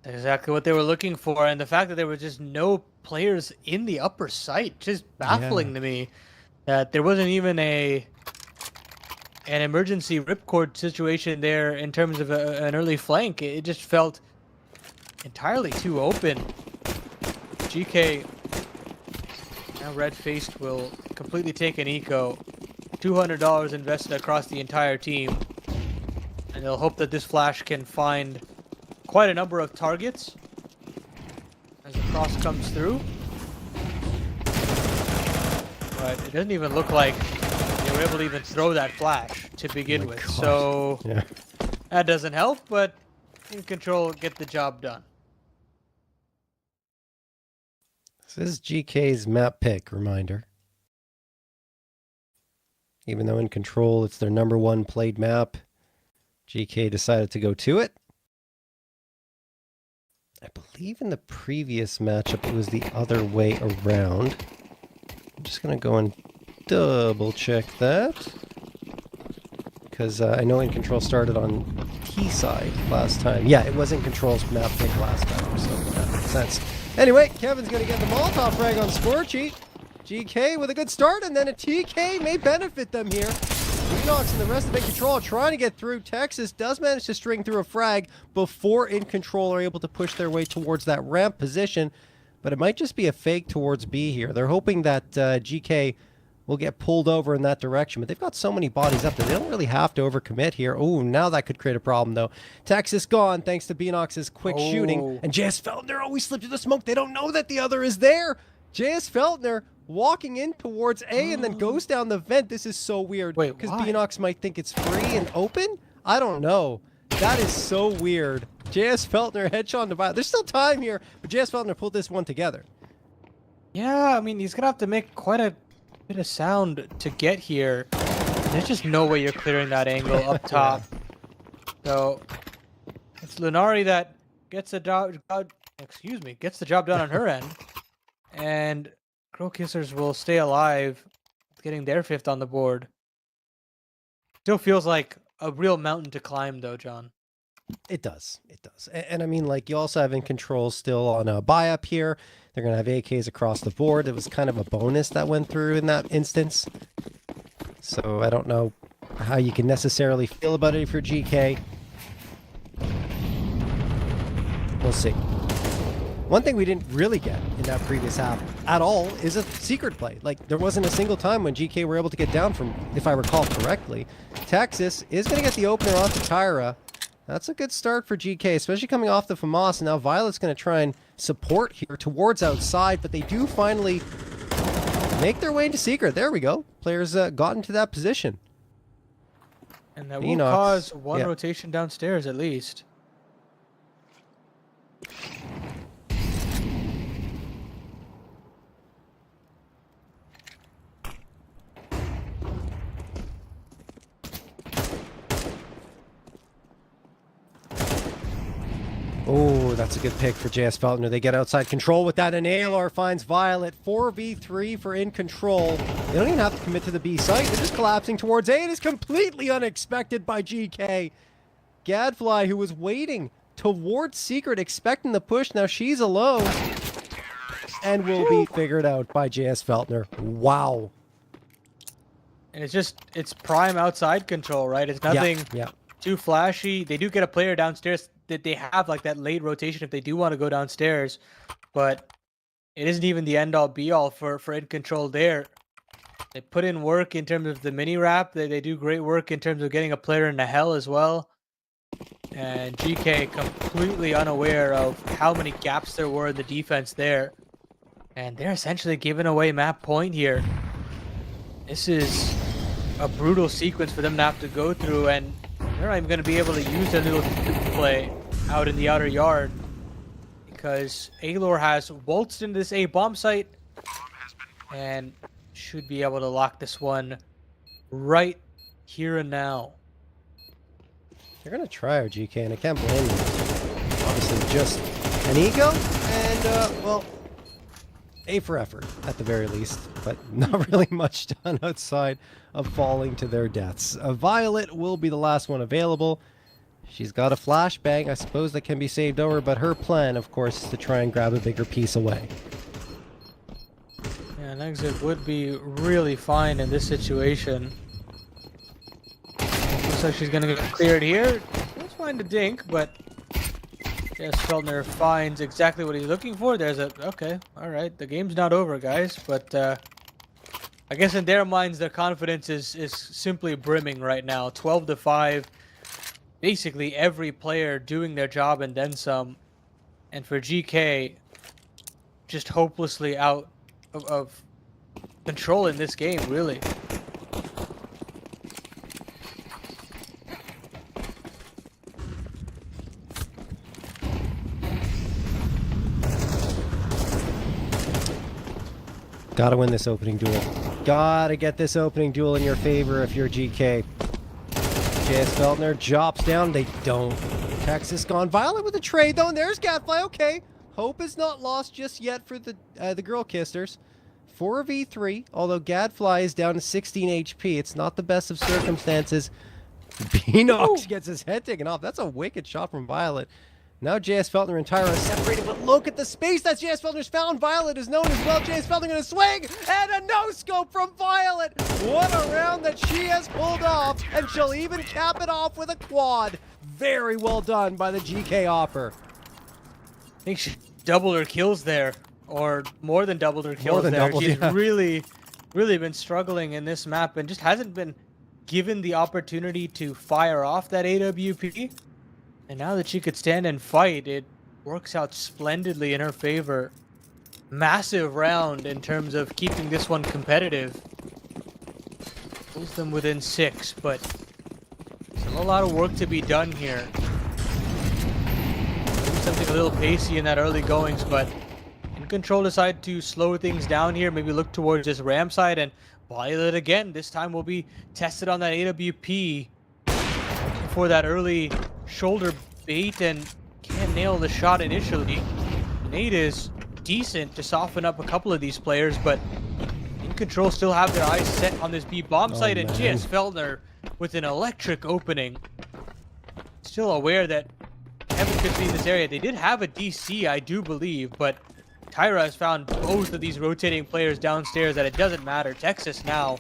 Exactly what they were looking for, and the fact that there were just no players in the upper site, just baffling to me. That there wasn't even an emergency ripcord situation there in terms of an early flank. It just felt entirely too open. GK, now red-faced, will completely take an eco. $200 invested across the entire team. And they'll hope that this flash can find quite a number of targets as the cross comes through. But it doesn't even look like they were able to even throw that flash to begin with. God. So Yeah. that doesn't help, but InControl get the job done. This is GK's map pick, reminder. Even though InControl, it's their #1 played map, GK decided to go to it. I believe in the previous matchup it was the other way around. I'm just going to go and double check that. Because I know InControl started on T side last time. Yeah, it was InControl's map pick last time, so that makes sense. Anyway, Kevin's going to get the Molotov frag on Scorchy. GK with a good start, and then a TK may benefit them here. Enox and the rest of InControl are trying to get through. Texas does manage to string through a frag before InControl are able to push their way towards that ramp position. But it might just be a fake towards B here. They're hoping that GK will get pulled over in that direction. But they've got so many bodies up there. They don't really have to overcommit here. Oh, now that could create a problem, though. Texas gone thanks to Beanox's quick shooting. And JS Feltner always slipped through the smoke. They don't know that the other is there. JS Feltner walking in towards A and then goes down the vent. This is so weird. Wait, because why? Beanox might think it's free and open? I don't know. That is so weird. JS Feltner headshot to Violet. There's still time here, but JS Feltner pulled this one together. Yeah, I mean, he's going to have to make quite a bit of sound to get here. There's just no way you're clearing that angle up top. So, it's Lunari that gets the job done on her end. And Crow Kissers will stay alive, getting their 5th on the board. Still feels like a real mountain to climb, though, John. It does. It does. And I mean, like, you also have InControl still on a buy-up here. They're going to have AKs across the board. It was kind of a bonus that went through in that instance. So I don't know how you can necessarily feel about it if you're GK. We'll see. One thing we didn't really get in that previous half at all is a secret play. Like, there wasn't a single time when GK were able to get down from, if I recall correctly. Texas is going to get the opener onto Tyra. That's a good start for GK, especially coming off the FAMAS. Now Violet's going to try and support here towards outside, but they do finally make their way into secret. There we go. Players got into that position. And that will cause one rotation downstairs at least. Oh, that's a good pick for JS Feltner. They get outside control with that, and ALR finds Violet. 4v3 for InControl. They don't even have to commit to the B site. They're just collapsing towards A. It is completely unexpected by GK. Gadfly, who was waiting towards Secret, expecting the push. Now she's alone. And will be figured out by JS Feltner. Wow. And it's prime outside control, right? It's nothing too flashy. They do get a player downstairs that they have like that late rotation if they do want to go downstairs, but it isn't even the end all be all for InControl there. They put in work in terms of the mini wrap. They do great work in terms of getting a player into hell as well. And GK completely unaware of how many gaps there were in the defense there. And they're essentially giving away map point here. This is a brutal sequence for them to have to go through, and they're not even going to be able to use their little play out in the outer yard because Alor has waltzed into this A bomb site and should be able to lock this one right here and now. They're going to try our GK, and I can't blame them. Obviously, just an ego, and, well, A for effort, at the very least, but not really much done outside of falling to their deaths. Violet will be the last one available. She's got a flashbang, I suppose, that can be saved over, but her plan, of course, is to try and grab a bigger piece away. Yeah, an exit would be really fine in this situation. Looks like she's going to get cleared here. Let's find a dink, but yes, Feldner finds exactly what he's looking for. There's a... Okay, all right. The game's not over, guys. But I guess in their minds, their confidence is simply brimming right now. 12-5. Basically, every player doing their job and then some. And for GK, just hopelessly out of control in this game, really. Gotta win this opening duel. Gotta get this opening duel in your favor if you're GK. JS Feltner drops down. They don't. Texas gone Violet with a trade, though, and there's Gadfly. Okay. Hope is not lost just yet for the Girl Kisters. 4v3, although Gadfly is down to 16 HP. It's not the best of circumstances. Beanox gets his head taken off. That's a wicked shot from Violet. Now JS Feltner and Tyra are separated, but look at the space that JS Feltner's found. Violet is known as well. JS Feltner going to swing, and a no-scope from Violet. What a round that she has pulled off, and she'll even cap it off with a quad. Very well done by the GK Opper. I think she doubled her kills there, or more than doubled her kills there. She's really been struggling in this map and just hasn't been given the opportunity to fire off that AWP. And now that she could stand and fight, it works out splendidly in her favor. Massive round in terms of keeping this one competitive. Pulls them within 6, but still a lot of work to be done here. Maybe something a little pacey in that early goings, but InControl decide to slow things down here, maybe look towards this ramp side, and Violet again. This time will be tested on that AWP for that early shoulder bait and can't nail the shot initially. Nate is decent to soften up a couple of these players, but InControl still have their eyes set on this B bomb site, and JS Feltner with an electric opening. Still aware that Kevin could be in this area. They did have a DC, I do believe, but Tyra has found both of these rotating players downstairs that it doesn't matter. Texas now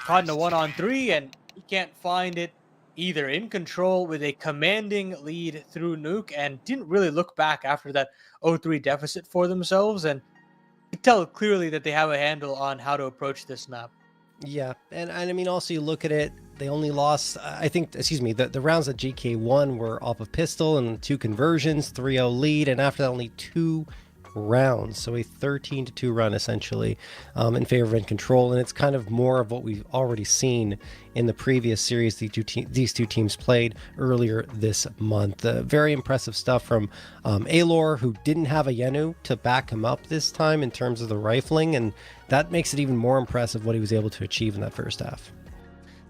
caught in a 1-on-3, and he can't find it either. InControl with a commanding lead through nuke and didn't really look back after that 0-3 deficit for themselves, and you can tell clearly that they have a handle on how to approach this map. Yeah, and I mean, also you look at it, they only lost, I think, excuse me, the rounds that GK won were off of pistol and 2 conversions, 3-0 lead, and after that only 2 rounds, so a 13-2 run essentially in favor of InControl, and it's kind of more of what we've already seen in the previous series these two teams played earlier this month. Very impressive stuff from Alor, who didn't have a Yenu to back him up this time in terms of the rifling, and that makes it even more impressive what he was able to achieve in that first half.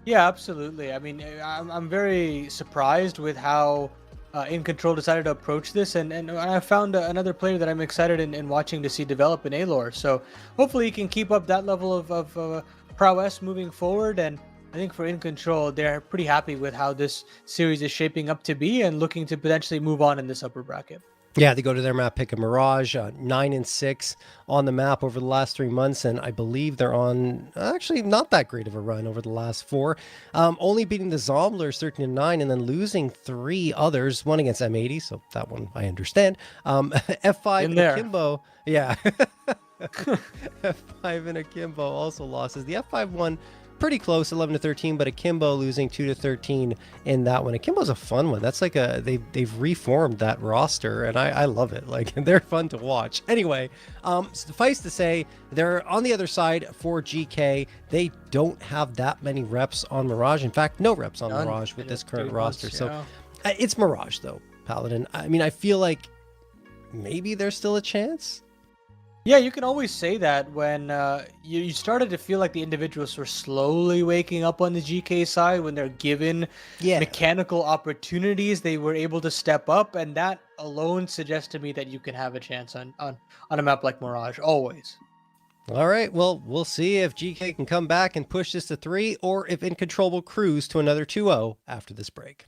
Yeah, absolutely. I mean, I'm very surprised with how InControl decided to approach this, and I found another player that I'm excited in watching to see develop in Alor. So hopefully he can keep up that level of prowess moving forward, and I think for InControl, they're pretty happy with how this series is shaping up to be and looking to potentially move on in this upper bracket. Yeah, they go to their map pick a Mirage, 9-6 on the map over the last 3 months, and I believe they're on actually not that great of a run over the last 4. Only beating the Zomblers 13-9 and then losing 3 others, one against M80, so that one I understand. F5 and Akimbo, yeah. F5 and Akimbo also losses. The F5 one pretty close, 11 to 13, but Akimbo losing 2 to 13 in that one. Akimbo's a fun one. That's like they've reformed that roster, and I love it. Like, they're fun to watch. Anyway, suffice to say, they're on the other side for GK. They don't have that many reps on Mirage. In fact, no reps on Mirage with this current roster. So it's Mirage, though, Paladin. I mean, I feel like maybe there's still a chance. Yeah, you can always say that when you started to feel like the individuals were slowly waking up on the GK side. When they're given mechanical opportunities, they were able to step up, and that alone suggests to me that you can have a chance on a map like Mirage, always. All right, well, we'll see if GK can come back and push this to 3, or if InControl will cruise to another 2-0 after this break.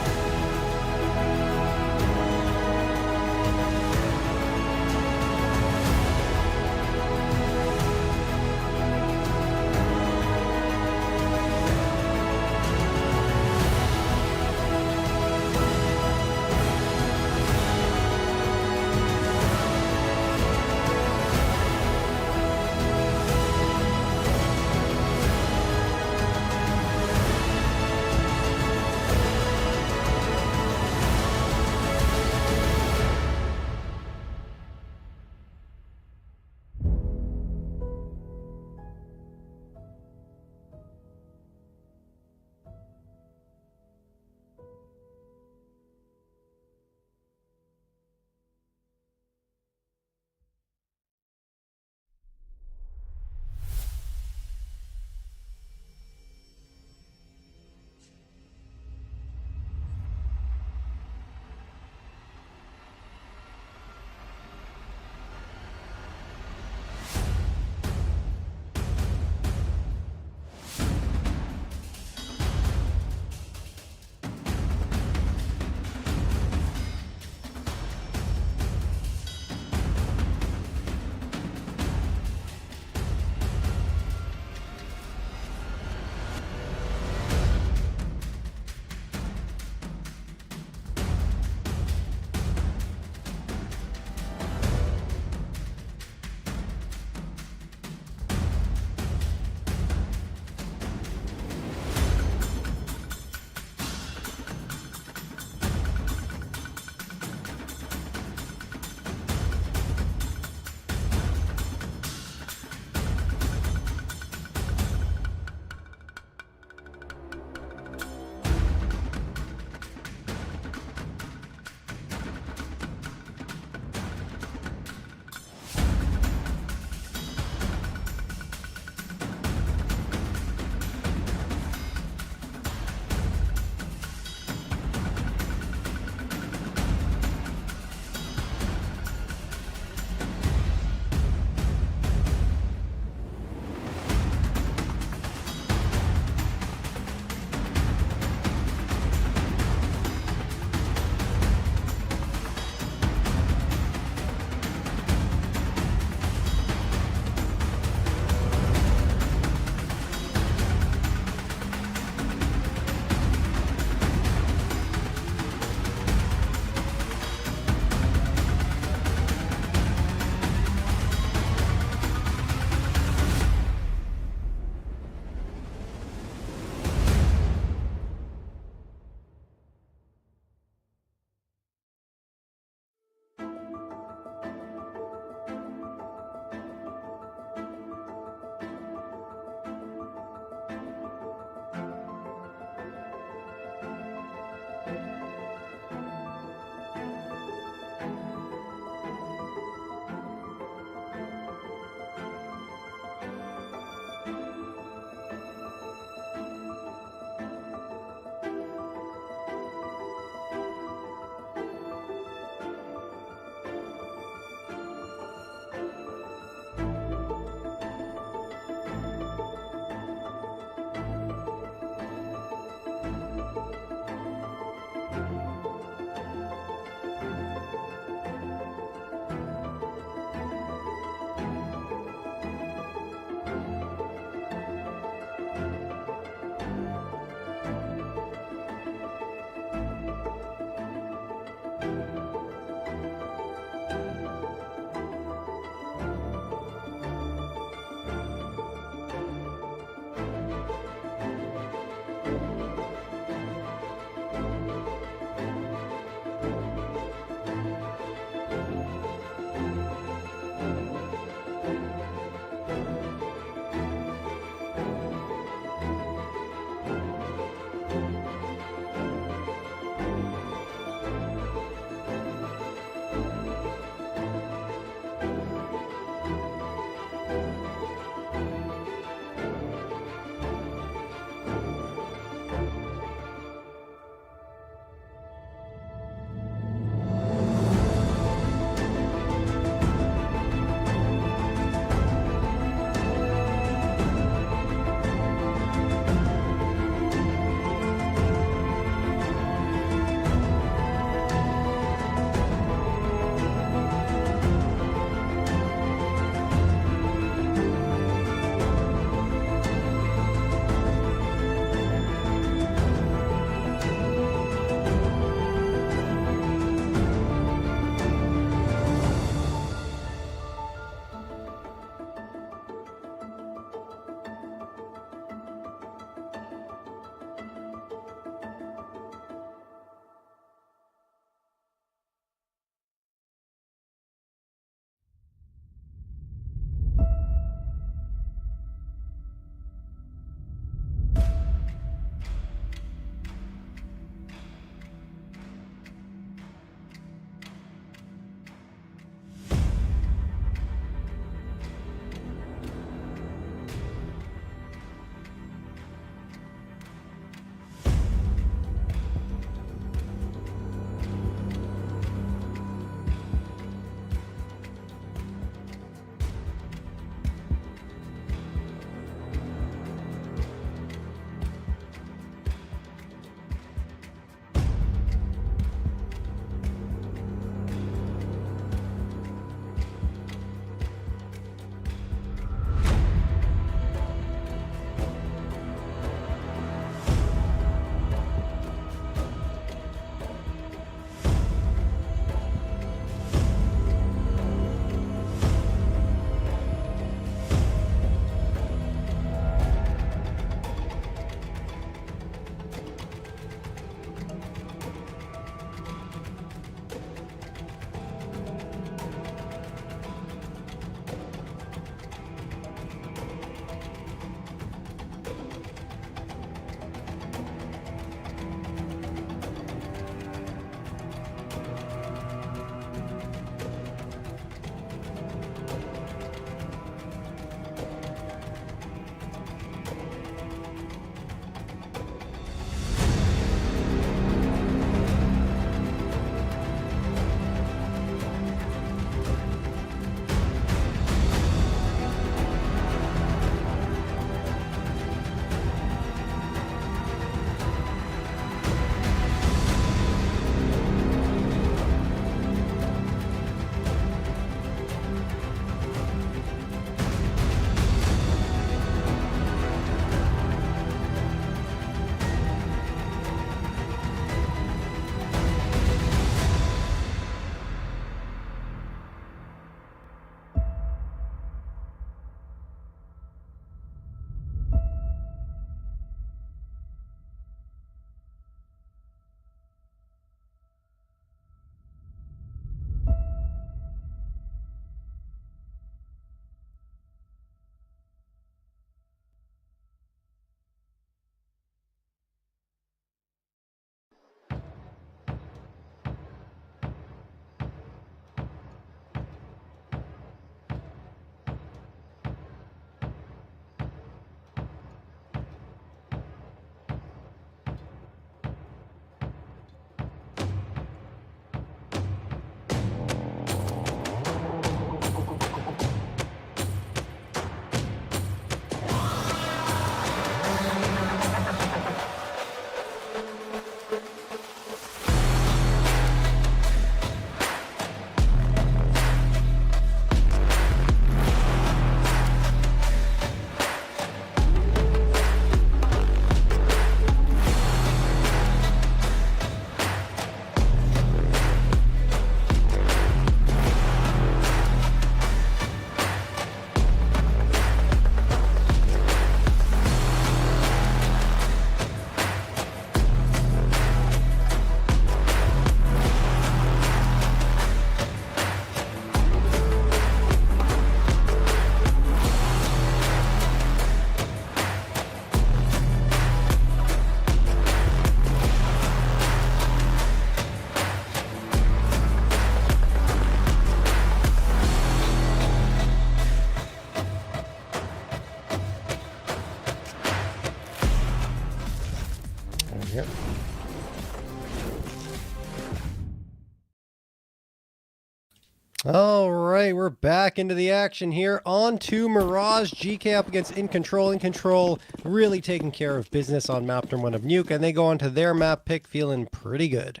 All right, we're back into the action here. On to Mirage. GK up against InControl. InControl really taking care of business on map number 1 of Nuke, and they go on to their map pick feeling pretty good.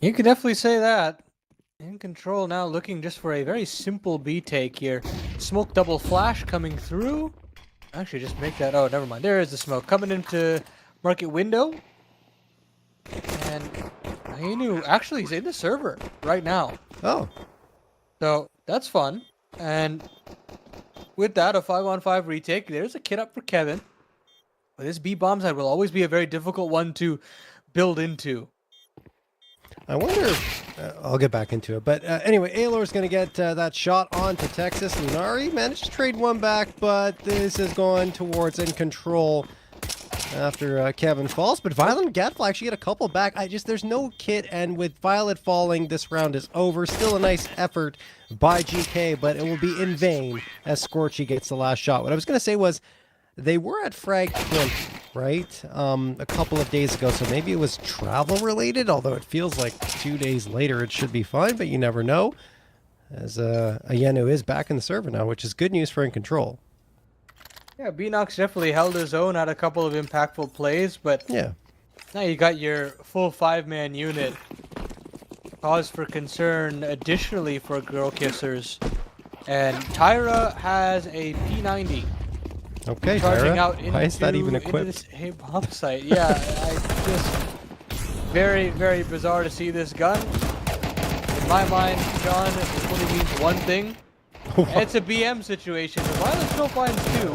You could definitely say that. InControl now looking just for a very simple B take here. Smoke double flash coming through. Actually, just make that. Oh, never mind. There is the smoke coming into market window. And Ainu actually is in the server right now. Oh. So that's fun. And with that, a 5-on-5 retake. There's a kit up for Kevin. But this B bomb side will always be a very difficult one to build into. I wonder if, I'll get back into it. But anyway, Aelor's going to get that shot onto Texas. Lunari managed to trade one back, but this is going towards InControl after Kevin falls. But Violet and Gadfly actually get a couple back. There's no kit, and with Violet falling, this round is over. Still a nice effort by GK, but it will be in vain as Scorchy gets the last shot. What I was going to say was, they were at Frag 20, right? A couple of days ago, so maybe it was travel related, although it feels like 2 days later it should be fine, but you never know. As Ayenu is back in the server now, which is good news for InControl. Yeah, Beanox definitely held his own, had a couple of impactful plays, but Yeah. now you got your full 5-man unit. Cause for concern additionally for Girl Kissers. And Tyra has a P90. Okay, Charging Tyra. out into, Why is that even into equipped? this bomb site. Yeah, I just very, very bizarre to see this gun. In my mind, John, it only means one thing. And it's a BM situation. The Violet still finds 2.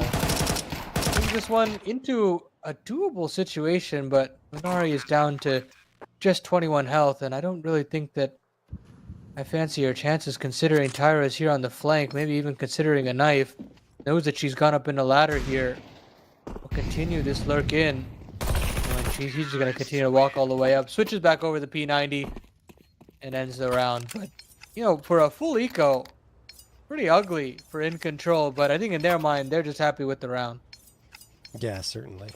Brings this one into a doable situation, but Minari is down to just 21 health, and I don't really think that I fancy her chances considering Tyra is here on the flank, maybe even considering a knife. Knows that she's gone up in the ladder here. Will continue this lurk in. And he's just going to continue to walk all the way up. Switches back over the P90 and ends the round. But, you know, for a full eco, pretty ugly for InControl. But I think in their mind, they're just happy with the round. Yeah, certainly.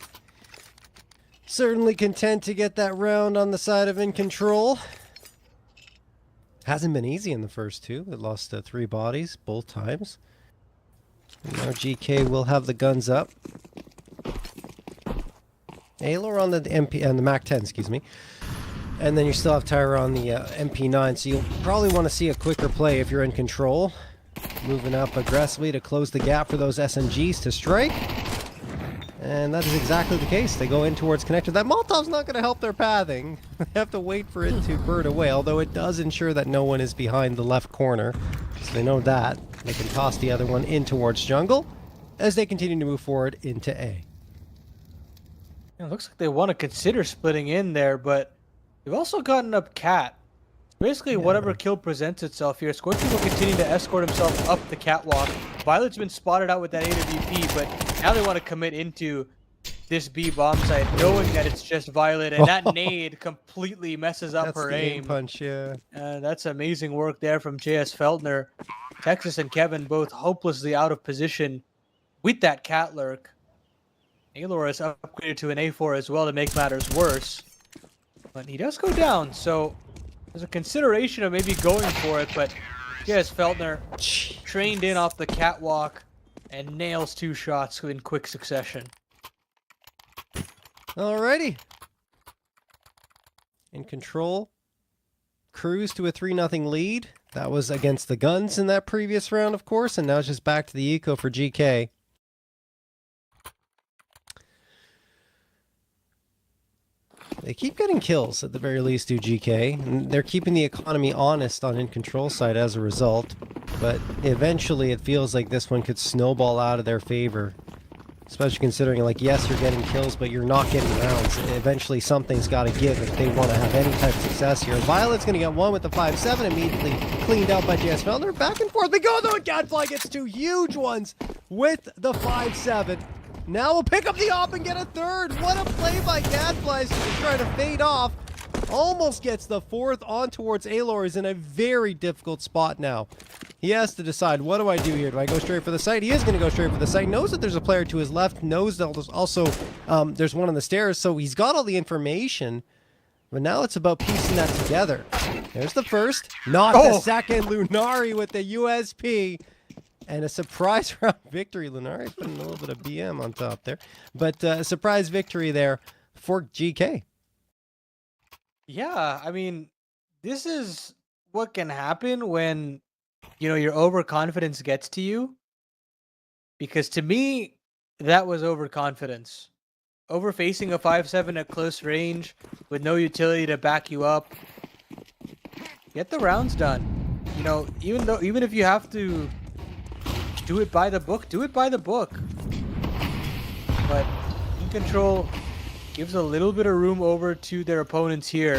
Certainly content to get that round on the side of InControl. Hasn't been easy in the first 2. It lost 3 bodies both times. Now GK will have the guns up. Aelor on the MP and the Mac 10, excuse me. And then you still have Tyra on the MP9, so you'll probably want to see a quicker play if you're InControl. Moving up aggressively to close the gap for those SMGs to strike. And that is exactly the case. They go in towards connector. That Molotov's not going to help their pathing. They have to wait for it to burn away, although it does ensure that no one is behind the left corner. So they know that. They can toss the other one in towards jungle as they continue to move forward into A. It looks like they want to consider splitting in there, but they've also gotten up Cat. Basically, whatever kill presents itself here, Scorpion will continue to escort himself up the catwalk. Violet's been spotted out with that AWP, but now they want to commit into this B bomb site, knowing that it's just Violet, and that nade completely messes up her aim. Punch, yeah. That's amazing work there from JS Feldner. Texas and Kevin both hopelessly out of position with that cat lurk. Aelor is upgraded to an A4 as well to make matters worse. But he does go down, so there's a consideration of maybe going for it, but JS Feldner trained in off the catwalk and nails 2 shots in quick succession. Alrighty. InControl. Cruise to a 3-0 lead. That was against the guns in that previous round, of course, and now it's just back to the eco for GK. They keep getting kills, at the very least, do GK. And they're keeping the economy honest on InControl side as a result. But eventually it feels like this one could snowball out of their favor. Especially considering, like, yes, you're getting kills, but you're not getting rounds. Eventually something's got to give if they want to have any type of success here. Violet's going to get one with the 5-7, immediately cleaned out by JS Feldner. Back and forth they go, though, and Gadfly gets 2 huge ones with the 5-7. Now we'll pick up the op and get a 3rd. What a play by Gadfly to try to fade off. Almost gets the 4th on towards Aelor. Is in a very difficult spot now. He has to decide, what do I do here? Do I go straight for the site? He is going to go straight for the site. Knows that there's a player to his left. Knows that there's also there's one on the stairs. So he's got all the information. But now it's about piecing that together. There's the first, not the second. Lunari with the USP. And a surprise round victory. Lunari putting a little bit of BM on top there. But a surprise victory there for GK. Yeah, I mean, this is what can happen when, your overconfidence gets to you. Because to me, that was overconfidence. Overfacing a 5-7 at close range with no utility to back you up. Get the rounds done. Even if you have to do it by the book, do it by the book. But InControl gives a little bit of room over to their opponents here.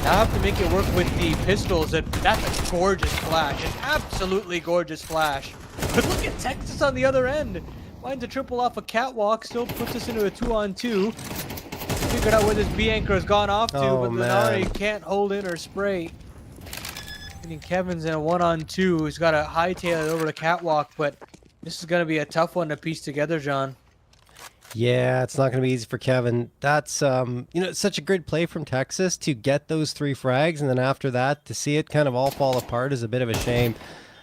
Now have to make it work with the pistols, and that's a gorgeous flash, an absolutely gorgeous flash. But look at Texas on the other end. Finds a triple off a catwalk, still puts us into a 2-on-2. Figured out where this B anchor has gone off to, but Lunari can't hold in or spray. I think Kevin's in a 1-on-2. He's got to hightail it over the catwalk, but this is going to be a tough one to piece together, John. Yeah, it's not going to be easy for Kevin. That's, it's such a great play from Texas to get those 3 frags, and then after that, to see it kind of all fall apart is a bit of a shame.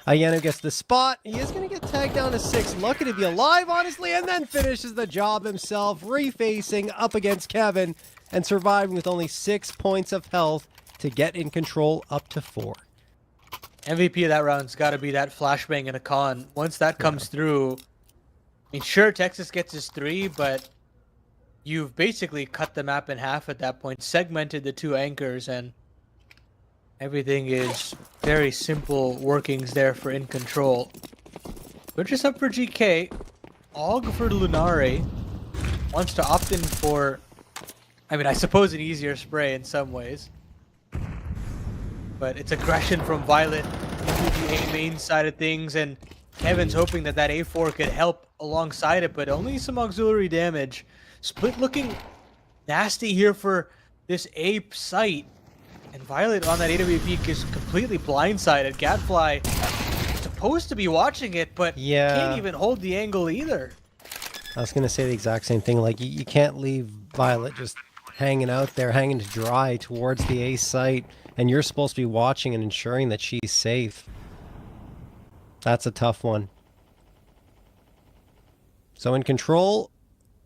Ayano gets the spot. He is going to get tagged down to 6. Lucky to be alive, honestly, and then finishes the job himself, refacing up against Kevin and surviving with only 6 points of health to get InControl up to 4. MVP of that round's got to be that flashbang in a con. Once that comes through, I mean, sure, Texas gets his 3, but you've basically cut the map in half at that point, segmented the 2 anchors, and everything is very simple workings there for InControl. We're just up for GK. Og for Lunari. Wants to opt in for, I suppose an easier spray in some ways. But it's aggression from Violet into the A main side of things, and Kevin's hoping that A4 could help alongside it, but only some auxiliary damage. Split looking nasty here for this A site, and Violet on that AWP is completely blindsided. Gadfly is supposed to be watching it, but can't even hold the angle either. I was going to say the exact same thing. Like, you can't leave Violet just hanging out there, hanging to dry towards the A site, and you're supposed to be watching and ensuring that she's safe. That's a tough one. So InControl,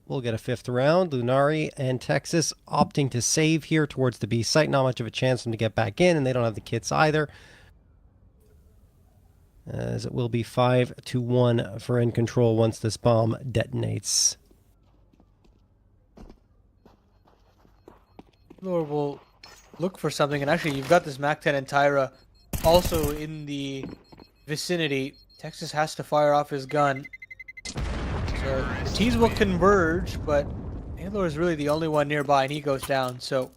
we'll get a 5th round. Lunari and Texas opting to save here towards the B site. Not much of a chance for them to get back in, and they don't have the kits either. As it will be 5-1 for InControl once this bomb detonates. Lord will look for something, and actually you've got this Mac-10 and Tyra also in the vicinity. Texas has to fire off his gun. So the T's will converge, but Halo is really the only one nearby, and he goes down. So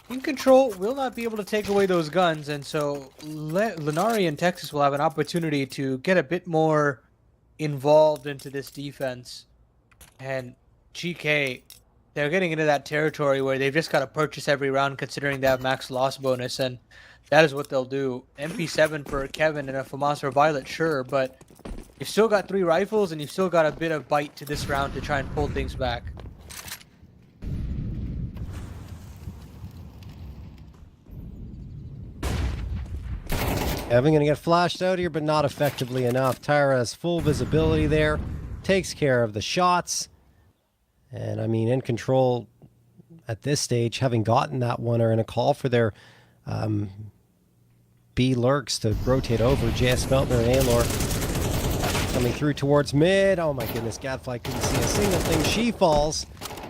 InControl will not be able to take away those guns, and so Lunari and Texas will have an opportunity to get a bit more involved into this defense. And GK, they're getting into that territory where they've just got to purchase every round considering they have max loss bonus, and that is what they'll do. MP7 for Kevin and a FAMAS for Violet, sure, but you've still got 3 rifles and you've still got a bit of bite to this round to try and pull things back. Kevin going to get flashed out here, but not effectively enough. Tyra has full visibility there, takes care of the shots. And I mean, InControl at this stage, having gotten that one, are in a call for their B lurks to rotate over. JS Meltner and Aelor coming through towards mid. Oh my goodness, Gadfly couldn't see a single thing. She falls.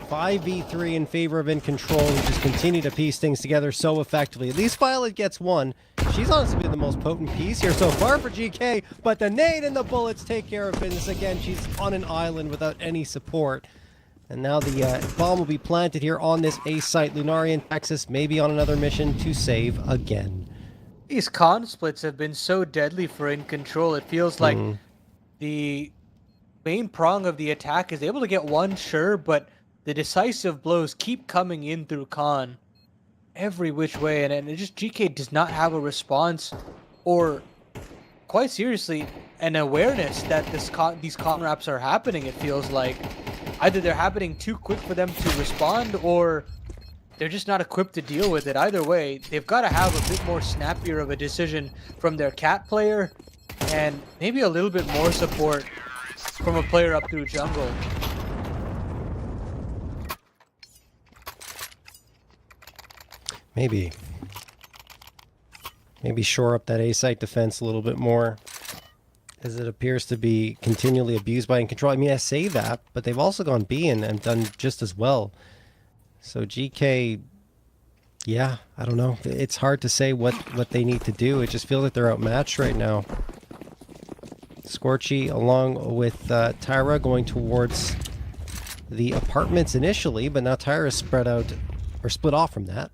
5v3 in favor of InControl, who just continue to piece things together so effectively. At least Violet gets one. She's honestly been the most potent piece here so far for GK, but the nade and the bullets take care of business. Again, she's on an island without any support. And now the bomb will be planted here on this A site. Lunari and Texas may be on another mission to save again. These con splits have been so deadly for InControl. It feels like the main prong of the attack is able to get one, sure, but the decisive blows keep coming in through con every which way, and it just GK does not have a response or, quite seriously, an awareness that these con wraps are happening. It feels like either they're happening too quick for them to respond, or they're just not equipped to deal with it. Either way, they've got to have a bit more snappier of a decision from their cat player, and maybe a little bit more support from a player up through jungle. Maybe shore up that A site defense a little bit more, as it appears to be continually abused by InControl. I mean, I say that, but they've also gone B and done just as well. So GK, yeah, I don't know. It's hard to say what they need to do. It just feels like they're outmatched right now. Scorchy along with Tyra going towards the apartments initially, but now Tyra's spread out, or split off from that.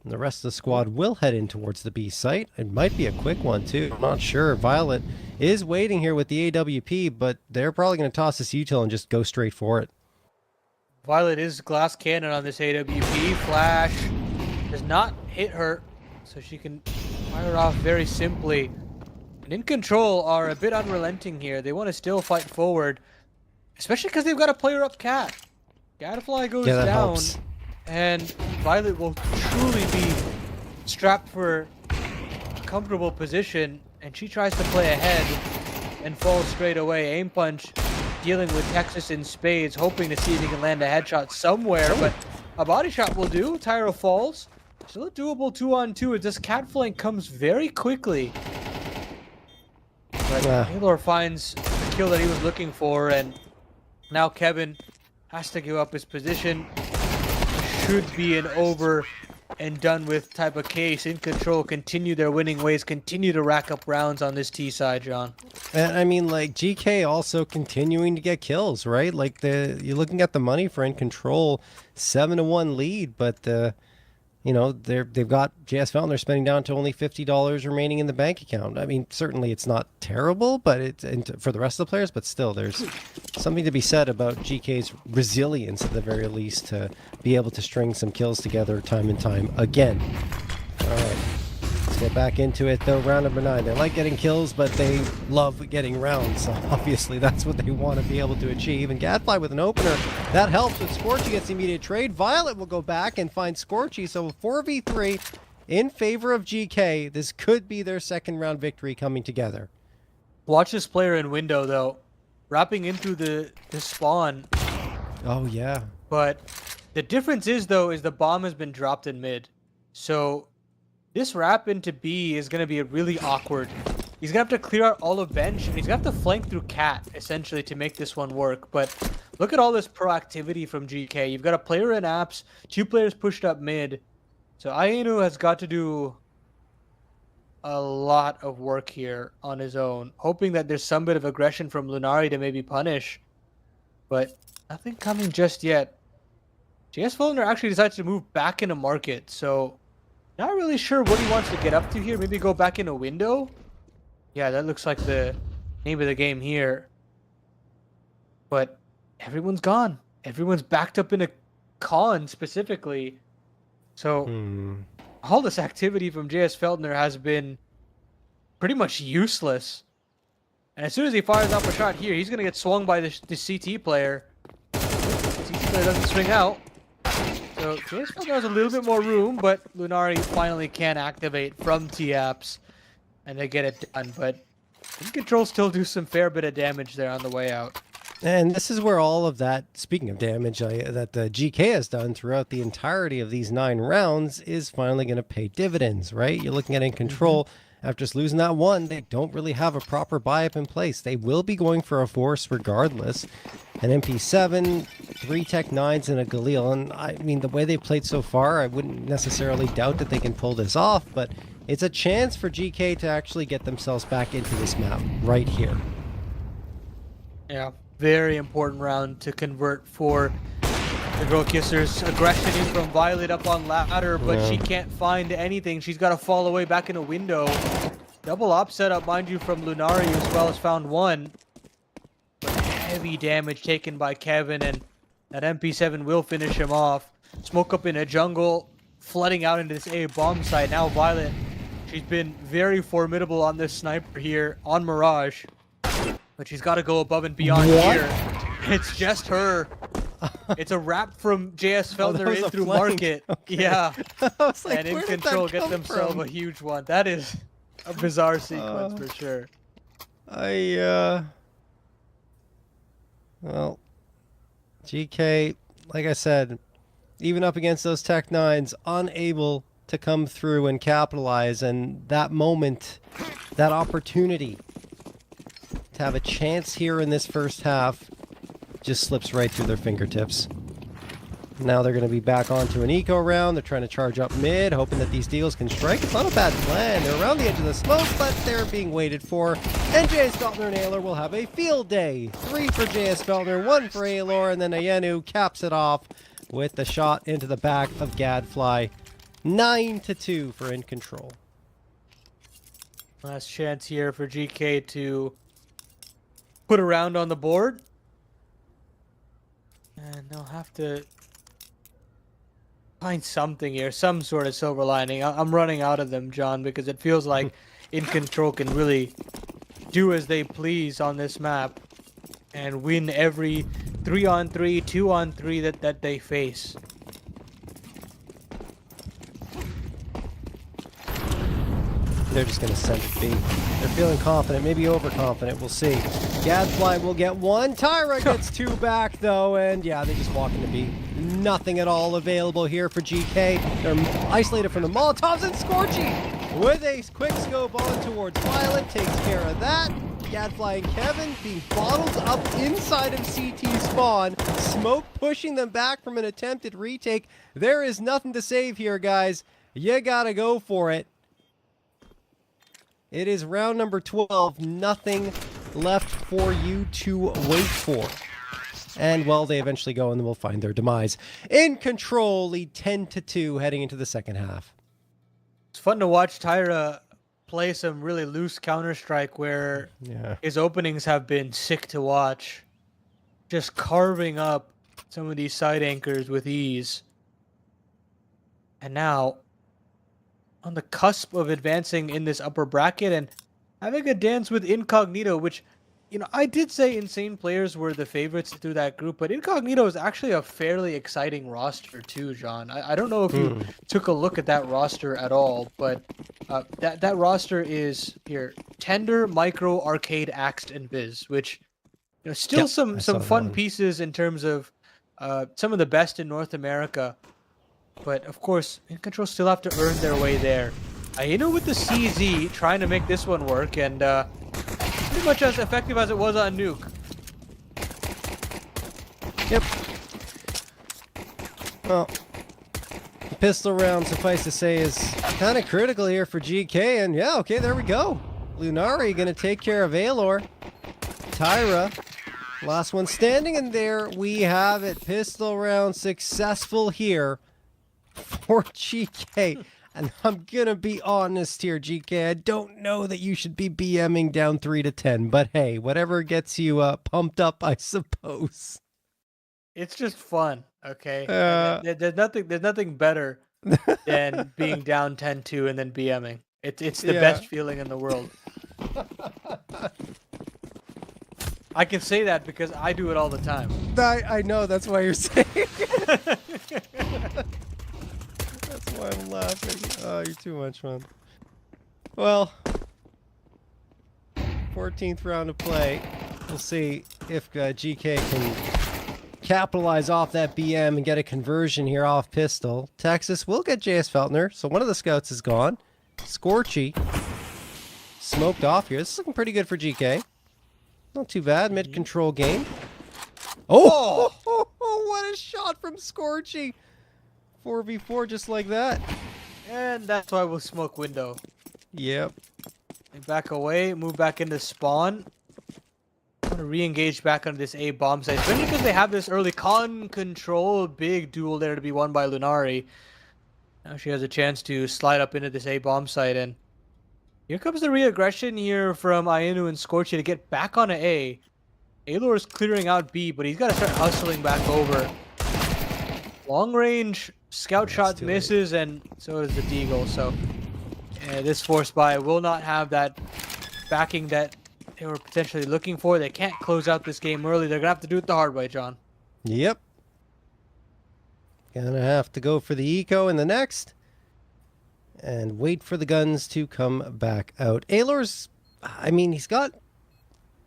And the rest of the squad will head in towards the B site. It might be a quick one too. I'm not sure. Violet is waiting here with the AWP, but they're probably going to toss this util and just go straight for it. Violet is glass cannon on this AWP. Flash does not hit her, so she can fire off very simply. And InControl are a bit unrelenting here. They want to still fight forward, especially because they've got a player up cat. Gadfly goes down. Helps. And Violet will truly be strapped for a comfortable position, and she tries to play ahead and falls straight away. Aim punch dealing with Texas in spades, hoping to see if he can land a headshot somewhere, but a body shot will do. Tyro falls. Still a doable 2-on-2 as this cat flank comes very quickly. But Taylor finds the kill that he was looking for, and now Kevin has to give up his position. Should be an over and done with type of case. InControl continue their winning ways, continue to rack up rounds on this T side, John. And I mean, like, GK also continuing to get kills, right? Like, you're looking at the money for InControl, 7-1 lead, but you know, they've got JS Fountain. They're spending down to only $50 remaining in the bank account. I mean, certainly it's not terrible, but it's for the rest of the players. But still, there's something to be said about GK's resilience, at the very least, to be able to string some kills together time and time again. All right, let's get back into it though. Round number 9. They like getting kills, but they love getting rounds. So obviously, that's what they want to be able to achieve. And Gadfly with an opener. That helps with Scorchy gets the immediate trade. Violet will go back and find Scorchy. So 4v3 in favor of GK. This could be their second round victory coming together. Watch this player in window though, wrapping into the spawn. Oh yeah. But the difference is the bomb has been dropped in mid. So this wrap into B is going to be really awkward. He's going to have to clear out all of bench, and he's going to have to flank through cat, essentially, to make this one work. But look at all this proactivity from GK. You've got a player in apps, 2 players pushed up mid. So Ainu has got to do a lot of work here on his own, hoping that there's some bit of aggression from Lunari to maybe punish. But nothing coming just yet. JS Fulner actually decides to move back into market, so not really sure what he wants to get up to here. Maybe go back in a window? Yeah, that looks like the name of the game here. But everyone's gone. Everyone's backed up in a con specifically. So all this activity from JS Feldner has been pretty much useless. And as soon as he fires off a shot here, he's going to get swung by the CT player. CT player doesn't swing out. So JS Feldner has a little bit more room, but Lunari finally can activate from T-Apps. And they get it done, but InControl still do some fair bit of damage there on the way out. And this is where all of that, speaking of damage, that the GK has done throughout the entirety of these 9 rounds is finally going to pay dividends, right? You're looking at InControl. After just losing that one, they don't really have a proper buy-up in place. They will be going for a force regardless. An MP7, 3 Tech 9s, and a Galil. And I mean, the way they've played so far, I wouldn't necessarily doubt that they can pull this off, but it's a chance for GK to actually get themselves back into this map right here. Yeah, very important round to convert for the Girl Kissers. Aggression in from Violet up on ladder, but she can't find anything. She's got to fall away back in a window. Double op setup, mind you, from Lunari, as well as found one. But heavy damage taken by Kevin, and that MP7 will finish him off. Smoke up in a jungle, flooding out into this A bomb site. Now Violet, she's been very formidable on this sniper here on Mirage. But she's got to go above and beyond here. It's just her It's a wrap from JS Oh, that Felder was in a through flank. market. Okay. Yeah. I was like, And where did that InControl get come themselves from? a huge one. That is a bizarre sequence for sure. Well, GK, like I said, even up against those Tech 9s, unable to come through and capitalize. And that moment, that opportunity to have a chance here in this first half just slips right through their fingertips. Now they're going to be back onto an eco round. They're trying to charge up mid, hoping that these deals can strike. It's not a bad plan. They're around the edge of the smoke, but they're being waited for. And JS Feltner and Aelor will have a field day. 3 for JS Feltner, 1 for Aelor, and then Ayenu caps it off with the shot into the back of Gadfly. 9-2 for InControl. Last chance here for GK to put a round on the board. And they'll have to find something here, some sort of silver lining. I'm running out of them, John, because it feels like InControl can really do as they please on this map and win every 3-on-3, 2-on-3 that they face. They're just going to send it B. They're feeling confident, maybe overconfident. We'll see. Gadfly will get 1. Tyra gets 2 back, though. And yeah, they just walk into B. Nothing at all available here for GK. They're isolated from the Molotovs, and Scorchy with a quick scope on towards Violet takes care of that. Gadfly and Kevin being bottled up inside of CT spawn. Smoke pushing them back from an attempted retake. There is nothing to save here, guys. You gotta go for it. It is round number 12. Nothing left for you to wait for. And, well, they eventually go and then we'll find their demise. InControl lead 10-2 heading into the second half. It's fun to watch Tyra play some really loose Counter-Strike where his openings have been sick to watch. Just carving up some of these side anchors with ease. And now, on the cusp of advancing in this upper bracket and having a dance with Incognito, which, you know, I did say Insane Players were the favorites through that group, but Incognito is actually a fairly exciting roster too, John. I don't know if you took a look at that roster at all, but that roster is here: Tender, Micro, Arcade, Axed, and Biz, which, you know, still some fun pieces in terms of some of the best in North America. But, of course, InControl still have to earn their way there. Ayeno with the CZ, trying to make this one work, and pretty much as effective as it was on Nuke. Yep. Well, the pistol round, suffice to say, is kind of critical here for GK, and yeah, okay, there we go. Lunari going to take care of Aelor. Tyra, last one standing, and there we have it. Pistol round successful here for GK. And I'm gonna be honest here, GK. I don't know that you should be BMing down 3-10, but hey, whatever gets you pumped up, I suppose. It's just fun, okay? There's nothing better than being down 10-2 and then BMing. It's the best feeling in the world. I can say that because I do it all the time. I know, that's why you're saying it. That's why I'm laughing. Oh, you're too much fun. Well, 14th round of play. We'll see if GK can capitalize off that BM and get a conversion here off pistol. Texas will get JS Feltner, so one of the scouts is gone. Scorchy smoked off here. This is looking pretty good for GK. Not too bad. Mid-control game. Oh! What a shot from Scorchy! 4v4 just like that. And that's why we'll smoke window. Yep. They back away, move back into spawn. Want to re-engage back on this A bomb site, especially because they have this early control, big duel there to be won by Lunari. Now she has a chance to slide up into this A bomb site, and here comes the re-aggression here from Ayenu and Scorchy to get back on A. Aelor is clearing out B, but he's got to start hustling back over. Long range scout shot misses, and so does the Deagle. So this force buy will not have that backing that they were potentially looking for. They can't close out this game early. They're gonna have to do it the hard way, John. Yep. Gonna have to go for the eco in the next. And wait for the guns to come back out. Aelor's, I mean, he's got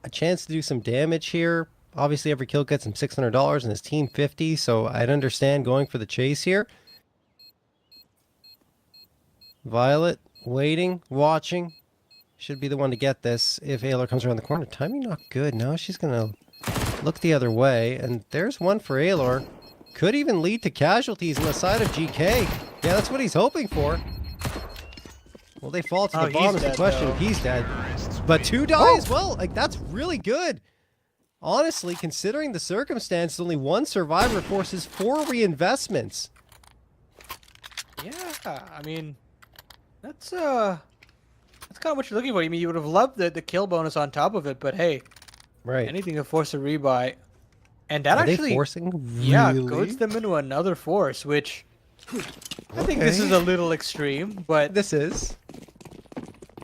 a chance to do some damage here. Obviously, every kill gets him $600 and his team 50, so I'd understand going for the chase here. Violet, waiting, watching. Should be the one to get this if Aelor comes around the corner. Timing not good. Now she's going to look the other way, and there's one for Aelor. Could even lead to casualties on the side of GK. Yeah, that's what he's hoping for. Will they fall to the bomb is the question. Though. He's dead. But 2 die as well. Like, that's really good. Honestly, considering the circumstances, only 1 survivor forces 4 reinvestments. Yeah, I mean, that's kind of what you're looking for. I mean, you would have loved the kill bonus on top of it, but hey, right? Anything to force a rebuy, and that Are actually they forcing? Really? Yeah, goads them into another force, which I think this is a little extreme, but this is.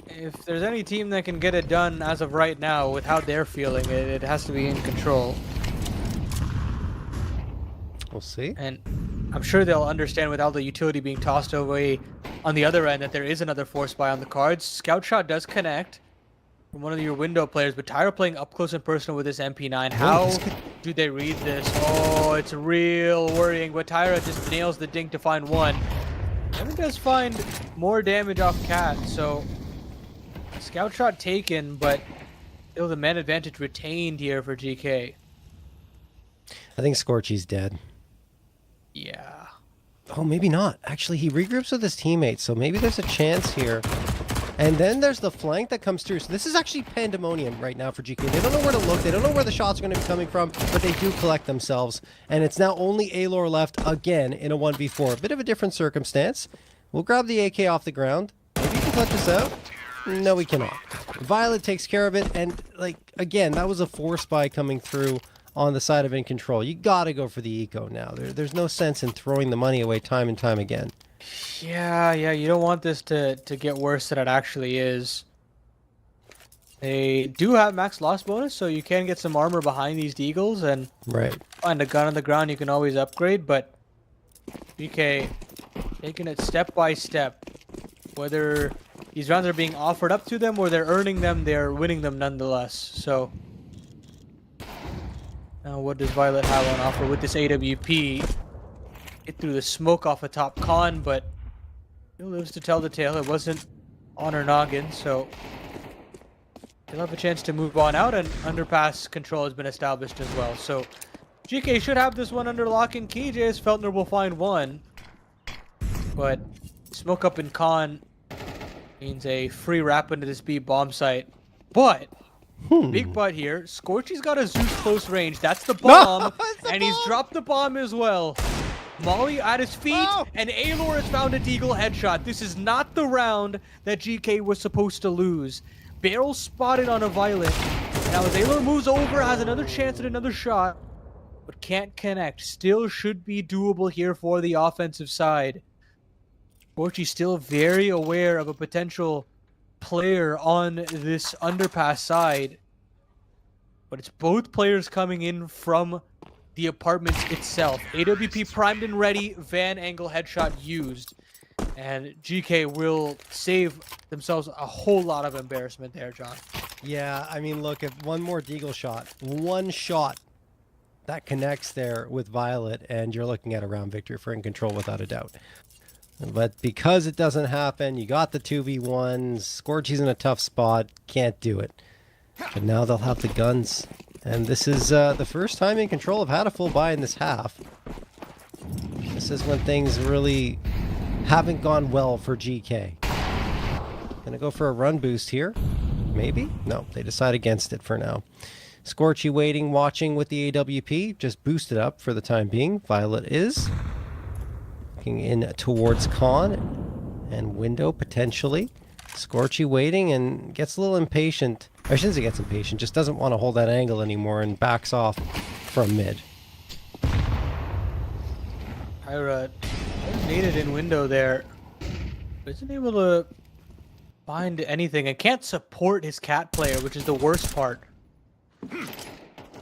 If there's any team that can get it done as of right now with how they're feeling, it has to be InControl. We'll see. And I'm sure they'll understand without the utility being tossed away on the other end that there is another force buy on the cards. Scout shot does connect from one of your window players, but Tyra playing up close and personal with this MP9. How do they read this? Oh, it's real worrying, but Tyra just nails the dink to find one. Evan does find more damage off Cat, so scout shot taken, but still the man advantage retained here for GK. I think Scorchy's dead. Yeah. Oh, maybe not. Actually, he regroups with his teammates, so maybe there's a chance here. And then there's the flank that comes through. So this is actually pandemonium right now for GK. They don't know where to look. They don't know where the shots are going to be coming from, but they do collect themselves. And it's now only Aelor left again in a 1v4. A bit of a different circumstance. We'll grab the AK off the ground. Maybe you can clutch this out. No, we cannot. Violet takes care of it. And, like, again, that was a force buy coming through on the side of InControl. You got to go for the eco now. There's no sense in throwing the money away time and time again. Yeah, you don't want this to get worse than it actually is. They do have max loss bonus, so you can get some armor behind these deagles and find a gun on the ground you can always upgrade, but BK taking it step by step. Whether these rounds are being offered up to them or they're earning them, they're winning them nonetheless. So now what does Violet have on offer with this AWP? Hit through the smoke off a top con, but still lives to tell the tale. It wasn't on her noggin, so they'll have a chance to move on out, and underpass control has been established as well. So GK should have this one under lock and key. JS Feltner will find one, but smoke up in con means a free wrap into this B bomb site. But big butt here. Scorchy's got a Zeus close range. That's the bomb, and he's dropped the bomb as well. Molly at his feet, and Aelor has found a deagle headshot. This is not the round that GK was supposed to lose. Barrel spotted on a Violet. Now as Aelor moves over, has another chance at another shot, but can't connect. Still should be doable here for the offensive side. Scorchy still very aware of a potential player on this underpass side, but it's both players coming in from the apartment itself. AWP primed and ready, van angle headshot used, and GK will save themselves a whole lot of embarrassment there, John. Yeah, I mean, look, if one more deagle shot, one shot that connects there with Violet, and you're looking at a round victory for InControl without a doubt. But because it doesn't happen, you got the 2v1s, Scorchy's in a tough spot, can't do it. But now they'll have the guns. And this is the first time InControl have had a full buy in this half. This is when things really haven't gone well for GK. Gonna go for a run boost here. Maybe? No, they decide against it for now. Scorchy waiting, watching with the AWP. Just boosted up for the time being. Violet is looking in towards con and window potentially. Scorchy waiting and gets a little impatient. I shouldn't say gets impatient, just doesn't want to hold that angle anymore and backs off from mid. Tyra needed in window there. Isn't able to find anything and can't support his cat player, which is the worst part.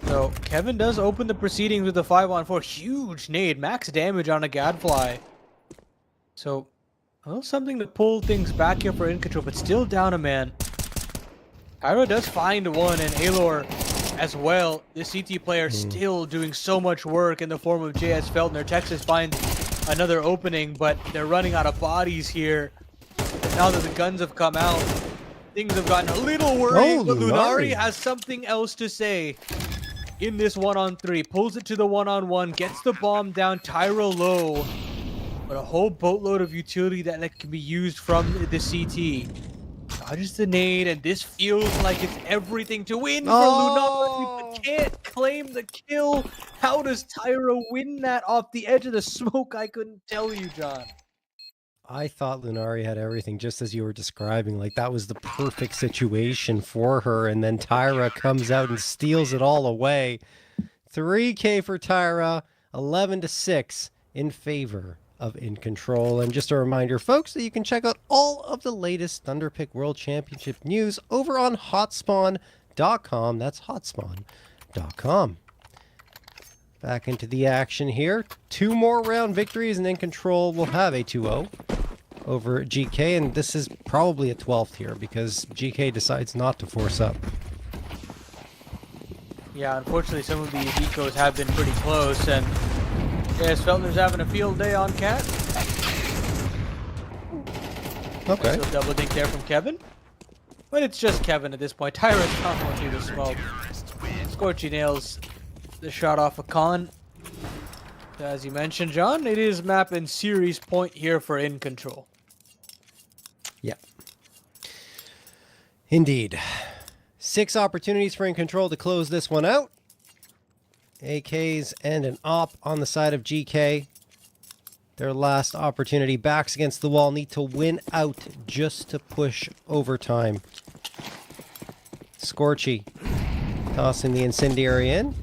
So Kevin does open the proceedings with a 5-on-4. Huge nade, max damage on a gadfly. So a little something to pull things back here for InControl, but still down a man. Tyra does find one, and Alor as well. This CT player still doing so much work in the form of JS Feltner. Texas finds another opening, but they're running out of bodies here. And now that the guns have come out, things have gotten a little worried, but Lunari has something else to say in this 1-on-3. Pulls it to the 1-on-1, gets the bomb down, Tyra low, but a whole boatload of utility that can be used from the CT. Dodges the nade, and this feels like it's everything to win for Lunari, but can't claim the kill. How does Tyra win that off the edge of the smoke? I couldn't tell you, John. I thought Lunari had everything, just as you were describing. Like, that was the perfect situation for her, and then Tyra comes out and steals it all away. 3K for Tyra, 11-6 in favor of InControl. And just a reminder, folks, that you can check out all of the latest Thunderpick World Championship news over on hotspawn.com. That's hotspawn.com. Back into the action here. 2 more round victories, and InControl will have a 2-0 over GK, and this is probably a 12th here because GK decides not to force up. Yeah, unfortunately, some of these ecos have been pretty close, and yes, Feltner's having a field day on Cat. Okay. Nice double dink there from Kevin. But it's just Kevin at this point. Tyra's not going through the smoke. Scorchy nails the shot off a con. As you mentioned, John, it is map and series point here for InControl. Yeah. Indeed. 6 opportunities for InControl to close this one out. AKs and an op on the side of GK. Their last opportunity. Backs against the wall. Need to win out just to push overtime. Scorchy tossing the incendiary in.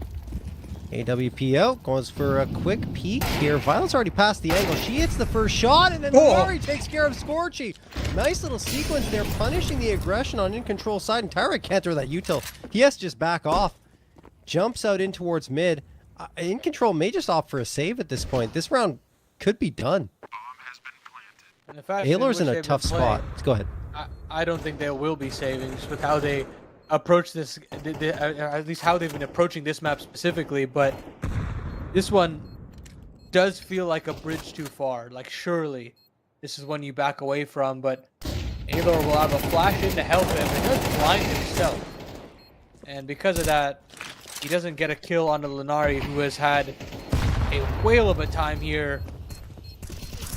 AWP out. Goes for a quick peek here. Violet's already passed the angle. She hits the first shot, and then Lunari takes care of Scorchy. Nice little sequence there, punishing the aggression on InControl side. And Tyra can't throw that util. He has to just back off. Jumps out in towards mid. InControl may just opt for a save at this point. This round could be done. Aylor's in a tough spot. Go ahead. I don't think they will be saving just with how they approach this, at least how they've been approaching this map specifically, but this one does feel like a bridge too far. Like, surely this is one you back away from, but Aylor will have a flash in to help him, and he'll blind himself. And because of that, he doesn't get a kill on the Lunari, who has had a whale of a time here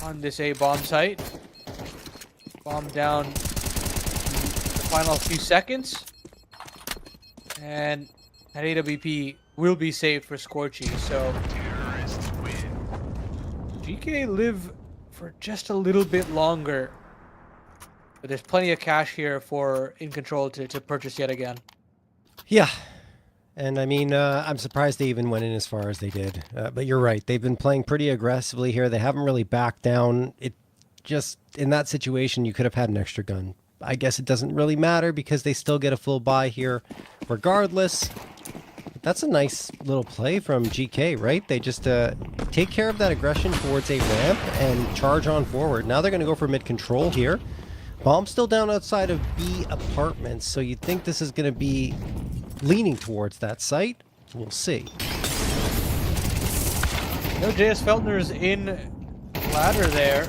on this A bomb site. Bomb down the final few seconds. And that AWP will be saved for Scorchy, so GK live for just a little bit longer. But there's plenty of cash here for InControl to purchase yet again. Yeah. And I mean, I'm surprised they even went in as far as they did. But you're right. They've been playing pretty aggressively here. They haven't really backed down. It just, in that situation, you could have had an extra gun. I guess it doesn't really matter because they still get a full buy here regardless. That's a nice little play from GK, right? They just take care of that aggression towards a ramp and charge on forward. Now they're going to go for mid control here. Bomb still down outside of B apartments, so you'd think this is going to be leaning towards that site. We'll see. No, JS Feltner's in ladder there.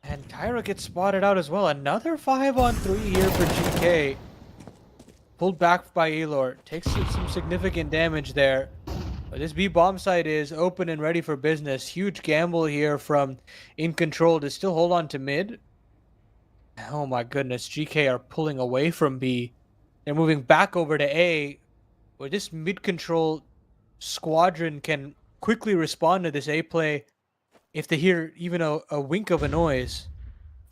And Tyra gets spotted out as well. Another 5-on-3 here for GK. Pulled back by Aylor. Takes some significant damage there. But this B bomb site is open and ready for business. Huge gamble here from InControl to still hold on to mid. Oh my goodness, GK are pulling away from B. They're moving back over to A, where this mid-control squadron can quickly respond to this A play if they hear even a wink of a noise.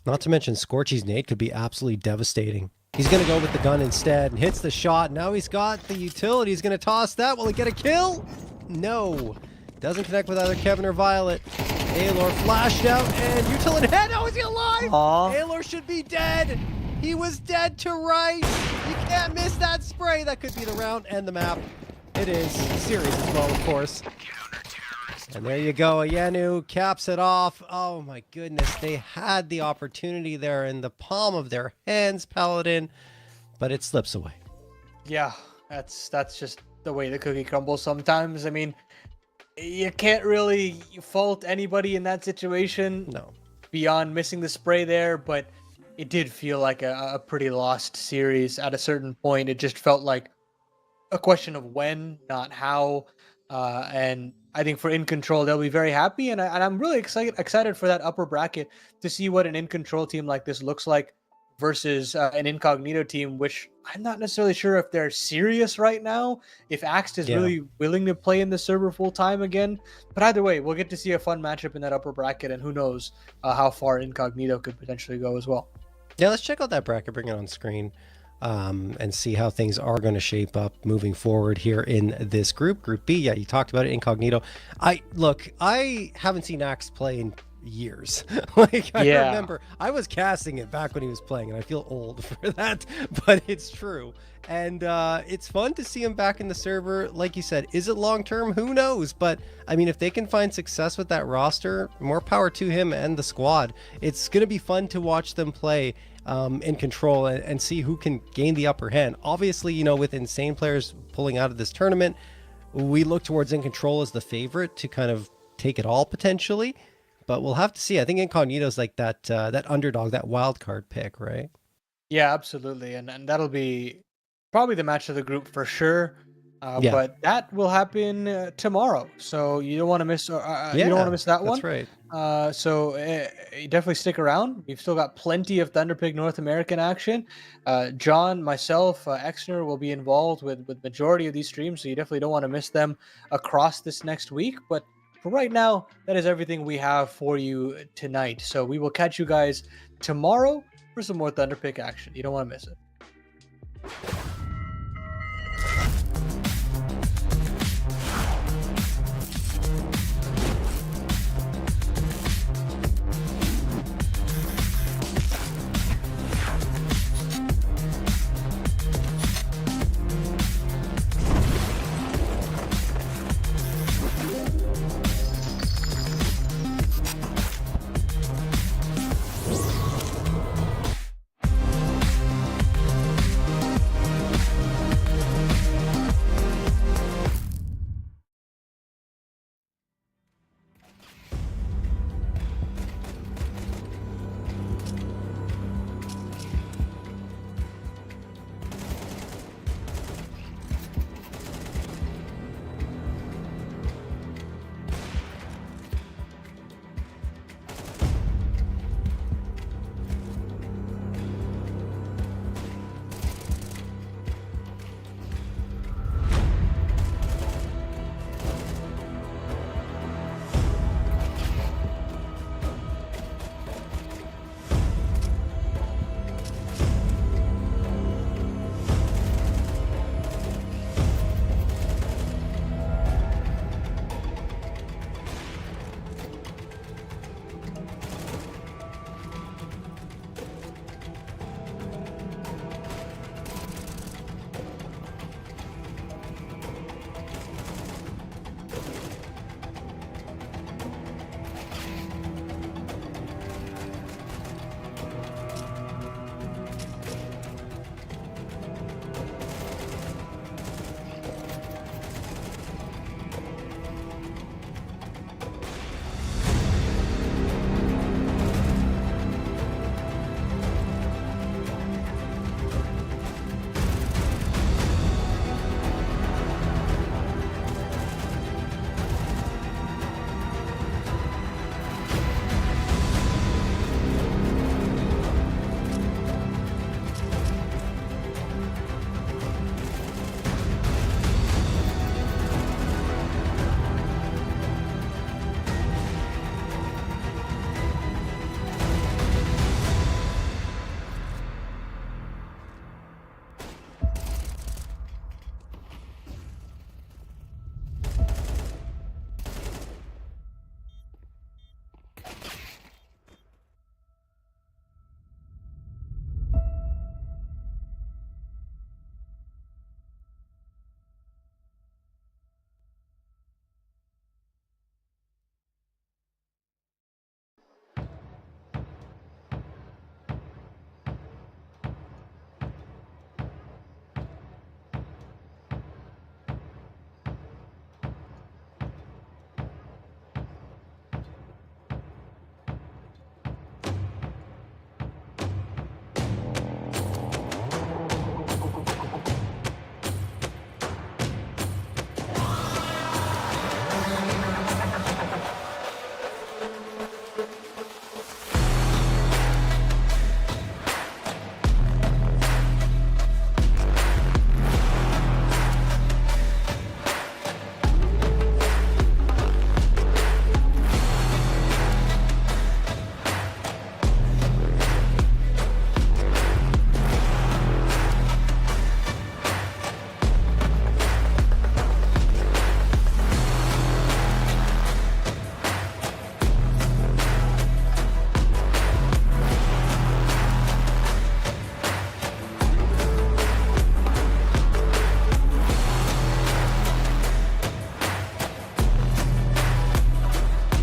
Not to mention Scorchy's nade could be absolutely devastating. He's going to go with the gun instead and hits the shot. Now he's got the utility. He's going to toss that. Will he get a kill? No. Doesn't connect with either Kevin or Violet. Aylor flashed out and utility head. Oh, is he alive? Aww. Aylor should be dead. He was dead to right. You can't miss that spray. That could be the round and the map. It is. Series as well, of course. And there you go. Ayanu caps it off. Oh my goodness. They had the opportunity there in the palm of their hands, Paladin, but it slips away. Yeah, that's just the way the cookie crumbles sometimes. I mean, you can't really fault anybody in that situation. No. Beyond missing the spray there, but it did feel like a pretty lost series at a certain point. It just felt like a question of when, not how. And I think for InControl, they'll be very happy, and I'm really excited for that upper bracket to see what an InControl team like this looks like versus an incognito team, which I'm not necessarily sure if they're serious right now, if Axt is really willing to play in the server full time again. But either way, we'll get to see a fun matchup in that upper bracket, and who knows how far incognito could potentially go as well. Yeah, let's check out that bracket, bring it on screen, and see how things are going to shape up moving forward here in this group. Group B, yeah, you talked about it, incognito. I haven't seen Axe play in years. Like, I remember I was casting it back when he was playing, and I feel old for that, but it's true. And it's fun to see him back in the server. Like you said, is it long term? Who knows? But I mean, if they can find success with that roster, more power to him and the squad. It's going to be fun to watch them play InControl and see who can gain the upper hand. Obviously, you know, with insane players pulling out of this tournament, we look towards InControl as the favorite to kind of take it all potentially. But we'll have to see. I think Incognito's like that underdog, that wild card pick, right? Yeah, absolutely. And that'll be probably the match of the group for sure. But that will happen tomorrow, so you don't want to miss. You don't want to miss that one. That's right. So you definitely stick around. We've still got plenty of Thunderpick North American action. John, myself, Exner will be involved with majority of these streams, so you definitely don't want to miss them across this next week. But for right now, that is everything we have for you tonight. So we will catch you guys tomorrow for some more Thunderpick action. You don't want to miss it.